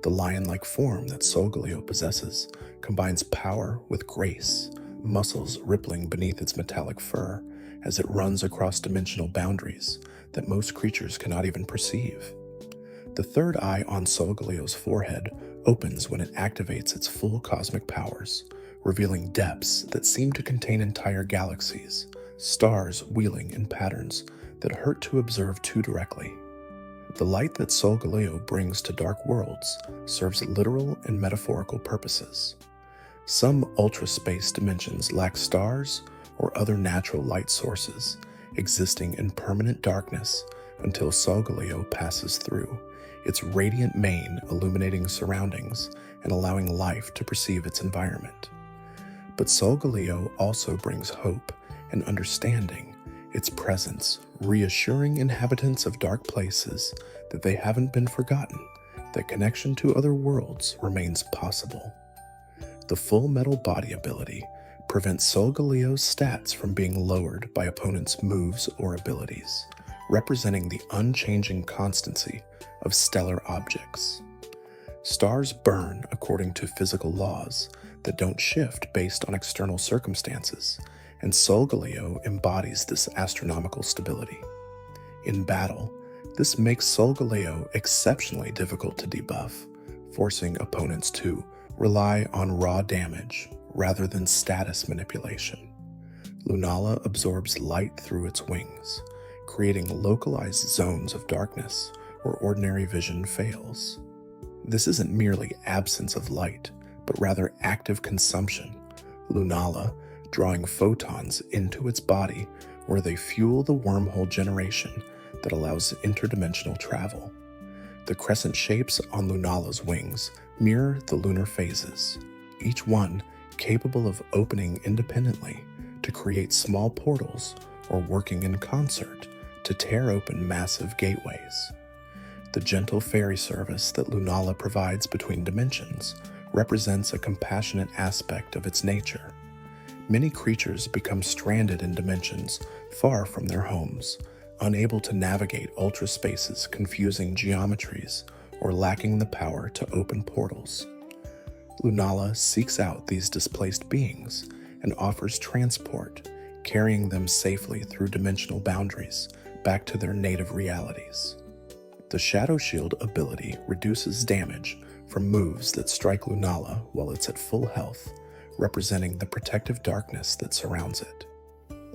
The lion-like form that Solgaleo possesses combines power with grace, muscles rippling beneath its metallic fur as it runs across dimensional boundaries that most creatures cannot even perceive. The third eye on Solgaleo's forehead opens when it activates its full cosmic powers, revealing depths that seem to contain entire galaxies, stars wheeling in patterns that hurt to observe too directly. The light that Solgaleo brings to dark worlds serves literal and metaphorical purposes. Some ultra-space dimensions lack stars or other natural light sources, existing in permanent darkness until Solgaleo passes through, its radiant mane illuminating surroundings and allowing life to perceive its environment. But Solgaleo also brings hope and understanding, its presence reassuring inhabitants of dark places that they haven't been forgotten, that connection to other worlds remains possible. The full metal body ability prevents Solgaleo's stats from being lowered by opponents' moves or abilities, representing the unchanging constancy of stellar objects. Stars burn according to physical laws that don't shift based on external circumstances, and Solgaleo embodies this astronomical stability. In battle, this makes Solgaleo exceptionally difficult to debuff, forcing opponents to rely on raw damage rather than status manipulation. Lunala absorbs light through its wings, creating localized zones of darkness where ordinary vision fails. This isn't merely absence of light, but rather active consumption, Lunala drawing photons into its body where they fuel the wormhole generation that allows interdimensional travel. The crescent shapes on Lunala's wings mirror the lunar phases, each one capable of opening independently to create small portals or working in concert to tear open massive gateways. The gentle ferry service that Lunala provides between dimensions represents a compassionate aspect of its nature. Many creatures become stranded in dimensions far from their homes, unable to navigate ultraspace's confusing geometries or lacking the power to open portals. Lunala seeks out these displaced beings and offers transport, carrying them safely through dimensional boundaries back to their native realities. The Shadow Shield ability reduces damage from moves that strike Lunala while it's at full health, representing the protective darkness that surrounds it.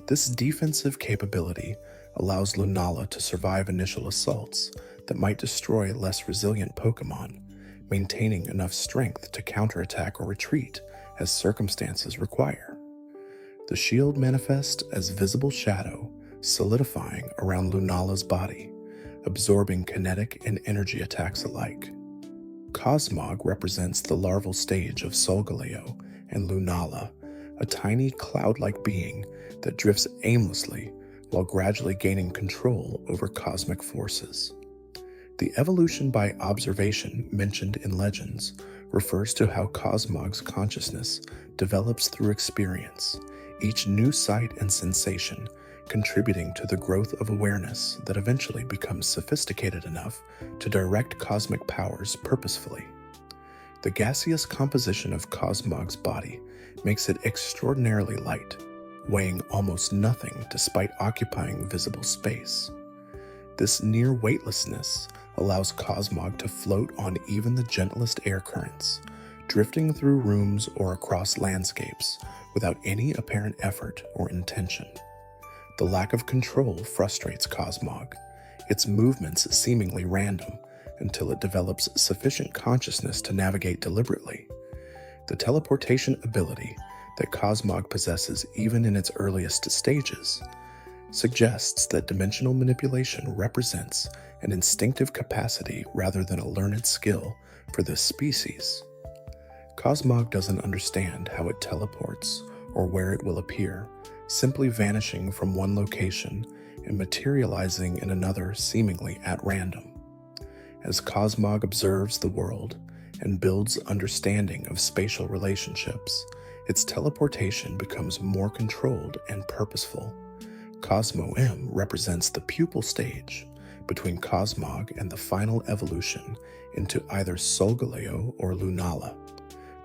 This defensive capability allows Lunala to survive initial assaults that might destroy less resilient Pokémon, maintaining enough strength to counterattack or retreat as circumstances require. The shield manifests as visible shadow, solidifying around Lunala's body, absorbing kinetic and energy attacks alike. Cosmog represents the larval stage of Solgaleo and Lunala, a tiny cloud-like being that drifts aimlessly while gradually gaining control over cosmic forces. The evolution by observation mentioned in Legends refers to how Cosmog's consciousness develops through experience, each new sight and sensation contributing to the growth of awareness that eventually becomes sophisticated enough to direct cosmic powers purposefully. The gaseous composition of Cosmog's body makes it extraordinarily light, weighing almost nothing despite occupying visible space. This near weightlessness allows Cosmog to float on even the gentlest air currents, drifting through rooms or across landscapes without any apparent effort or intention. The lack of control frustrates Cosmog, its movements seemingly random until it develops sufficient consciousness to navigate deliberately. The teleportation ability that Cosmog possesses even in its earliest stages suggests that dimensional manipulation represents an instinctive capacity rather than a learned skill for this species. Cosmog doesn't understand how it teleports or where it will appear, simply vanishing from one location and materializing in another seemingly at random. As Cosmog observes the world and builds understanding of spatial relationships, its teleportation becomes more controlled and purposeful. Cosmo M represents the pupal stage between Cosmog and the final evolution into either Solgaleo or Lunala.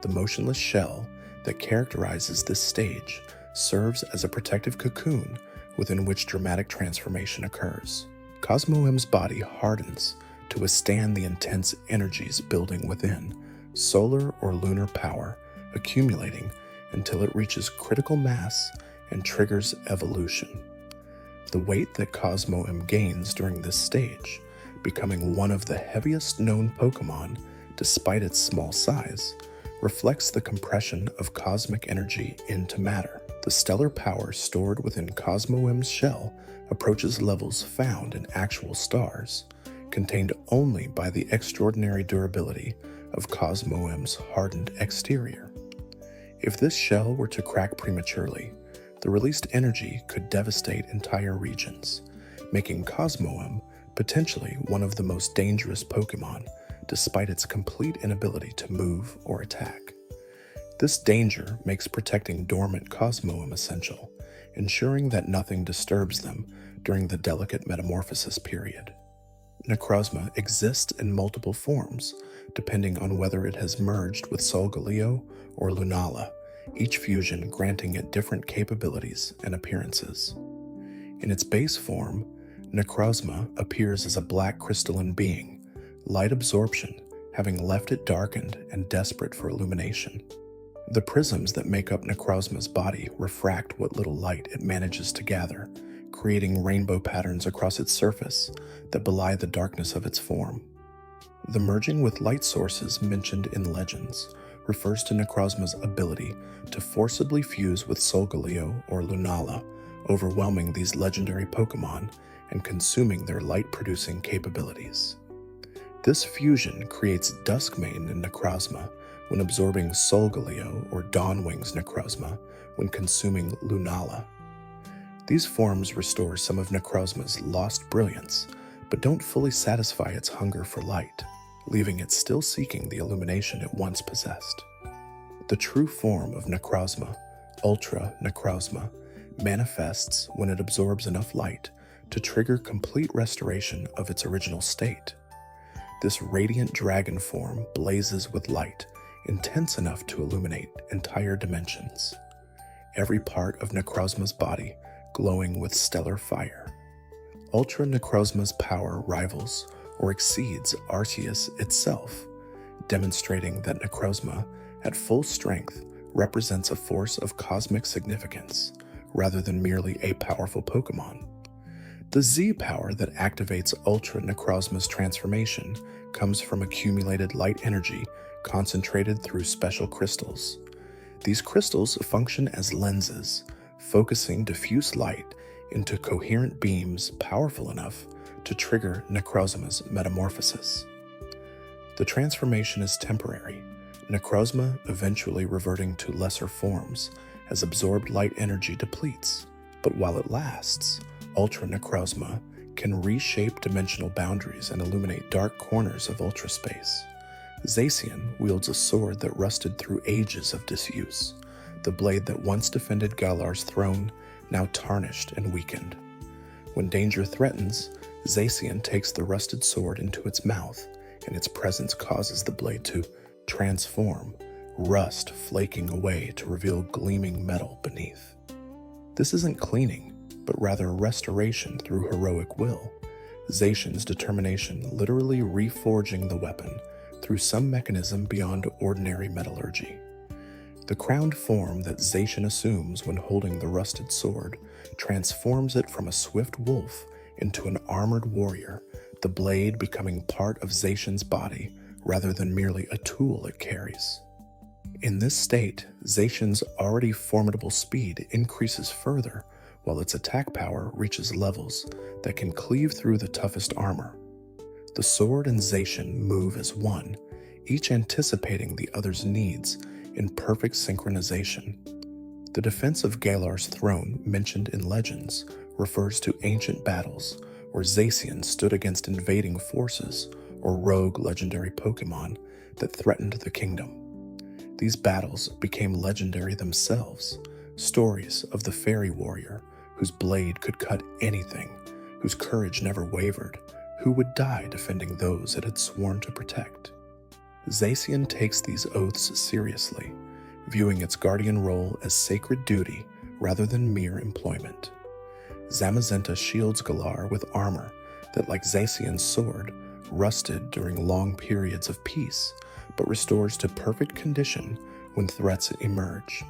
The motionless shell that characterizes this stage serves as a protective cocoon within which dramatic transformation occurs. Cosmo M's body hardens to withstand the intense energies building within, solar or lunar power accumulating until it reaches critical mass and triggers evolution. The weight that Cosmo M gains during this stage, becoming one of the heaviest known Pokémon despite its small size, reflects the compression of cosmic energy into matter. The stellar power stored within Cosmo M's shell approaches levels found in actual stars, contained only by the extraordinary durability of Cosmo M's hardened exterior. If this shell were to crack prematurely, the released energy could devastate entire regions, making Cosmo M potentially one of the most dangerous Pokémon, despite its complete inability to move or attack. This danger makes protecting dormant Cosmo M essential, ensuring that nothing disturbs them during the delicate metamorphosis period. Necrozma exists in multiple forms, depending on whether it has merged with Solgaleo or Lunala, each fusion granting it different capabilities and appearances. In its base form, Necrozma appears as a black crystalline being, light absorption having left it darkened and desperate for illumination. The prisms that make up Necrozma's body refract what little light it manages to gather, creating rainbow patterns across its surface that belie the darkness of its form. The merging with light sources mentioned in legends refers to Necrozma's ability to forcibly fuse with Solgaleo or Lunala, overwhelming these legendary Pokémon and consuming their light-producing capabilities. This fusion creates Duskmane in Necrozma when absorbing Solgaleo or Dawnwing's Necrozma when consuming Lunala. These forms restore some of Necrozma's lost brilliance, but don't fully satisfy its hunger for light, leaving it still seeking the illumination it once possessed. The true form of Necrozma, Ultra Necrozma, manifests when it absorbs enough light to trigger complete restoration of its original state. This radiant dragon form blazes with light, intense enough to illuminate entire dimensions. Every part of Necrozma's body glowing with stellar fire. Ultra Necrozma's power rivals or exceeds Arceus itself, demonstrating that Necrozma, at full strength, represents a force of cosmic significance, rather than merely a powerful Pokémon. The Z power that activates Ultra Necrozma's transformation comes from accumulated light energy concentrated through special crystals. These crystals function as lenses, focusing diffuse light into coherent beams powerful enough to trigger Necrozma's metamorphosis. The transformation is temporary, Necrozma eventually reverting to lesser forms as absorbed light energy depletes. But while it lasts, Ultra Necrozma can reshape dimensional boundaries and illuminate dark corners of ultraspace. Zacian wields a sword that rusted through ages of disuse, the blade that once defended Galar's throne, now tarnished and weakened. When danger threatens, Zacian takes the rusted sword into its mouth, and its presence causes the blade to transform, rust flaking away to reveal gleaming metal beneath. This isn't cleaning, but rather restoration through heroic will, Zacian's determination literally reforging the weapon through some mechanism beyond ordinary metallurgy. The crowned form that Zacian assumes when holding the rusted sword transforms it from a swift wolf into an armored warrior, the blade becoming part of Zacian's body rather than merely a tool it carries. In this state, Zacian's already formidable speed increases further, while its attack power reaches levels that can cleave through the toughest armor. The sword and Zacian move as one, each anticipating the other's needs in perfect synchronization. The defense of Galar's throne mentioned in legends refers to ancient battles where Zacian stood against invading forces or rogue legendary Pokémon that threatened the kingdom. These battles became legendary themselves, stories of the fairy warrior whose blade could cut anything, whose courage never wavered, who would die defending those it had sworn to protect. Zacian takes these oaths seriously, viewing its guardian role as sacred duty rather than mere employment. Zamazenta shields Galar with armor that, like Zacian's sword, rusted during long periods of peace, but restores to perfect condition when threats emerge.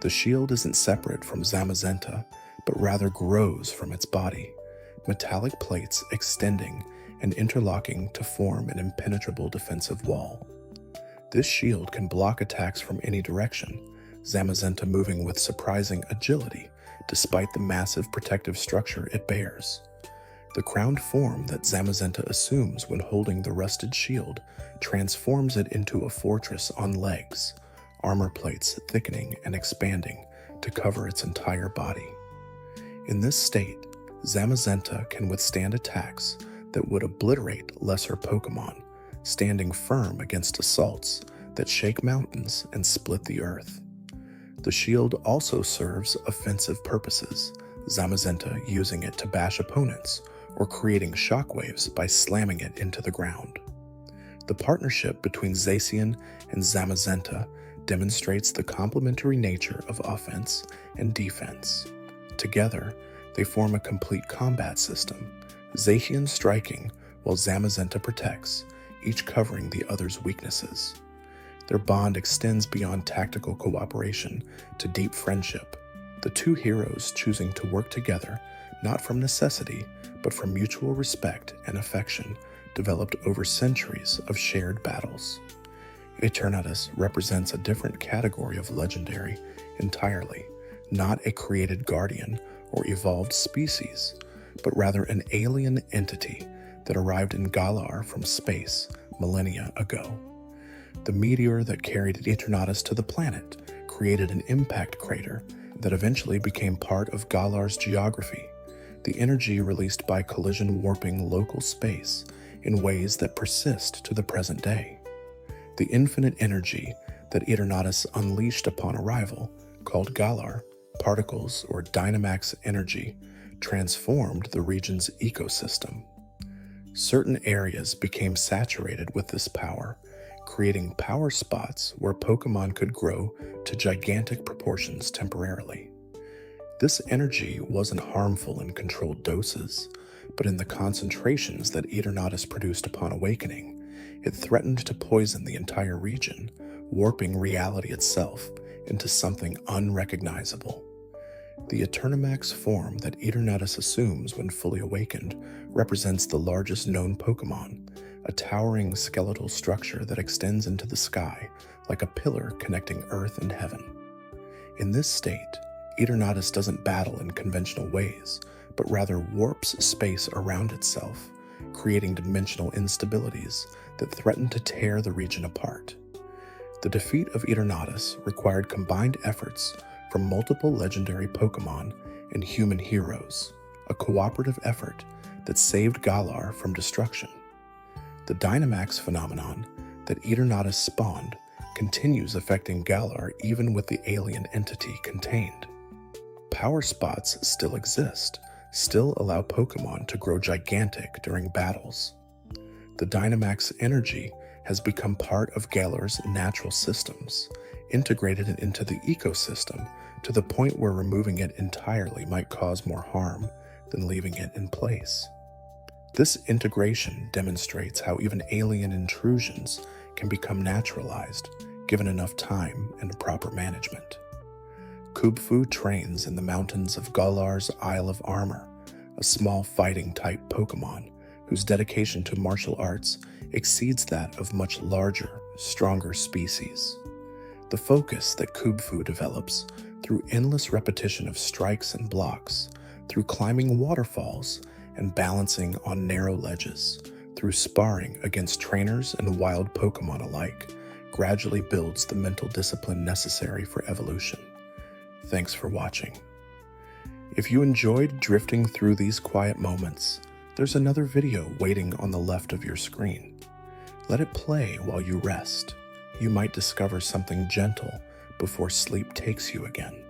The shield isn't separate from Zamazenta, but rather grows from its body, metallic plates extending and interlocking to form an impenetrable defensive wall. This shield can block attacks from any direction, Zamazenta moving with surprising agility despite the massive protective structure it bears. The crowned form that Zamazenta assumes when holding the rusted shield transforms it into a fortress on legs, armor plates thickening and expanding to cover its entire body. In this state, Zamazenta can withstand attacks that would obliterate lesser Pokémon, standing firm against assaults that shake mountains and split the earth. The shield also serves offensive purposes, Zamazenta using it to bash opponents or creating shockwaves by slamming it into the ground. The partnership between Zacian and Zamazenta demonstrates the complementary nature of offense and defense. Together, they form a complete combat system, Zacian striking while Zamazenta protects, each covering the other's weaknesses. Their bond extends beyond tactical cooperation to deep friendship, the two heroes choosing to work together not from necessity, but from mutual respect and affection developed over centuries of shared battles. Eternatus represents a different category of legendary entirely, not a created guardian or evolved species, but rather an alien entity that arrived in Galar from space millennia ago. The meteor that carried Eternatus to the planet created an impact crater that eventually became part of Galar's geography, the energy released by collision warping local space in ways that persist to the present day. The infinite energy that Eternatus unleashed upon arrival, called Galar, particles or Dynamax energy, transformed the region's ecosystem. Certain areas became saturated with this power, creating power spots where Pokémon could grow to gigantic proportions temporarily. This energy wasn't harmful in controlled doses, but in the concentrations that Eternatus produced upon awakening, it threatened to poison the entire region, warping reality itself into something unrecognizable. The Eternamax form that Eternatus assumes when fully awakened represents the largest known Pokémon, a towering skeletal structure that extends into the sky like a pillar connecting Earth and Heaven. In this state, Eternatus doesn't battle in conventional ways, but rather warps space around itself, creating dimensional instabilities that threaten to tear the region apart. The defeat of Eternatus required combined efforts from multiple legendary Pokémon and human heroes, a cooperative effort that saved Galar from destruction. The Dynamax phenomenon that Eternatus spawned continues affecting Galar even with the alien entity contained. Power spots still exist, still allow Pokémon to grow gigantic during battles. The Dynamax energy has become part of Galar's natural systems, integrated it into the ecosystem to the point where removing it entirely might cause more harm than leaving it in place. This integration demonstrates how even alien intrusions can become naturalized, given enough time and proper management. Kubfu trains in the mountains of Galar's Isle of Armor, a small fighting-type Pokémon whose dedication to martial arts exceeds that of much larger, stronger species. The focus that Kubfu develops through endless repetition of strikes and blocks, through climbing waterfalls and balancing on narrow ledges, through sparring against trainers and wild Pokémon alike, gradually builds the mental discipline necessary for evolution. Thanks for watching. If you enjoyed drifting through these quiet moments, there's another video waiting on the left of your screen. Let it play while you rest. You might discover something gentle before sleep takes you again.